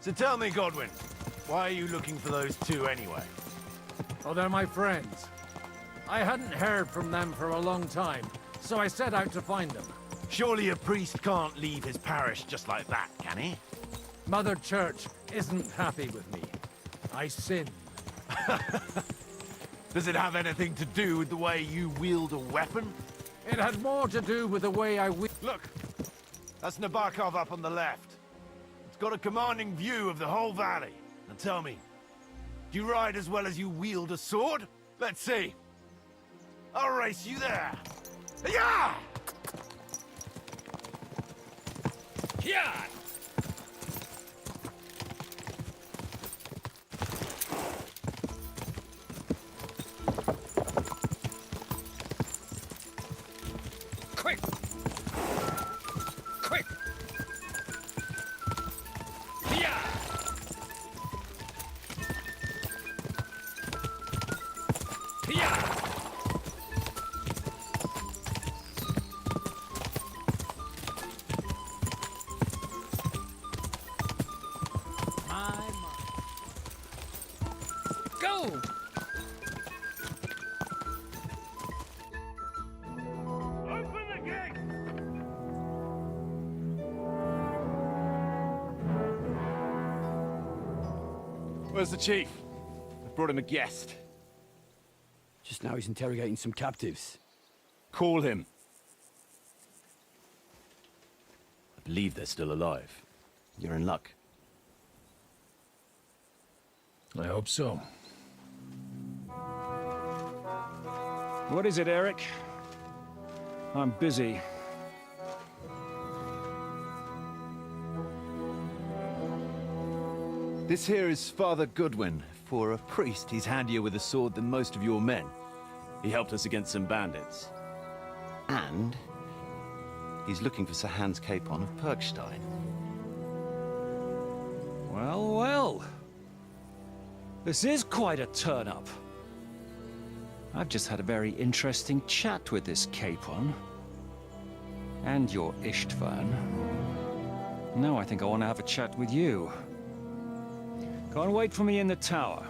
So tell me, Godwin, why are you looking for those two anyway? Oh, they're my friends. I hadn't heard from them for a long time, so I set out to find them. Surely a priest can't leave his parish just like that, can he? Mother Church isn't happy with me. I sinned. Does it have anything to do with the way you wield a weapon? It had more to do with the way I Look! That's Nabokov up on the left. It's got a commanding view of the whole valley. Now tell me, do you ride as well as you wield a sword? Let's see. I'll race you there. Yeah! Yeah! Quick! Quick! Yeah! Yeah! Go! Where's the chief? I brought him a guest. Just now he's interrogating some captives. Call him. believe they're still alive. You're in luck. I hope so. What is it, Eric? I'm busy. This here is Father Goodwin. For a priest, he's handier with a sword than most of your men. He helped us against some bandits. And he's looking for Sir Hans Capon of Perkstein. Well, well. This is quite a turn-up. I've just had a very interesting chat with this Capon. And your Ishtvan. Now I think I want to have a chat with you. Go and wait for me in the tower.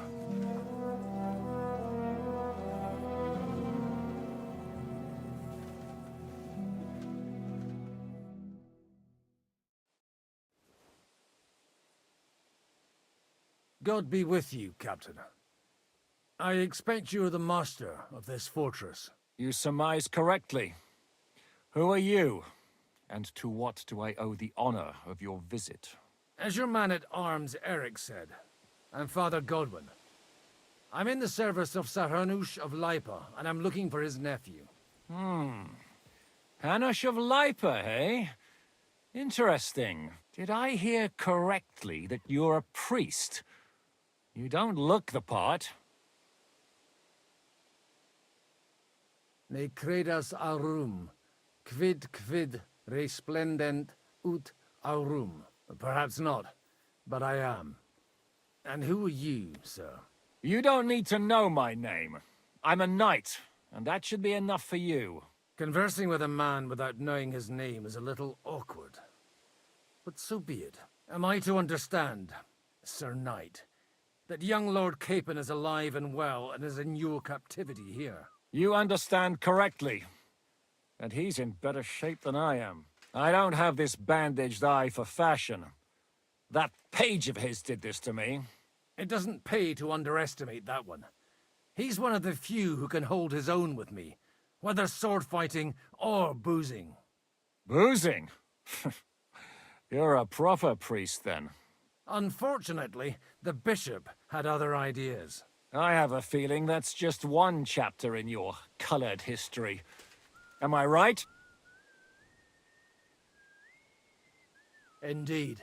God be with you, Captain. I expect you're the master of this fortress. You surmise correctly. Who are you? And to what do I owe the honor of your visit? As your man-at-arms Eric said, I'm Father Godwin. I'm in the service of Sir Hanush of Lipa, and I'm looking for his nephew. Hanush of Lipa, eh? Interesting. Did I hear correctly that you're a priest? You don't look the part. Ne credas aurum, quid resplendent ut aurum. Perhaps not, but I am. And who are you, sir? You don't need to know my name. I'm a knight, and that should be enough for you. Conversing with a man without knowing his name is a little awkward. But so be it. Am I to understand, Sir Knight, that young Lord Capon is alive and well and is in your captivity here? You understand correctly. And he's in better shape than I am. I don't have this bandaged eye for fashion. That page of his did this to me. It doesn't pay to underestimate that one. He's one of the few who can hold his own with me, whether sword fighting or boozing. Boozing? You're a proper priest, then. Unfortunately, the bishop had other ideas. I have a feeling that's just one chapter in your colored history. Am I right? Indeed.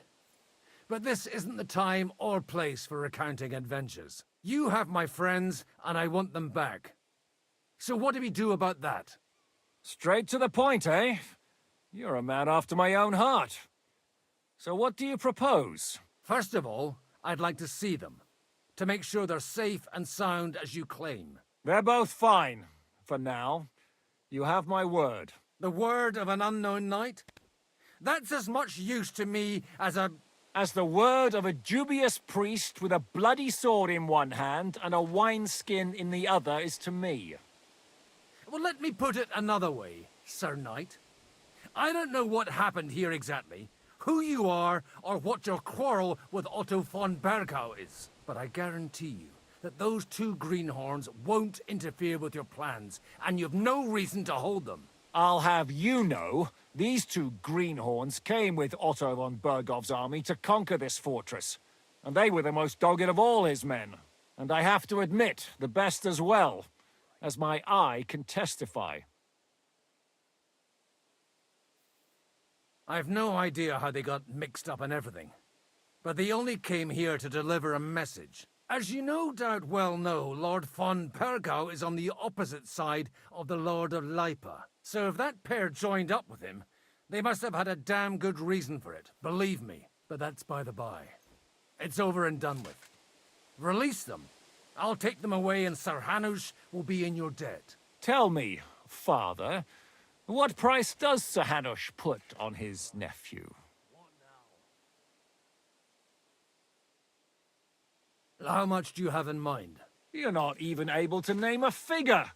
But this isn't the time or place for recounting adventures. You have my friends, and I want them back. So what do we do about that? Straight to the point, eh? You're a man after my own heart. So what do you propose? First of all, I'd like to see them, to make sure they're safe and sound as you claim. They're both fine, for now. You have my word. The word of an unknown knight? That's as much use to me as the word of a dubious priest with a bloody sword in one hand and a wineskin in the other is to me. Well, let me put it another way, Sir Knight. I don't know what happened here exactly, who you are, or what your quarrel with Otto von Bergau is. But I guarantee you that those two greenhorns won't interfere with your plans, and you've no reason to hold them. I'll have you know, these two greenhorns came with Otto von Bergov's army to conquer this fortress. And they were the most dogged of all his men. And I have to admit, the best as well, as my eye can testify. I've no idea how they got mixed up in everything. But they only came here to deliver a message. As you no doubt well know, Lord von Bergau is on the opposite side of the Lord of Lipa. So if that pair joined up with him, they must have had a damn good reason for it, believe me. But that's by the by. It's over and done with. Release them. I'll take them away and Sir Hanush will be in your debt. Tell me, Father, what price does Sir Hanush put on his nephew? How much do you have in mind? You're not even able to name a figure.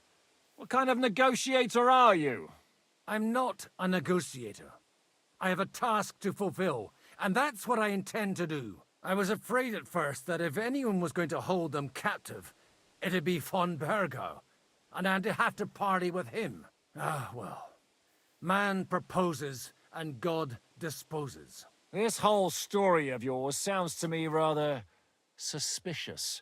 What kind of negotiator are you? I'm not a negotiator. I have a task to fulfill, and that's what I intend to do. I was afraid at first that if anyone was going to hold them captive, it'd be von Bergau, and I'd have to party with him. Ah, well. Man proposes, and God disposes. This whole story of yours sounds to me rather suspicious.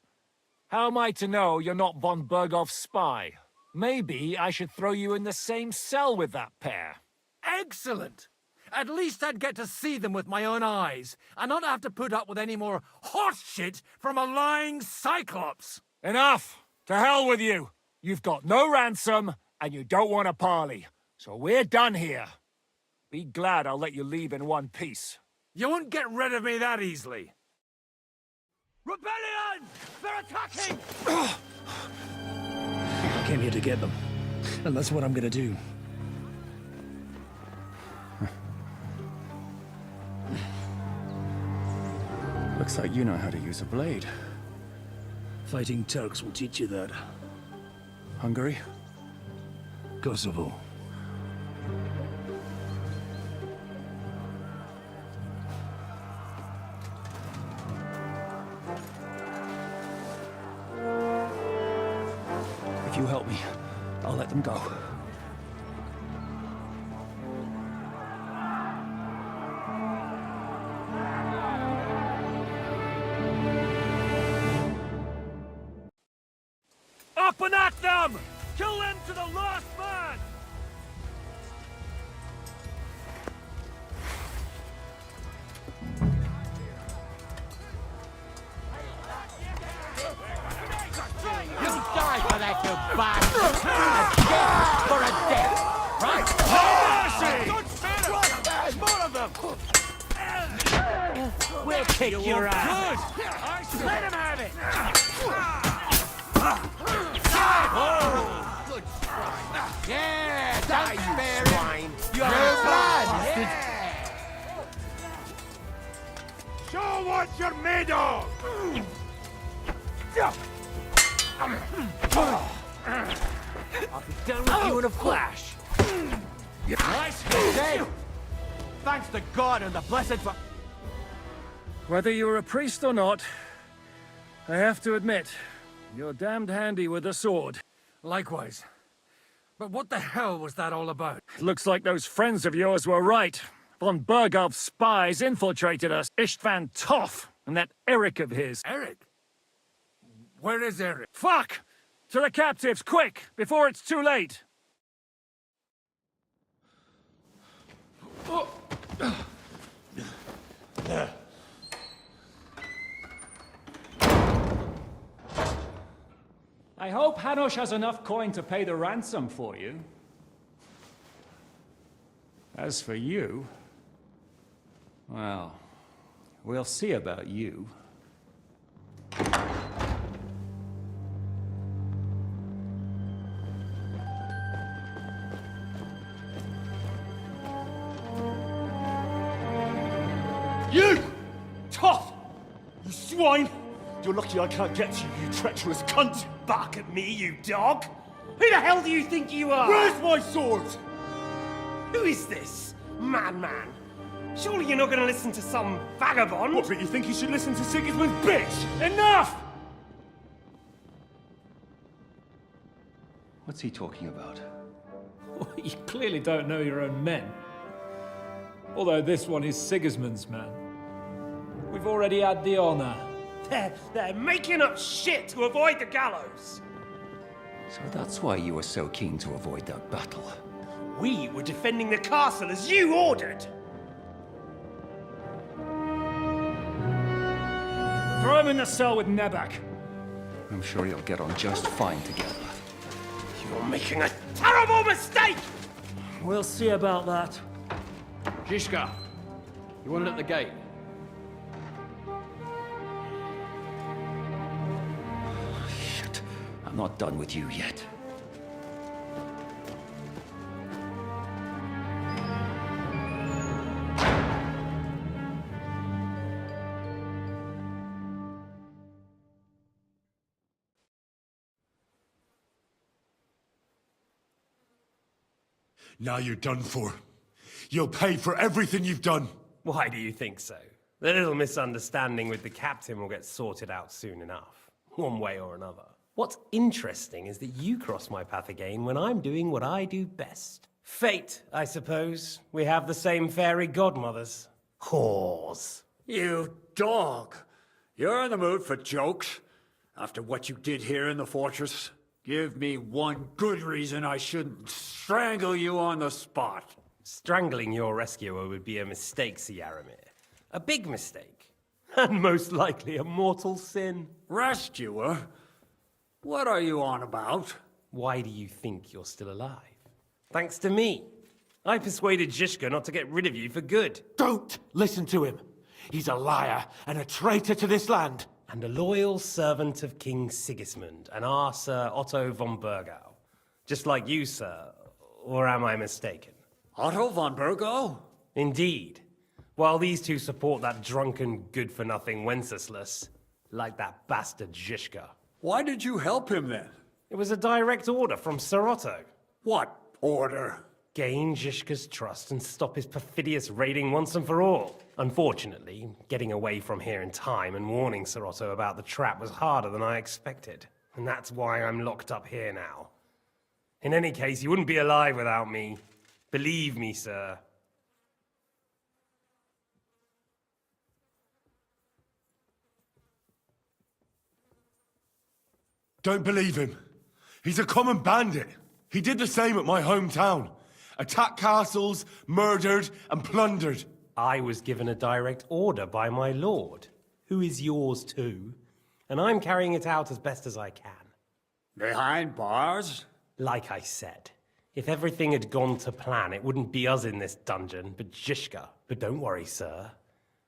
How am I to know you're not von Bergov's spy? Maybe I should throw you in the same cell with that pair. Excellent! At least I'd get to see them with my own eyes, and not have to put up with any more horse shit from a lying cyclops! Enough! To hell with you! You've got no ransom, and you don't want a parley. So we're done here. Be glad I'll let you leave in one piece. You won't get rid of me that easily. Rebellion! They're attacking! I came here to get them, and that's what I'm gonna do. Looks like you know how to use a blade. Fighting Turks will teach you that. Hungary? Kosovo. If you help me, I'll let them go. Up and at them! Kill them to the last man! You die for that, you bastard! A death for a death! Right? No mercy! There's more of them! We'll kick your ass! Good! Let him have it! Oh, good strike. Yeah, don't spare him. You're bastard. Yeah. Show what you're made of! I'll be done with you in a flash. Nice hit. Thanks to God and the blessed for... Whether you're a priest or not, I have to admit, you're damned handy with a sword. Likewise. But what the hell was that all about? Looks like those friends of yours were right. Von Bergov's spies infiltrated us. Istvan Toth and that Eric of his. Eric? Where is Eric? Fuck! To the captives, quick, before it's too late! I hope Hanush has enough coin to pay the ransom for you. As for you, well, we'll see about you. You! Tough! You swine! You're lucky I can't get to you, you treacherous cunt! Bark at me, you dog! Who the hell do you think you are? Where's my sword? Who is this? Madman! Surely you're not gonna listen to some vagabond? What, but you think you should listen to Sigismund's bitch? Enough! What's he talking about? You clearly don't know your own men. Although this one is Sigismund's man. We've already had the honor. They're making up shit to avoid the gallows! So that's why you were so keen to avoid that battle. We were defending the castle as you ordered! Throw him in the cell with Nebak. I'm sure you'll get on just fine together. You're making a terrible mistake! We'll see about that. Zhishka, you want it at the gate? Shit, I'm not done with you yet. Now you're done for. You'll pay for everything you've done. Why do you think so? The little misunderstanding with the captain will get sorted out soon enough, one way or another. What's interesting is that you cross my path again when I'm doing what I do best. Fate, I suppose. We have the same fairy godmothers. Whores. You dog! You're in the mood for jokes? After what you did here in the fortress? Give me one good reason I shouldn't strangle you on the spot. Strangling your rescuer would be a mistake, Yaramir. A big mistake. And most likely a mortal sin. Rescuer? What are you on about? Why do you think you're still alive? Thanks to me. I persuaded Zhishka not to get rid of you for good. Don't listen to him. He's a liar and a traitor to this land. And a loyal servant of King Sigismund and our Sir Otto von Burgau. Just like you, sir. Or am I mistaken? Otto von Burgau? Indeed. While these two support that drunken, good-for-nothing Wenceslas, like that bastard Zhishka. Why did you help him then? It was a direct order from Sir Otto. What order? Gain Zhishka's trust and stop his perfidious raiding once and for all. Unfortunately, getting away from here in time and warning Sir Otto about the trap was harder than I expected. And that's why I'm locked up here now. In any case, you wouldn't be alive without me. Believe me, sir. Don't believe him. He's a common bandit. He did the same at my hometown. Attacked castles, murdered, and plundered. I was given a direct order by my lord, who is yours too, and I'm carrying it out as best as I can. Behind bars? Like I said, if everything had gone to plan, it wouldn't be us in this dungeon, but Zhishka. But don't worry, sir.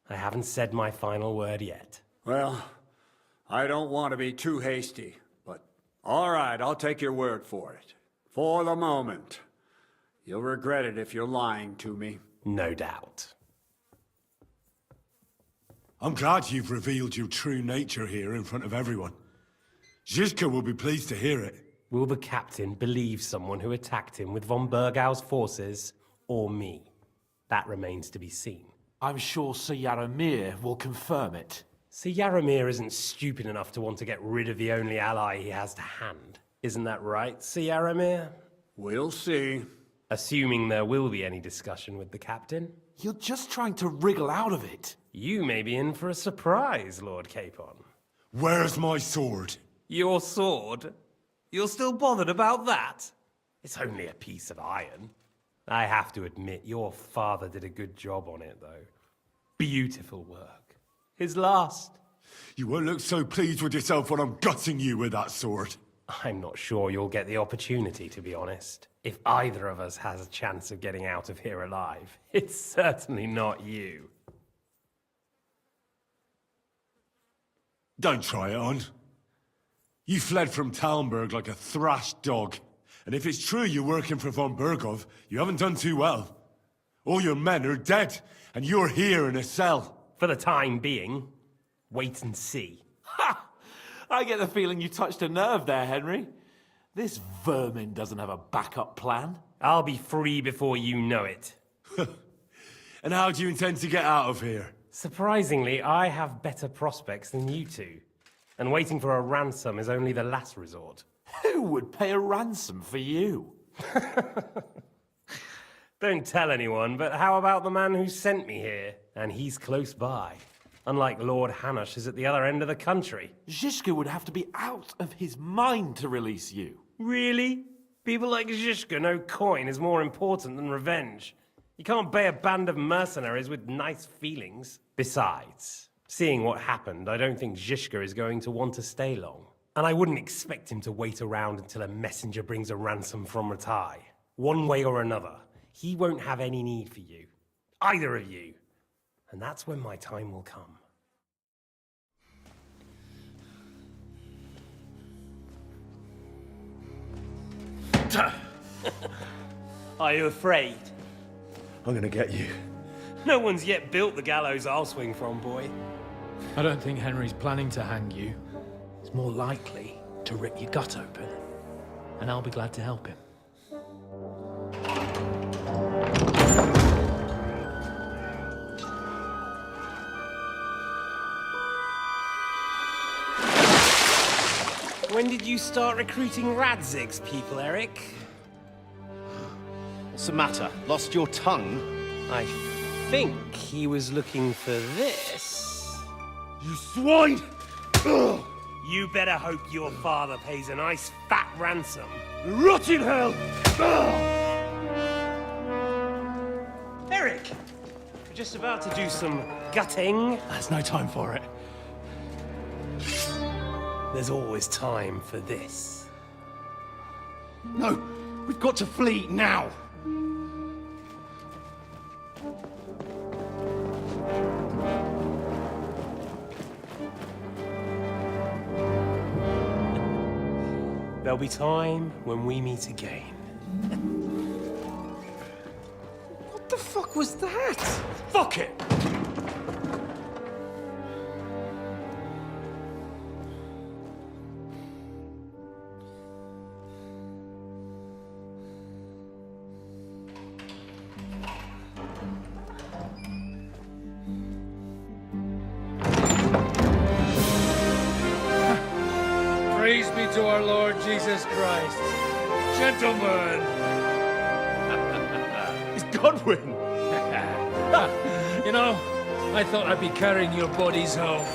I haven't said my final word yet. Well, I don't want to be too hasty, but all right, I'll take your word for it. For the moment. You'll regret it if you're lying to me. No doubt. I'm glad you've revealed your true nature here in front of everyone. Zhishka will be pleased to hear it. Will the captain believe someone who attacked him with von Burgau's forces, or me? That remains to be seen. I'm sure Sir Yaramir will confirm it. Sir Yaramir isn't stupid enough to want to get rid of the only ally he has to hand. Isn't that right, Sir Yaramir? We'll see. Assuming there will be any discussion with the captain. You're just trying to wriggle out of it. You may be in for a surprise, Lord Capon. Where's my sword? Your sword? You're still bothered about that? It's only a piece of iron. I have to admit, your father did a good job on it, though. Beautiful work. His last. You won't look so pleased with yourself when I'm gutting you with that sword. I'm not sure you'll get the opportunity, to be honest. If either of us has a chance of getting out of here alive, it's certainly not you. Don't try it on. You fled from Talmberg like a thrashed dog. And if it's true you're working for von Burgov, you haven't done too well. All your men are dead, and you're here in a cell. For the time being, wait and see. Ha! I get the feeling you touched a nerve there, Henry. This vermin doesn't have a backup plan. I'll be free before you know it. And how do you intend to get out of here? Surprisingly, I have better prospects than you two. And waiting for a ransom is only the last resort. Who would pay a ransom for you? Don't tell anyone, but how about the man who sent me here? And he's close by. Unlike Lord Hanush is at the other end of the country. Zhishka would have to be out of his mind to release you. Really? People like Zhishka know coin is more important than revenge. You can't pay a band of mercenaries with nice feelings. Besides, seeing what happened, I don't think Zhishka is going to want to stay long. And I wouldn't expect him to wait around until a messenger brings a ransom from Ratai. One way or another, he won't have any need for you. Either of you. And that's when my time will come. Are you afraid? I'm gonna get you. No one's yet built the gallows I'll swing from, boy. I don't think Henry's planning to hang you. He's more likely to rip your gut open. And I'll be glad to help him. When did you start recruiting Radzig's people, Eric? What's the matter? Lost your tongue? I think he was looking for this. You swine! Ugh. You better hope your father pays a nice fat ransom. Rot in hell! Eric! We're just about to do some gutting. There's no time for it. There's always time for this. No, we've got to flee now. There'll be time when we meet again. What the fuck was that? Fuck it! Praise be to our Lord Jesus Christ. Gentlemen! It's Godwin! You know, I thought I'd be carrying your bodies home.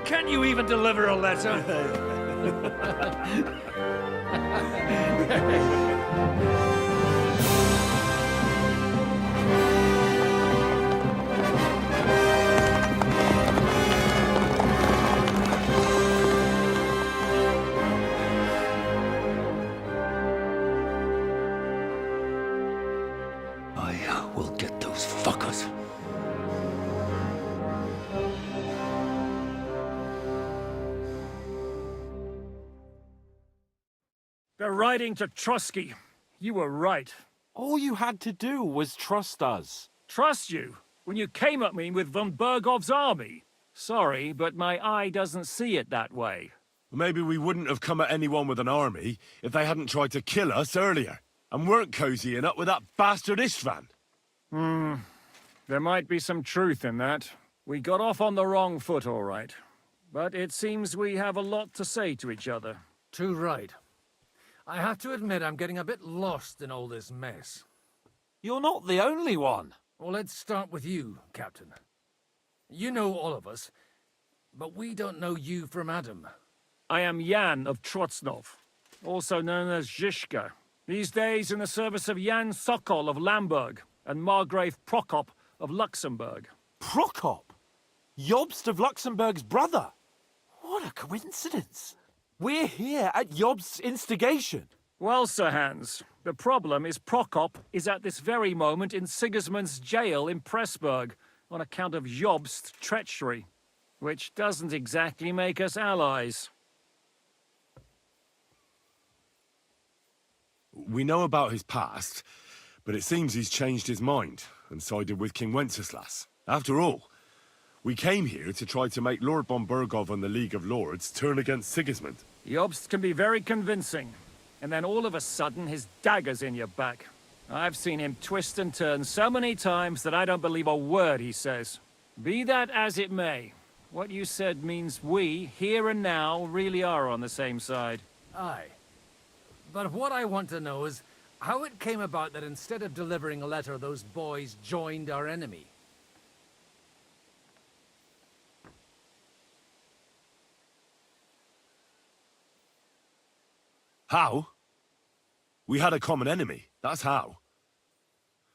Can you even deliver a letter? I will get those fuckers. They're riding to Trotsky. You were right. All you had to do was trust us. Trust you? When you came at me with von Bergov's army? Sorry, but my eye doesn't see it that way. Maybe we wouldn't have come at anyone with an army if they hadn't tried to kill us earlier, and weren't cozying up with that bastard Istvan. There might be some truth in that. We got off on the wrong foot, all right. But it seems we have a lot to say to each other. Too right. I have to admit I'm getting a bit lost in all this mess. You're not the only one. Well, let's start with you, Captain. You know all of us, but we don't know you from Adam. I am Jan of Trotsnov, also known as Zhishka. These days in the service of Jan Sokol of Lamberg and Margrave Prokop of Luxembourg. Prokop? Jobst of Luxembourg's brother? What a coincidence. We're here at Jobst's instigation. Well, Sir Hans, the problem is Prokop is at this very moment in Sigismund's jail in Pressburg on account of Jobst's treachery, which doesn't exactly make us allies. We know about his past, but it seems he's changed his mind and sided with King Wenceslas. After all, we came here to try to make Lord von Bergov and the League of Lords turn against Sigismund. Jobst can be very convincing, and then all of a sudden his dagger's in your back. I've seen him twist and turn so many times that I don't believe a word he says. Be that as it may, what you said means we, here and now, really are on the same side. Aye. But what I want to know is how it came about that instead of delivering a letter, those boys joined our enemy. How? We had a common enemy, that's how.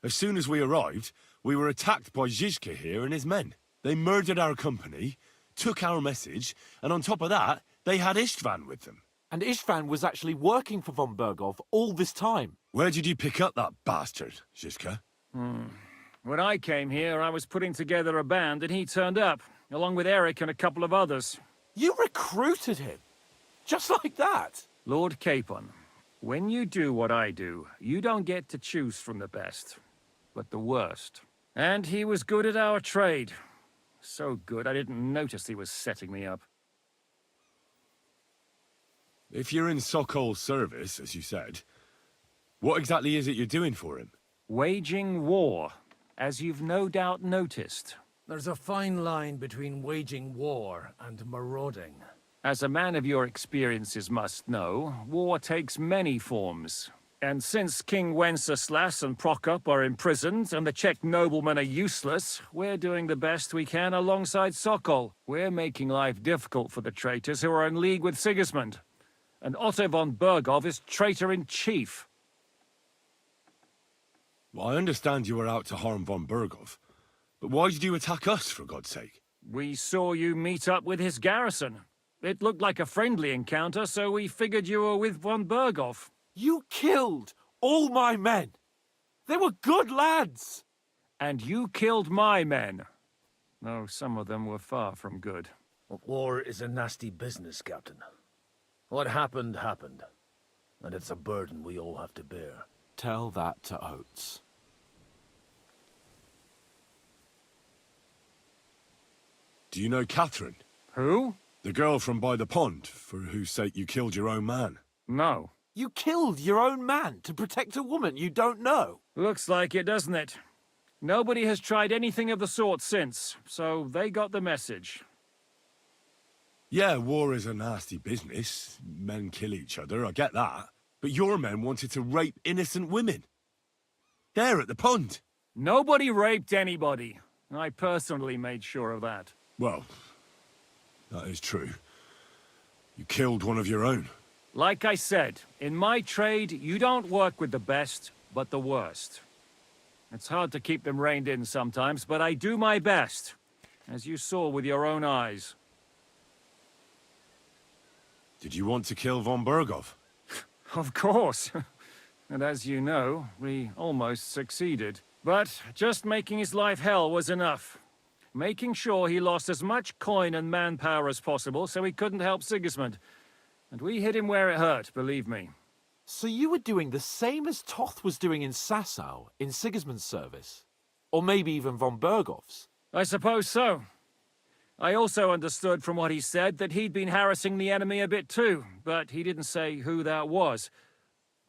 As soon as we arrived, we were attacked by Zhizka here and his men. They murdered our company, took our message, and on top of that, they had Istvan with them. And Istvan was actually working for von Bergov all this time. Where did you pick up that bastard, Zhizka? When I came here, I was putting together a band and he turned up, along with Eric and a couple of others. You recruited him? Just like that? Lord Capon, when you do what I do, you don't get to choose from the best, but the worst. And he was good at our trade. So good I didn't notice he was setting me up. If you're in Sokol's service, as you said, what exactly is it you're doing for him? Waging war, as you've no doubt noticed. There's a fine line between waging war and marauding. As a man of your experiences must know, war takes many forms. And since King Wenceslas and Prokop are imprisoned and the Czech noblemen are useless, we're doing the best we can alongside Sokol. We're making life difficult for the traitors who are in league with Sigismund. And Otto von Bergov is traitor-in-chief. Well, I understand you were out to harm von Bergov, but why did you attack us, for God's sake? We saw you meet up with his garrison. It looked like a friendly encounter, so we figured you were with von Bergov. You killed all my men. They were good lads. And you killed my men. Though some of them were far from good. War is a nasty business, Captain. What happened, happened. And it's a burden we all have to bear. Tell that to Oates. Do you know Catherine? Who? The girl from by the pond, for whose sake you killed your own man. No. You killed your own man to protect a woman you don't know. Looks like it, doesn't it? Nobody has tried anything of the sort since, so they got the message. Yeah, war is a nasty business. Men kill each other, I get that. But your men wanted to rape innocent women. There at the pond. Nobody raped anybody. I personally made sure of that. Well, that is true. You killed one of your own. Like I said, in my trade, you don't work with the best, but the worst. It's hard to keep them reined in sometimes, but I do my best, as you saw with your own eyes. Did you want to kill von Bergov? Of course. And as you know, we almost succeeded. But just making his life hell was enough. Making sure he lost as much coin and manpower as possible so he couldn't help Sigismund. And we hit him where it hurt, believe me. So you were doing the same as Toth was doing in Sasau, in Sigismund's service? Or maybe even von Bergov's? I suppose so. I also understood from what he said that he'd been harassing the enemy a bit too, but he didn't say who that was.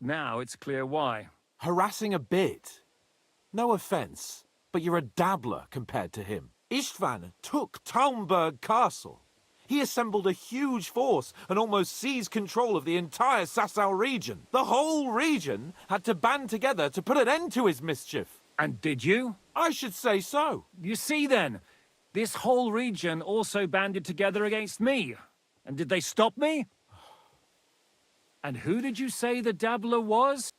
Now it's clear why. Harassing a bit? No offense, but you're a dabbler compared to him. Istvan took Talmberg Castle. He assembled a huge force and almost seized control of the entire Sasau region. The whole region had to band together to put an end to his mischief. And did you? I should say so. You see then, this whole region also banded together against me. And did they stop me? And who did you say the dabbler was?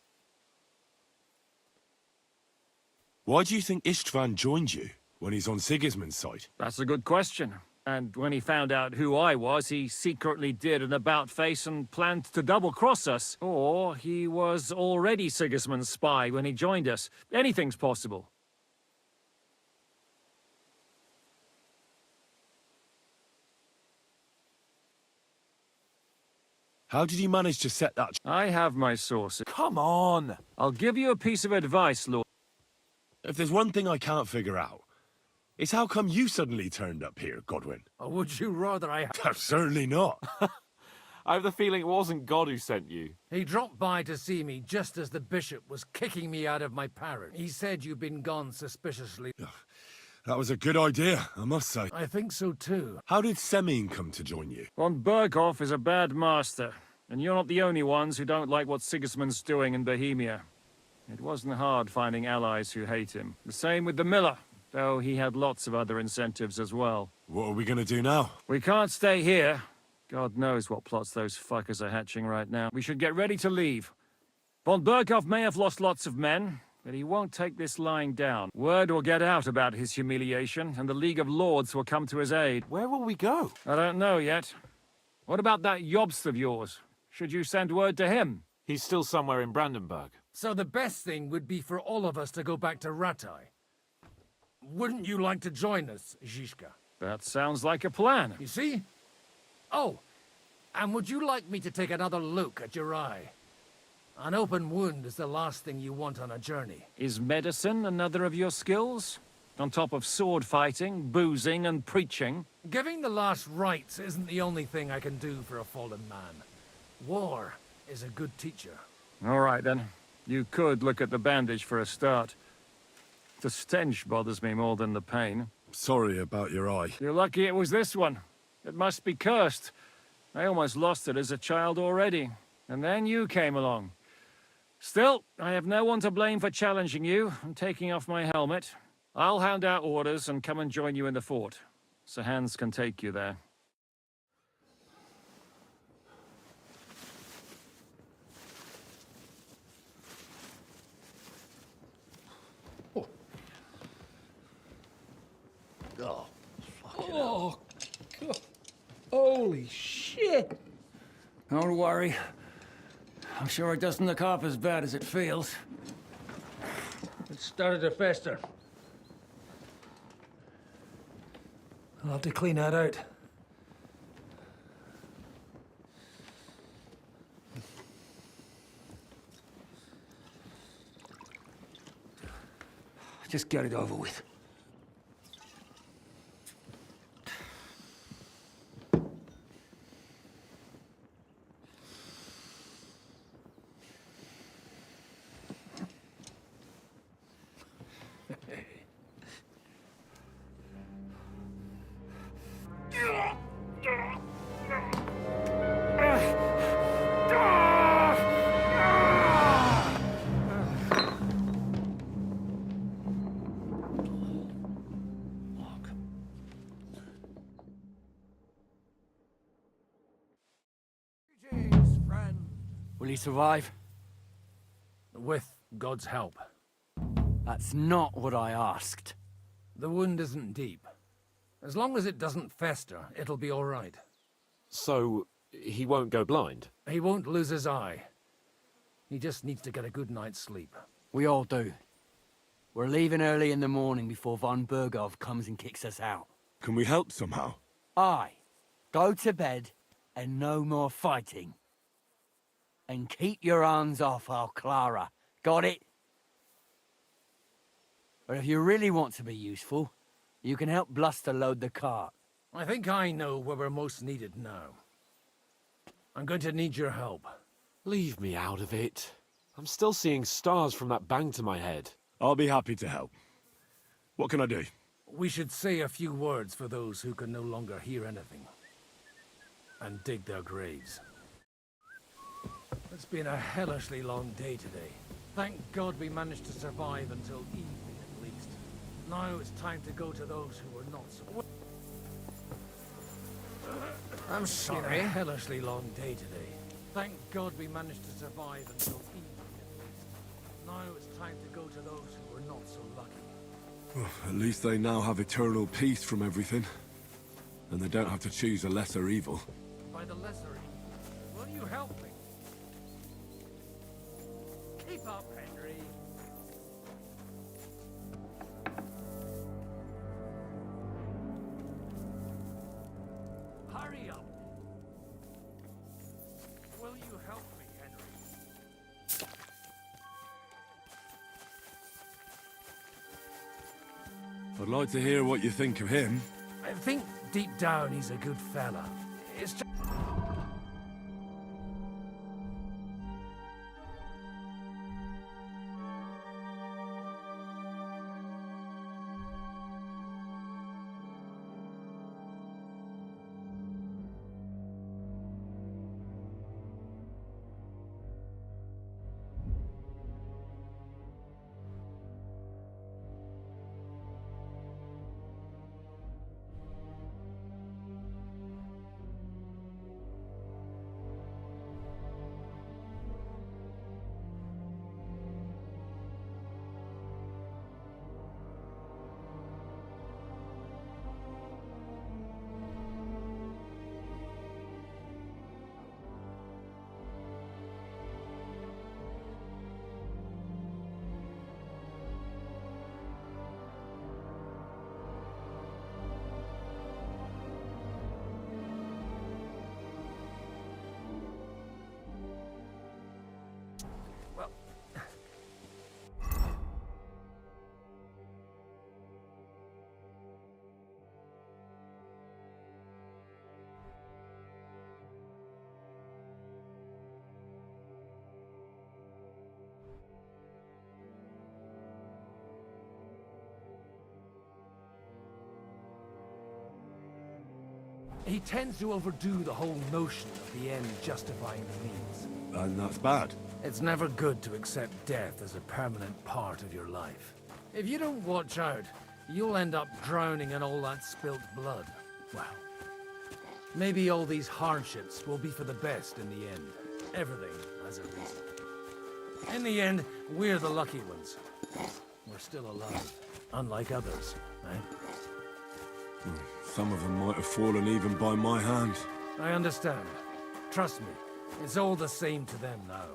Why do you think Istvan joined you when he's on Sigismund's side? That's a good question. And when he found out who I was, he secretly did an about-face and planned to double-cross us. Or he was already Sigismund's spy when he joined us. Anything's possible. How did he manage to set that? I have my sources. Come on! I'll give you a piece of advice, Lord. If there's one thing I can't figure out, it's how come you suddenly turned up here, Godwin? Or would you rather I... Certainly not. I have the feeling it wasn't God who sent you. He dropped by to see me just as the bishop was kicking me out of my parish. He said you'd been gone suspiciously. That was a good idea, I must say. I think so too. How did Semyon come to join you? Von Berghoff is a bad master, and you're not the only ones who don't like what Sigismund's doing in Bohemia. It wasn't hard finding allies who hate him. The same with the miller, though he had lots of other incentives as well. What are we gonna do now? We can't stay here. God knows what plots those fuckers are hatching right now. We should get ready to leave. Von Berghoff may have lost lots of men, but he won't take this lying down. Word will get out about his humiliation, and the League of Lords will come to his aid. Where will we go? I don't know yet. What about that Jobst of yours? Should you send word to him? He's still somewhere in Brandenburg. So the best thing would be for all of us to go back to Ratai. Wouldn't you like to join us, Zizka? That sounds like a plan. You see? Oh, and would you like me to take another look at your eye? An open wound is the last thing you want on a journey. Is medicine another of your skills? On top of sword fighting, boozing, and preaching? Giving the last rites isn't the only thing I can do for a fallen man. War is a good teacher. All right, then. You could look at the bandage for a start. The stench bothers me more than the pain. Sorry about your eye. You're lucky it was this one. It must be cursed. I almost lost it as a child already. And then you came along. Still, I have no one to blame for challenging you and taking off my helmet. I'll hand out orders and come and join you in the fort. Sir Hans can take you there. Oh, oh, God. Holy shit! Don't worry. I'm sure it doesn't look half as bad as it feels. It started to fester. I'll have to clean that out. Just get it over with. Will he survive? With God's help. That's not what I asked. The wound isn't deep. As long as it doesn't fester, it'll be all right. So, he won't go blind? He won't lose his eye. He just needs to get a good night's sleep. We all do. We're leaving early in the morning before von Burgov comes and kicks us out. Can we help somehow? Aye. Go to bed and no more fighting. And keep your hands off our Clara. Got it? But if you really want to be useful, you can help Bluster load the cart. I think I know where we're most needed now. I'm going to need your help. Leave me out of it. I'm still seeing stars from that bang to my head. I'll be happy to help. What can I do? We should say a few words for those who can no longer hear anything. And dig their graves. It's been a hellishly long day today. Thank God we managed to survive until evening at least. Now it's time to go to those who were not so... I'm sorry. It's been a hellishly long day today. Thank God we managed to survive until evening at least. Now it's time to go to those who were not so lucky. At least they now have eternal peace from everything. And they don't have to choose a lesser evil. By the lesser evil, will you help me? Keep up, Henry. Hurry up. Will you help me, Henry? I'd like to hear what you think of him. I think deep down he's a good fella. It's just... He tends to overdo the whole notion of the end justifying the means. And that's bad. It's never good to accept death as a permanent part of your life. If you don't watch out, you'll end up drowning in all that spilt blood. Well, maybe all these hardships will be for the best in the end. Everything has a reason. In the end, we're the lucky ones. We're still alive, unlike others, eh? Some of them might have fallen even by my hand. I understand. Trust me, it's all the same to them now.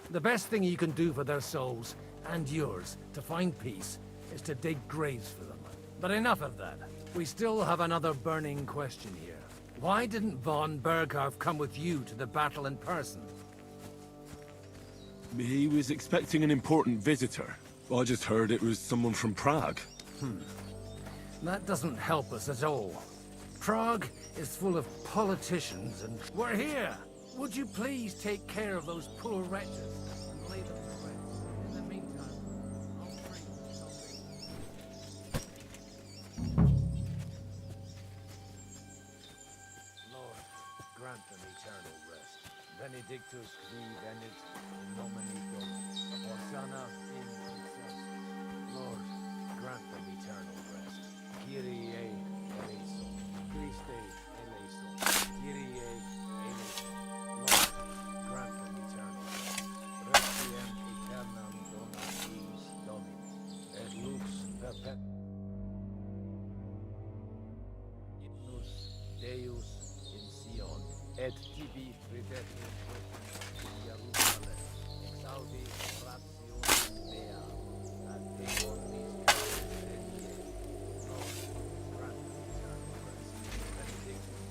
The best thing you can do for their souls, and yours, to find peace, is to dig graves for them. But enough of that. We still have another burning question here. Why didn't von Berghoff come with you to the battle in person? He was expecting an important visitor. I just heard it was someone from Prague. That doesn't help us at all. Prague is full of politicians and... We're here! Would you please take care of those poor wretches and lay them to rest? In the meantime, I'll bring something. Lord, grant them eternal rest. Benedictus qui venit in nomine Domini. Hosanna in excelsis. Lord, grant them eternal rest. Kyrie eleison. Christe eleison. Kyrie eleison. Lord, grant them eternal rest. Requiem aeternam donatis Domini. Et lux perpetuus Deus in Sion. Et tibi redemptor Jerusalem. Exaudi ratio Dea. And Te omnis Renie. Lord, grant them eternal rest. Benedictus.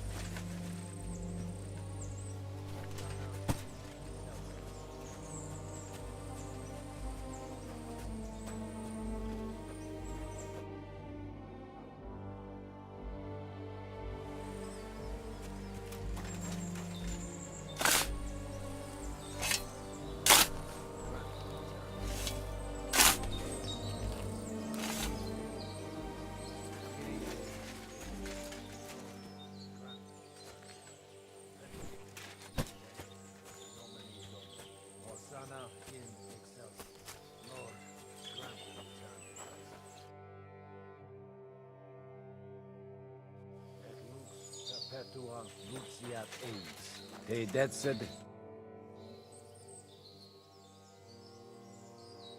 Hosanna in excelsis. Lord, grant them eternal rest. Et lux perpetua luciat eis. Te decet.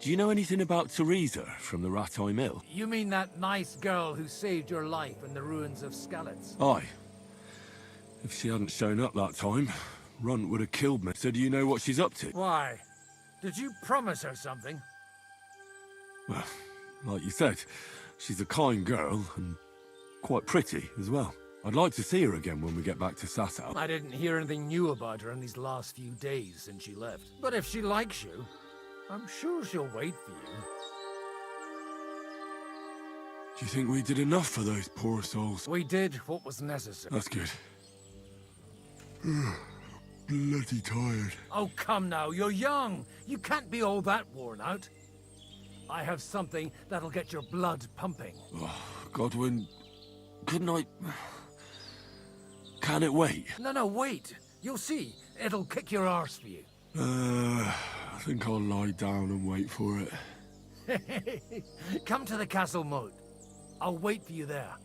Do you know anything about Teresa from the Rattay Mill? You mean that nice girl who saved your life in the ruins of Skalitz? Aye. If she hadn't shown up that time, Runt would have killed me. So do you know what she's up to? Why? Did you promise her something? Well, like you said, she's a kind girl and quite pretty as well. I'd like to see her again when we get back to SATA. I didn't hear anything new about her in these last few days since she left. But if she likes you, I'm sure she'll wait for you. Do you think we did enough for those poor souls? We did what was necessary. That's good. Bloody tired. Oh, come now, you're young. You can't be all that worn out. I have something that'll get your blood pumping. Oh, Godwin, couldn't I... Can it wait? No, wait. You'll see. It'll kick your arse for you. I think I'll lie down and wait for it. Come to the castle moat. I'll wait for you there.